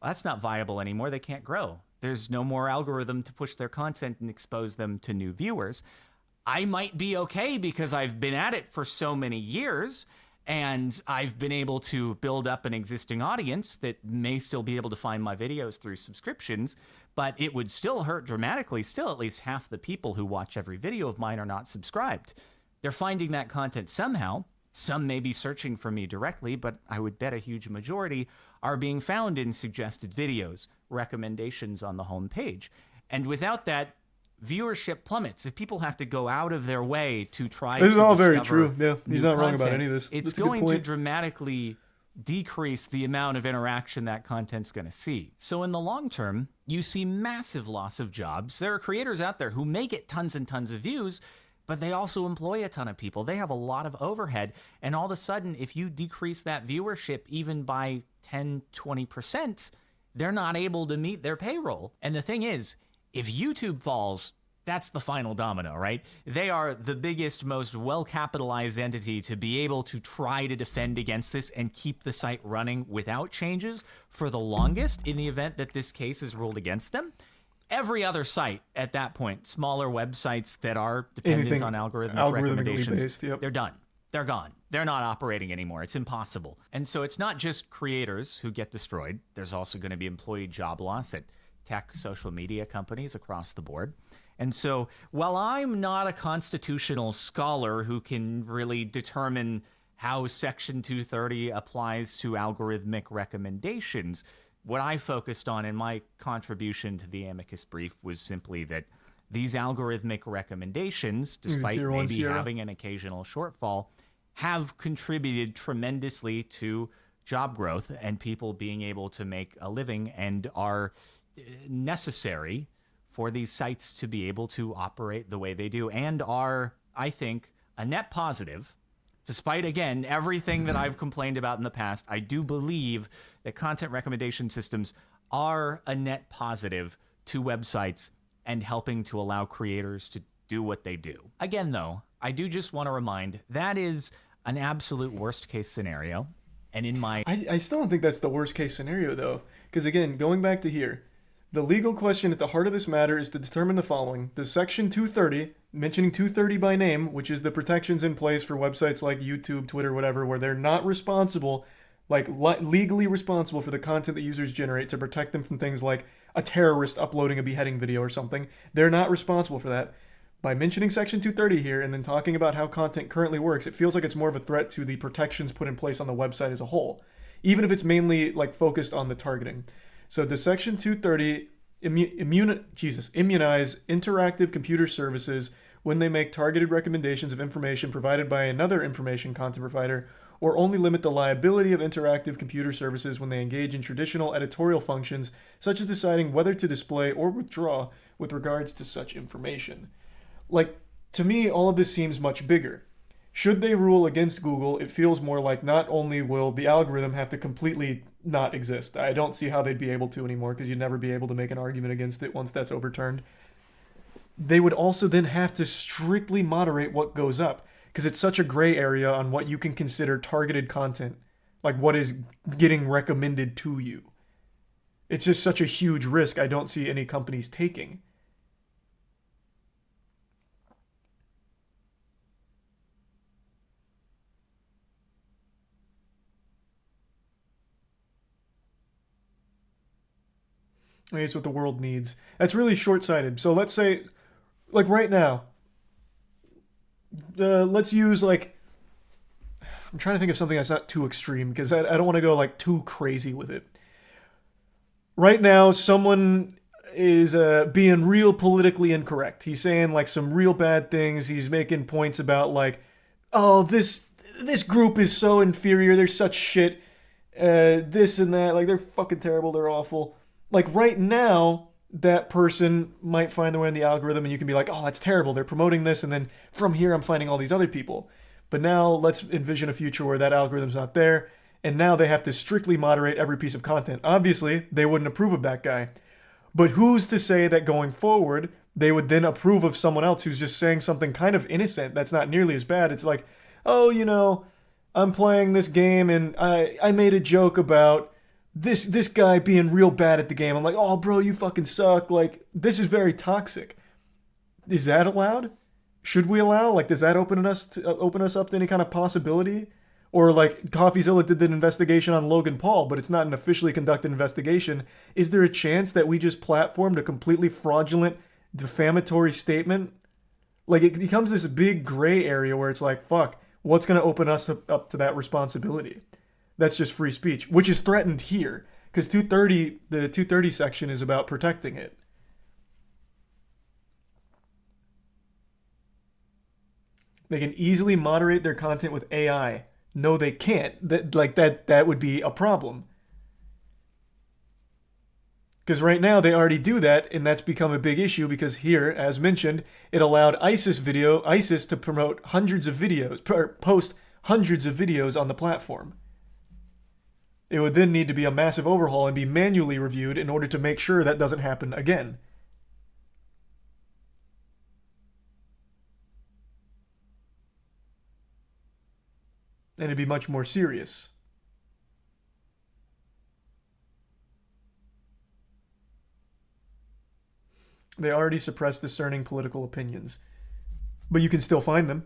Well, that's not viable anymore. They can't grow. There's no more algorithm to push their content and expose them to new viewers. I might be okay because I've been at it for so many years and I've been able to build up an existing audience that may still be able to find my videos through subscriptions, but it would still hurt dramatically. Still, at least half the people who watch every video of mine are not subscribed. They're finding that content somehow. Some may be searching for me directly, but I would bet a huge majority are being found in suggested videos, recommendations on the home page. And without that, viewership plummets. If people have to go out of their way to try This is to all very discover true. Yeah, he's new not wrong about content, any of this. It's That's a good going to point. dramatically decrease the amount of interaction that content's going to see. So in the long term, you see massive loss of jobs. There are creators out there who may get tons and tons of views, but they also employ a ton of people. They have a lot of overhead. And all of a sudden, if you decrease that viewership even by 10, 20%, they're not able to meet their payroll. And the thing is, if YouTube falls, that's the final domino, right? They are the biggest, most well-capitalized entity to be able to try to defend against this and keep the site running without changes for the longest in the event that this case is ruled against them. Every other site at that point, smaller websites that are dependent Anything on algorithmic algorithmically recommendations, based, yep. they're done. They're gone. They're not operating anymore. It's impossible. And so it's not just creators who get destroyed. There's also going to be employee job loss at tech social media companies across the board. And so while I'm not a constitutional scholar who can really determine how Section 230 applies to algorithmic recommendations, what I focused on in my contribution to the amicus brief was simply that these algorithmic recommendations, despite Tier 1 maybe Sierra. having an occasional shortfall, have contributed tremendously to job growth and people being able to make a living and are necessary for these sites to be able to operate the way they do and are, I think, a net positive. Despite, again, everything that I've complained about in the past, I do believe that content recommendation systems are a net positive to websites and helping to allow creators to do what they do. Again, though, I do just want to remind that is an absolute worst case scenario. And in my... I still don't think that's the worst case scenario, though. Because again, going back to here, the legal question at the heart of this matter is to determine the following. Does Section 230, mentioning 230 by name, which is the protections in place for websites like YouTube, Twitter, whatever, where they're not responsible, like legally responsible for the content that users generate to protect them from things like a terrorist uploading a beheading video or something. They're not responsible for that. By mentioning Section 230 here and then talking about how content currently works, it feels like it's more of a threat to the protections put in place on the website as a whole, even if it's mainly like focused on the targeting. So does Section 230 immunize interactive computer services when they make targeted recommendations of information provided by another information content provider, or only limit the liability of interactive computer services when they engage in traditional editorial functions, such as deciding whether to display or withdraw with regards to such information? Like, to me, all of this seems much bigger. Should they rule against Google, it feels more like not only will the algorithm have to completely not exist. I don't see how they'd be able to anymore because you'd never be able to make an argument against it once that's overturned. They would also then have to strictly moderate what goes up because it's such a gray area on what you can consider targeted content, like what is getting recommended to you. It's just such a huge risk I don't see any companies taking. I mean, it's what the world needs. That's really short-sighted. So let's say, like right now, let's use like, I'm trying to think of something that's not too extreme because I don't want to go like too crazy with it. Right now, someone is being real politically incorrect. He's saying like some real bad things. He's making points about like, oh, this group is so inferior. They're such shit. This and that. Like, they're fucking terrible. They're awful. Like, right now, that person might find their way in the algorithm and you can be like, oh, that's terrible. They're promoting this. And then from here, I'm finding all these other people. But now let's envision a future where that algorithm's not there. And now they have to strictly moderate every piece of content. Obviously, they wouldn't approve of that guy. But who's to say that going forward, they would then approve of someone else who's just saying something kind of innocent that's not nearly as bad? It's like, oh, you know, I'm playing this game and I made a joke about this guy being real bad at the game. I'm like, oh, bro, you fucking suck. Like, this is very toxic. Is that allowed? Should we allow? Like, does that open us up to any kind of possibility? Or like CoffeeZilla did an investigation on Logan Paul, but it's not an officially conducted investigation. Is there a chance that we just platformed a completely fraudulent, defamatory statement? Like, it becomes this big gray area where it's like, fuck, what's going to open us up to that responsibility? That's just free speech, which is threatened here. Because the 230 section is about protecting it. They can easily moderate their content with AI. No, they can't. That would be a problem. Because right now they already do that, and that's become a big issue because here, as mentioned, it allowed ISIS to promote hundreds of videos, post hundreds of videos on the platform. It would then need to be a massive overhaul and be manually reviewed in order to make sure that doesn't happen again. And it'd be much more serious. They already suppress discerning political opinions. But you can still find them.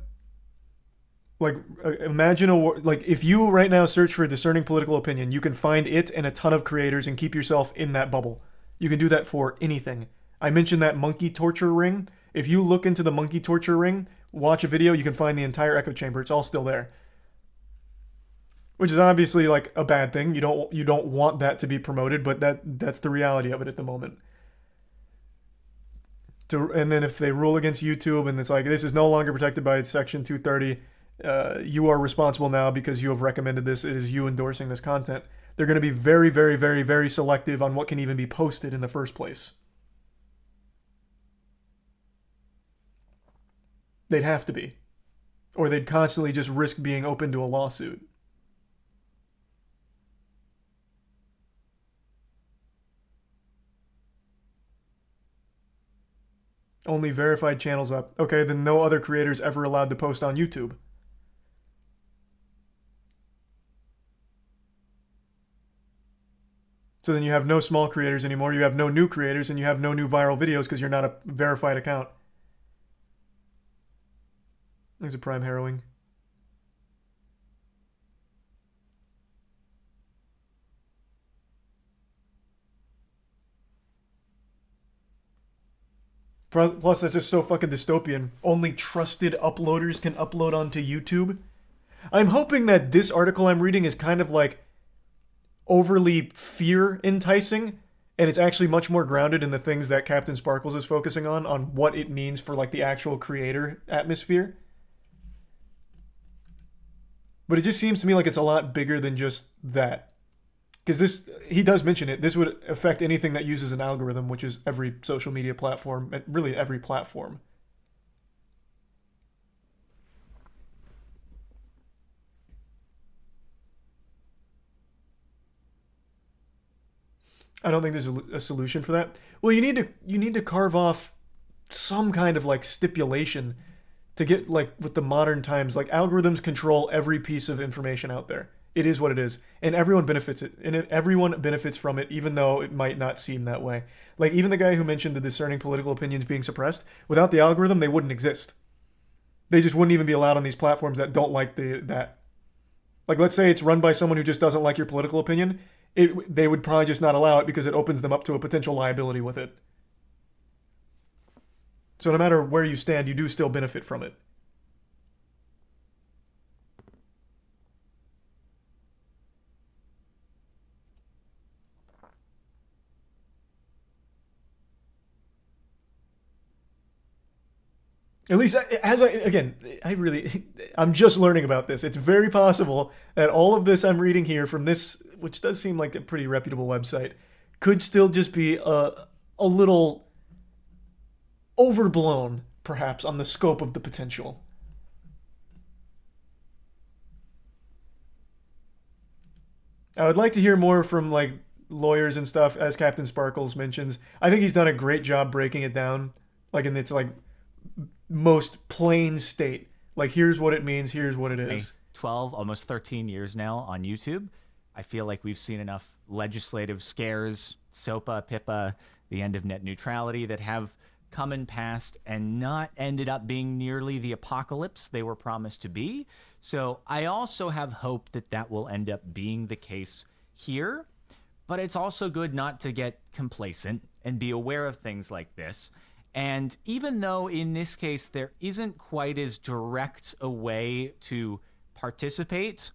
Like, imagine like if you right now search for discerning political opinion, you can find it and a ton of creators and keep yourself in that bubble. You can do that for anything. I mentioned that monkey torture ring. If you look into the monkey torture ring, watch a video, you can find the entire echo chamber. It's all still there. Which is obviously like a bad thing. You don't want that to be promoted, but that's the reality of it at the moment. And then if they rule against YouTube and it's like, this is no longer protected by Section 230, you are responsible now because you have recommended this. It is you endorsing this content. They're going to be very, very, very, very selective on what can even be posted in the first place. They'd have to be. Or they'd constantly just risk being open to a lawsuit. Only verified channels up. Okay, then no other creators ever allowed to post on YouTube. So then you have no small creators anymore, you have no new creators, and you have no new viral videos because you're not a verified account. There's a prime harrowing. Plus, that's just so fucking dystopian. Only trusted uploaders can upload onto YouTube. I'm hoping that this article I'm reading is kind of like overly fear enticing, and it's actually much more grounded in the things that CaptainSparklez is focusing on what it means for like the actual creator atmosphere. But it just seems to me like it's a lot bigger than just that. Because he does mention it, this would affect anything that uses an algorithm, which is every social media platform, and really every platform. I don't think there's a solution for that. Well, you need to carve off some kind of like stipulation to get like with the modern times, like algorithms control every piece of information out there. It is what it is, and everyone benefits from it, even though it might not seem that way. Like even the guy who mentioned the discerning political opinions being suppressed, without the algorithm, they wouldn't exist. They just wouldn't even be allowed on these platforms that don't like that. Like let's say it's run by someone who just doesn't like your political opinion, they would probably just not allow it because it opens them up to a potential liability with it. So no matter where you stand, you do still benefit from it. At least, I'm just learning about this. It's very possible that all of this I'm reading here from this, which does seem like a pretty reputable website, could still just be a little overblown, perhaps, on the scope of the potential. I would like to hear more from, like, lawyers and stuff, as CaptainSparklez mentions. I think he's done a great job breaking it down, like, in its, like, most plain state. Like, here's what it means, here's what it is. 12, almost 13 years now on YouTube. I feel like we've seen enough legislative scares, SOPA, PIPA, the end of net neutrality, that have come and passed and not ended up being nearly the apocalypse they were promised to be. So I also have hope that that will end up being the case here. But it's also good not to get complacent and be aware of things like this. And even though in this case there isn't quite as direct a way to participate,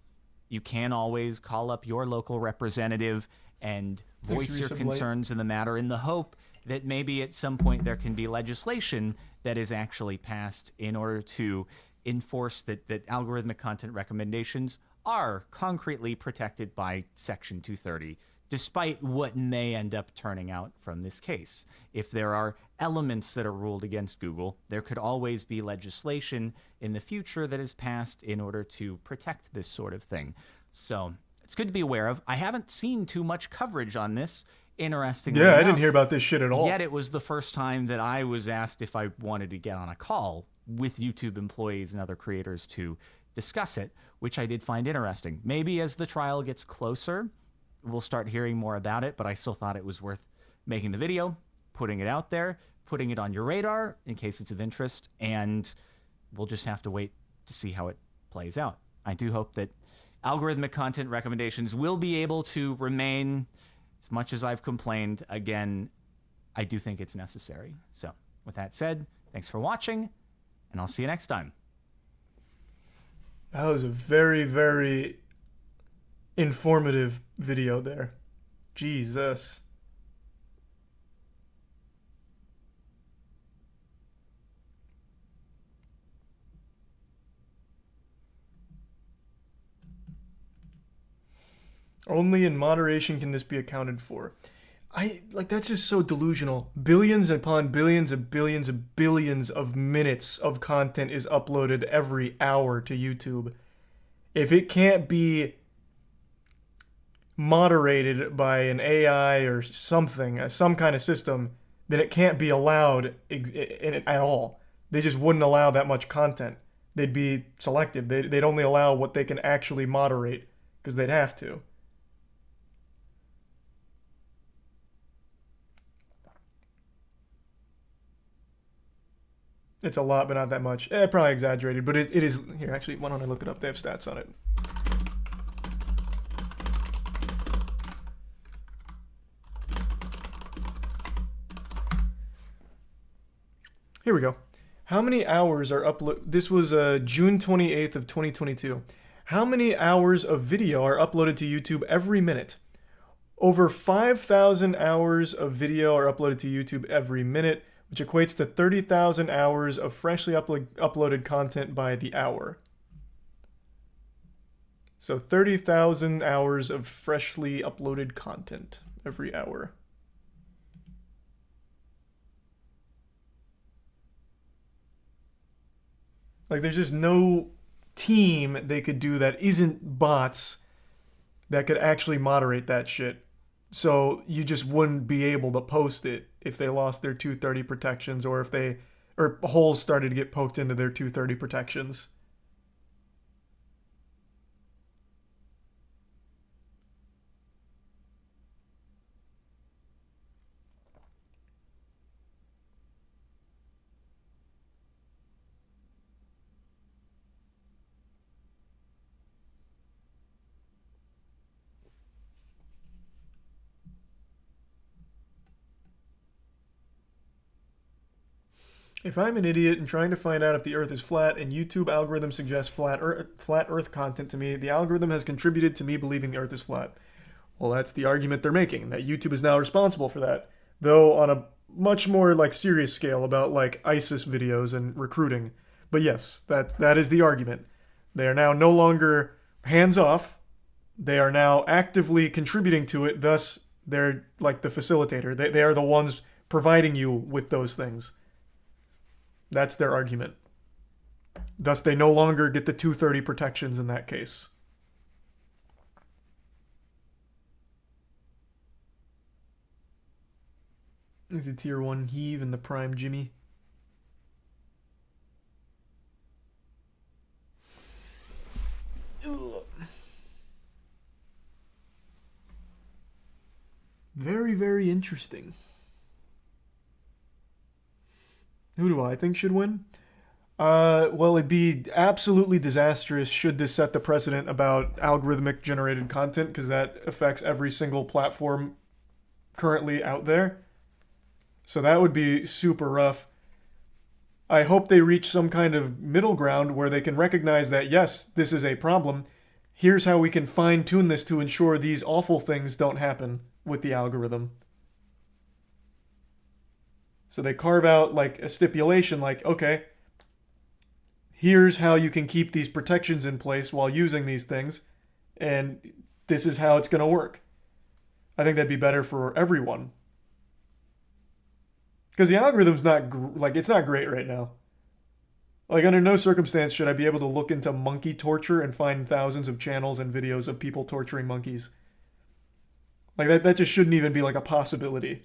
you can always call up your local representative and voice your concerns in the matter, in the hope that maybe at some point there can be legislation that is actually passed in order to enforce that algorithmic content recommendations are concretely protected by Section 230, despite what may end up turning out from this case. If there are elements that are ruled against Google, there could always be legislation in the future that is passed in order to protect this sort of thing. So it's good to be aware of. I haven't seen too much coverage on this, interestingly enough. I didn't hear about this shit at all. Yet it was the first time that I was asked if I wanted to get on a call with YouTube employees and other creators to discuss it, which I did find interesting. Maybe as the trial gets closer, we'll start hearing more about it, but I still thought it was worth making the video, putting it out there, putting it on your radar in case it's of interest, and we'll just have to wait to see how it plays out. I do hope that algorithmic content recommendations will be able to remain. As much as I've complained, again, I do think it's necessary. So with that said, thanks for watching, and I'll see you next time. That was a very, very informative video there. Jesus. Only in moderation can this be accounted for. That's just so delusional. Billions upon billions of billions of billions of minutes of content is uploaded every hour to YouTube. If it can't be moderated by an AI or something, some kind of system, then it can't be allowed at all. They just wouldn't allow that much content. They'd be selective. They'd only allow what they can actually moderate, because they'd have to. It's a lot, but not that much. Probably exaggerated, but it is. Here, actually, why don't I look it up? They have stats on it. Here we go. How many hours are uploaded? This was June 28th of 2022. How many hours of video are uploaded to YouTube every minute? Over 5,000 hours of video are uploaded to YouTube every minute, which equates to 30,000 hours of freshly uploaded content by the hour. So 30,000 hours of freshly uploaded content every hour. Like, there's just no team they could do that isn't bots that could actually moderate that shit. So you just wouldn't be able to post it if they lost their 230 protections, or if holes started to get poked into their 230 protections. If I'm an idiot and trying to find out if the Earth is flat and YouTube algorithm suggests flat Earth content to me, the algorithm has contributed to me believing the Earth is flat. Well, that's the argument they're making, that YouTube is now responsible for that. though on a much more like serious scale about like ISIS videos and recruiting. But yes, that is the argument. They are now no longer hands off. They are now actively contributing to it. Thus, they're like the facilitator. They are the ones providing you with those things. That's their argument. Thus, they no longer get the 230 protections in that case. Is it tier 1 heave and the prime Jimmy? Ugh. Very, very interesting. Who do I think should win? Well, it'd be absolutely disastrous should this set the precedent about algorithmic generated content, because that affects every single platform currently out there. So that would be super rough. I hope they reach some kind of middle ground where they can recognize that, yes, this is a problem. Here's how we can fine-tune this to ensure these awful things don't happen with the algorithm. So they carve out like a stipulation like, okay, here's how you can keep these protections in place while using these things, and this is how it's going to work. I think that'd be better for everyone. Because the algorithm's not, it's not great right now. Like, under no circumstance should I be able to look into monkey torture and find thousands of channels and videos of people torturing monkeys. Like, that just shouldn't even be, like, a possibility.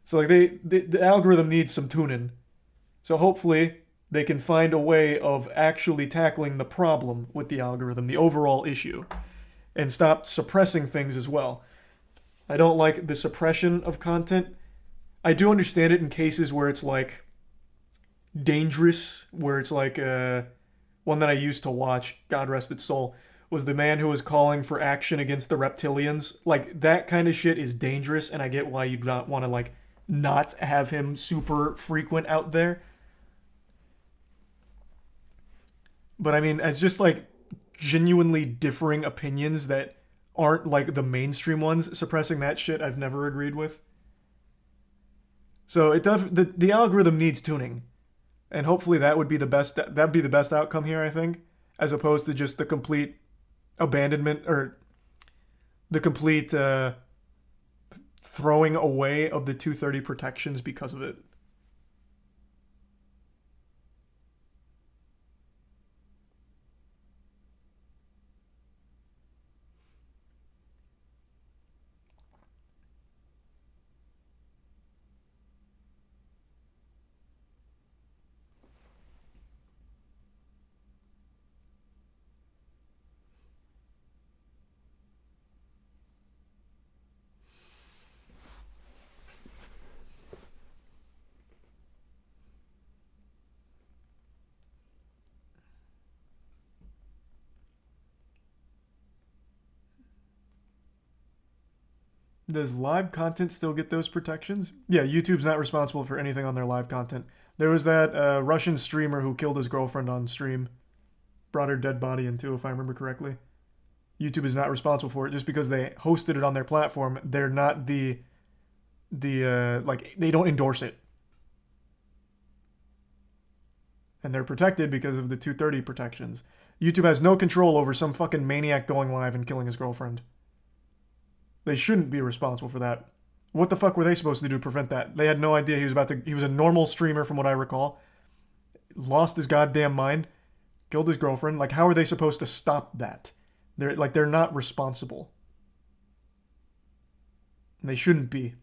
So, like, the algorithm needs some tuning. So hopefully they can find a way of actually tackling the problem with the algorithm, the overall issue, and stop suppressing things as well. I don't like the suppression of content. I do understand it in cases where it's like dangerous, where it's like one that I used to watch, God rest its soul, was the man who was calling for action against the reptilians. Like, that kind of shit is dangerous, and I get why you'd not want to like not have him super frequent out there. But I mean, as just like genuinely differing opinions that aren't like the mainstream ones, suppressing that shit I've never agreed with. So the algorithm needs tuning, and hopefully that'd be the best outcome here, I think, as opposed to just the complete abandonment or the complete throwing away of the 230 protections because of it. Does live content still get those protections? Yeah, YouTube's not responsible for anything on their live content. There was that Russian streamer who killed his girlfriend on stream. Brought her dead body in too, if I remember correctly. YouTube is not responsible for it just because they hosted it on their platform. They're not they don't endorse it. And they're protected because of the 230 protections. YouTube has no control over some fucking maniac going live and killing his girlfriend. They shouldn't be responsible for that. What the fuck were they supposed to do to prevent that? They had no idea he was a normal streamer from what I recall. Lost his goddamn mind. Killed his girlfriend. Like, how are they supposed to stop that? They're not responsible. And they shouldn't be.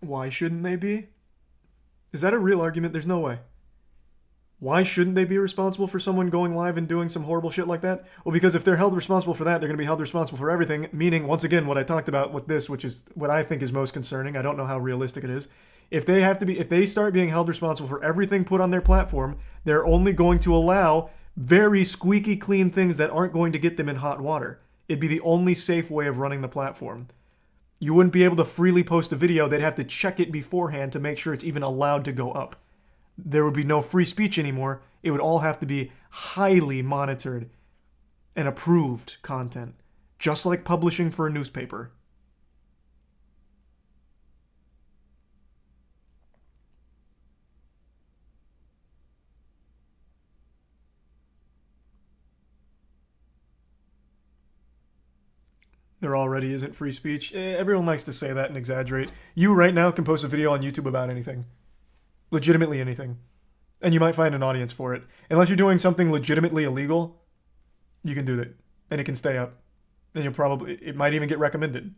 Why shouldn't they be? Is that a real argument? There's no way. Why shouldn't they be responsible for someone going live and doing some horrible shit like that? Well, because if they're held responsible for that, they're going to be held responsible for everything, meaning, once again, what I talked about with this, which is what I think is most concerning. I don't know how realistic it is. If they start being held responsible for everything put on their platform, they're only going to allow very squeaky clean things that aren't going to get them in hot water. It'd be the only safe way of running the platform. You wouldn't be able to freely post a video. They'd have to check it beforehand to make sure it's even allowed to go up. There would be no free speech anymore. It would all have to be highly monitored and approved content, just like publishing for a newspaper. There already isn't free speech. Everyone likes to say that and exaggerate. You right now can post a video on YouTube about anything. Legitimately anything. And you might find an audience for it. Unless you're doing something legitimately illegal, you can do that. And it can stay up. And it might even get recommended.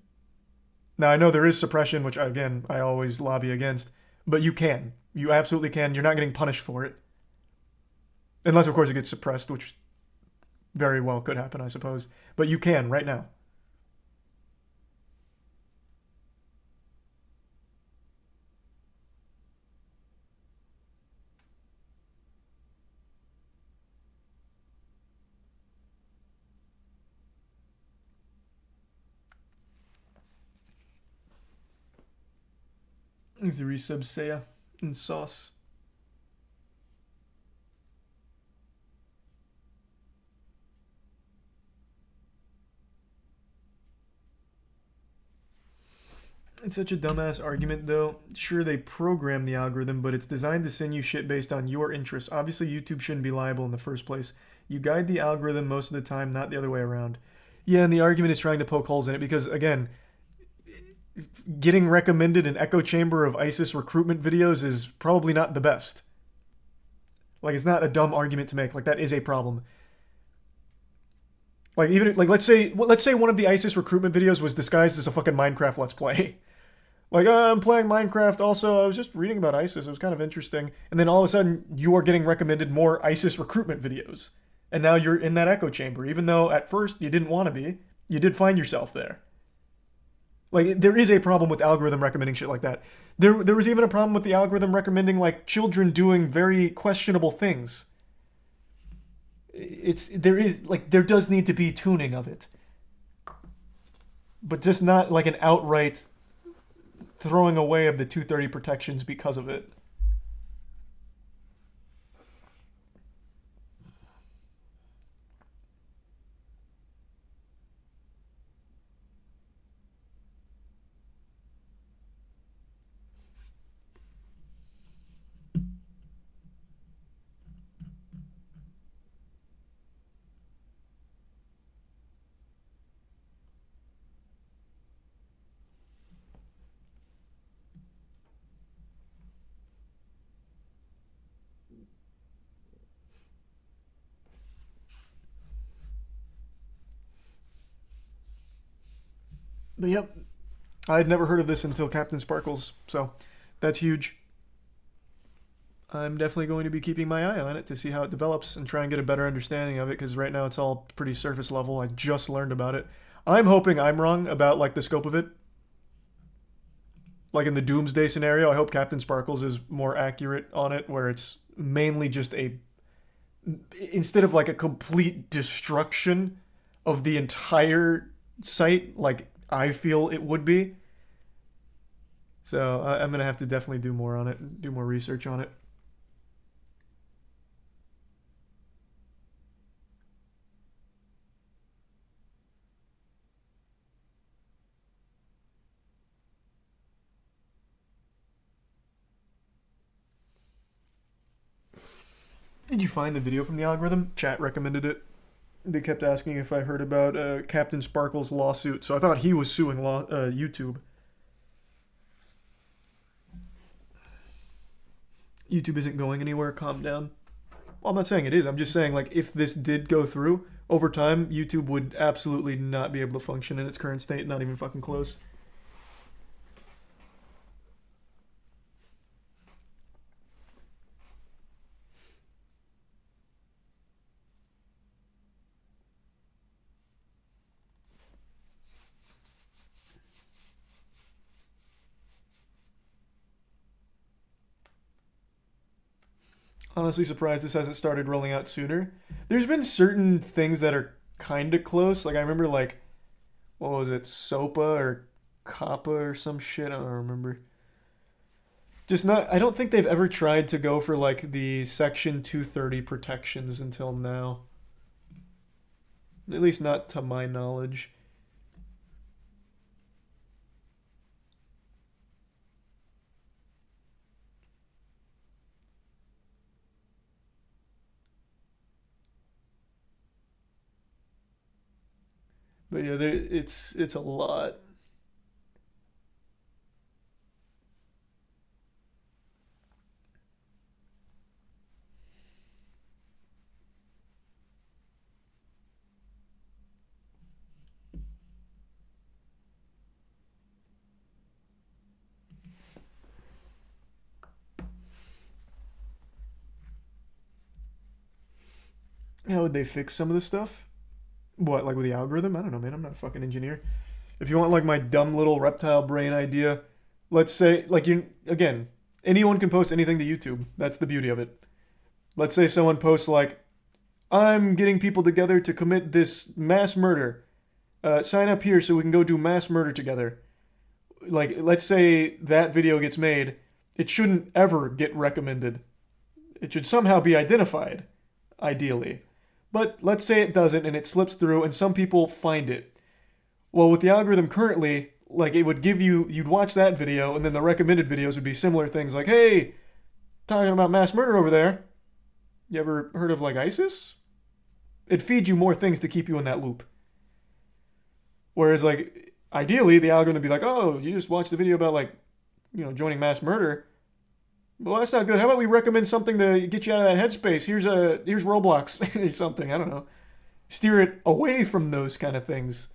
Now, I know there is suppression, which, again, I always lobby against. But you can. You absolutely can. You're not getting punished for it. Unless, of course, it gets suppressed, which very well could happen, I suppose. But you can, right now. Is the resub Seiya and Sauce? It's such a dumbass argument, though. Sure, they program the algorithm, but it's designed to send you shit based on your interests. Obviously, YouTube shouldn't be liable in the first place. You guide the algorithm most of the time, not the other way around. Yeah, and the argument is trying to poke holes in it because, again, getting recommended an echo chamber of ISIS recruitment videos is probably not the best. Like, it's not a dumb argument to make. Like, that is a problem. Like, even, like, let's say one of the ISIS recruitment videos was disguised as a fucking Minecraft Let's Play. Like, I'm playing Minecraft, also, I was just reading about ISIS, it was kind of interesting. And then all of a sudden, you are getting recommended more ISIS recruitment videos. And now you're in that echo chamber, even though at first you didn't want to be. You did find yourself there. Like, there is a problem with algorithm recommending shit like that. There was even a problem with the algorithm recommending, like, children doing very questionable things. There does need to be tuning of it. But just not, like, an outright throwing away of the 230 protections because of it. But yep, I had never heard of this until CaptainSparklez, so that's huge. I'm definitely going to be keeping my eye on it to see how it develops and try and get a better understanding of it, because right now it's all pretty surface level. I just learned about it. I'm hoping I'm wrong about, like, the scope of it. Like in the Doomsday scenario, I hope CaptainSparklez is more accurate on it, where it's mainly just instead of like a complete destruction of the entire site, like I feel it would be. So I'm going to have to definitely do more on it, do more research on it. Did you find the video from the algorithm? Chat recommended it. They kept asking if I heard about CaptainSparklez lawsuit, so I thought he was suing YouTube. YouTube isn't going anywhere, calm down. Well, I'm not saying it is, I'm just saying, like, if this did go through, over time, YouTube would absolutely not be able to function in its current state, not even fucking close. Honestly surprised this hasn't started rolling out sooner. There's been certain things that are kind of close. Like I remember like, what was it, SOPA or COPPA or some shit? I don't remember. Just not, I don't think they've ever tried to go for like the Section 230 protections until now. At least not to my knowledge. But yeah, it's a lot. How would they fix some of the stuff? What, like with the algorithm? I don't know, man. I'm not a fucking engineer. If you want like my dumb little reptile brain idea, let's say like again, anyone can post anything to YouTube. That's the beauty of it. Let's say someone posts like, I'm getting people together to commit this mass murder. Sign up here so we can go do mass murder together. Like, let's say that video gets made. It shouldn't ever get recommended. It should somehow be identified, ideally. But let's say it doesn't and it slips through and some people find it. Well, with the algorithm currently, like it would give you, you'd watch that video and then the recommended videos would be similar things like, hey, talking about mass murder over there. You ever heard of like ISIS? It feeds you more things to keep you in that loop. Whereas like, ideally the algorithm would be like, oh, you just watched the video about like, joining mass murder. Well, that's not good. How about we recommend something to get you out of that headspace? Here's Roblox or something. I don't know. Steer it away from those kind of things.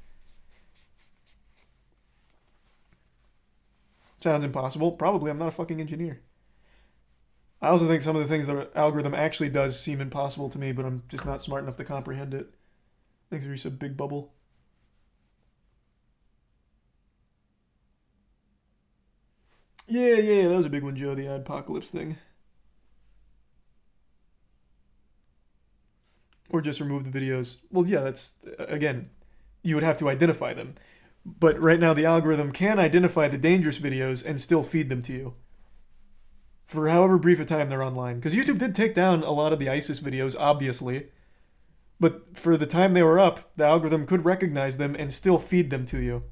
Sounds impossible. Probably. I'm not a fucking engineer. I also think some of the things the algorithm actually does seem impossible to me, but I'm just not smart enough to comprehend it. Thanks for your big bubble. Yeah, that was a big one, Joe, the apocalypse thing. Or just remove the videos. Well, yeah, that's, again, you would have to identify them. But right now the algorithm can identify the dangerous videos and still feed them to you. For however brief a time they're online. Because YouTube did take down a lot of the ISIS videos, obviously. But for the time they were up, the algorithm could recognize them and still feed them to you.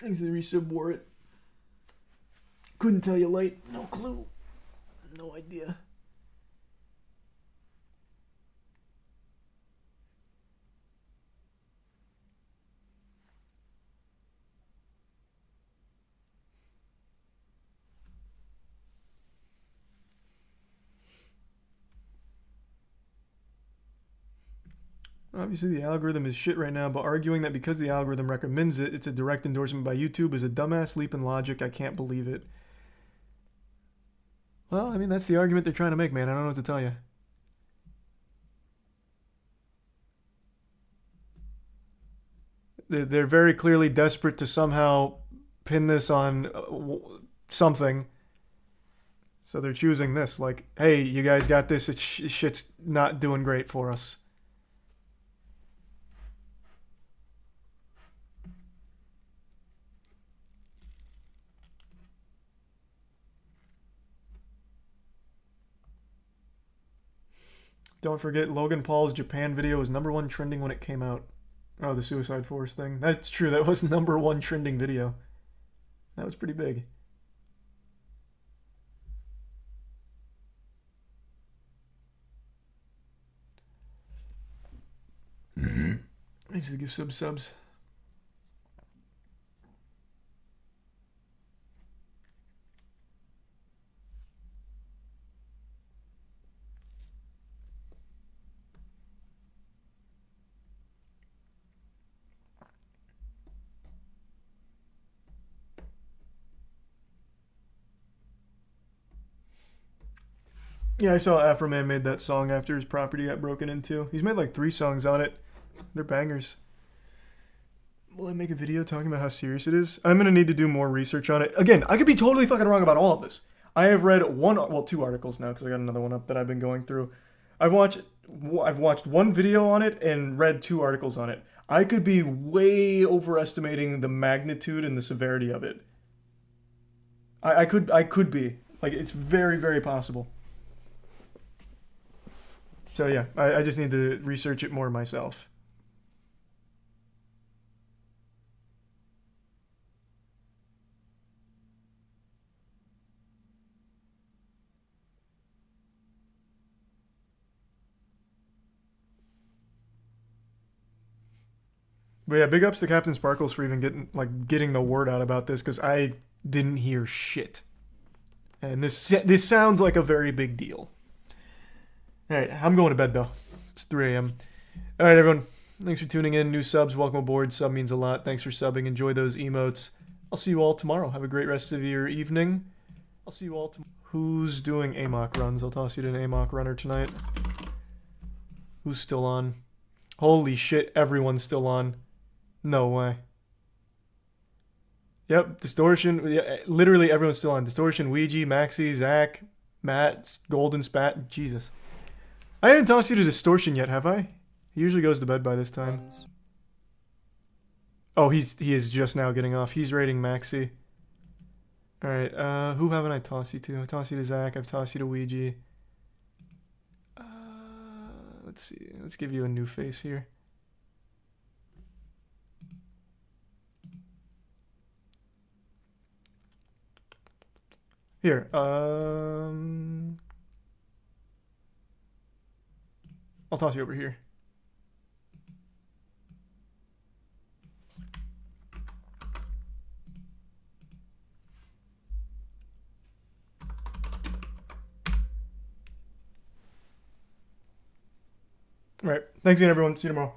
Thanks to the resub wore it. Couldn't tell you light. No clue. No idea. Obviously the algorithm is shit right now, but arguing that because the algorithm recommends it, it's a direct endorsement by YouTube is a dumbass leap in logic. I can't believe it. Well, I mean, that's the argument they're trying to make, man. I don't know what to tell you. They're very clearly desperate to somehow pin this on something. So they're choosing this. Like, hey, you guys got this. Shit's not doing great for us. Don't forget, Logan Paul's Japan video was #1 trending when it came out. Oh, the Suicide Force thing. That's true. That was #1 trending video. That was pretty big. Thanks to the gift subs. Yeah, I saw Afroman made that song after his property got broken into. He's made like 3 songs on it. They're bangers. Will I make a video talking about how serious it is? I'm going to need to do more research on it. Again, I could be totally fucking wrong about all of this. I have read 2 articles now because I got another one up that I've been going through. I've watched 1 video on it and read 2 articles on it. I could be way overestimating the magnitude and the severity of it. I could be. Like, it's very, very possible. So yeah, I just need to research it more myself. But yeah, big ups to CaptainSparklez for even getting the word out about this, because I didn't hear shit. And this sounds like a very big deal. Alright, I'm going to bed though. It's 3 a.m. Alright, everyone. Thanks for tuning in. New subs, welcome aboard. Sub means a lot. Thanks for subbing. Enjoy those emotes. I'll see you all tomorrow. Have a great rest of your evening. I'll see you all tomorrow. Who's doing Amok runs? I'll toss you to an Amok runner tonight. Who's still on? Holy shit, everyone's still on. No way. Yep, Distortion. Yeah, literally everyone's still on. Distortion, Ouija, Maxi, Zach, Matt, Golden Spat. Jesus. I haven't tossed you to Distortion yet, have I? He usually goes to bed by this time. Oh, he is just now getting off. He's rating Maxi. Alright, who haven't I tossed you to? I tossed you to Zach. I've tossed you to Ouija. Let's see. Let's give you a new face here. Here, I'll toss you over here. All right. Thanks again, everyone. See you tomorrow.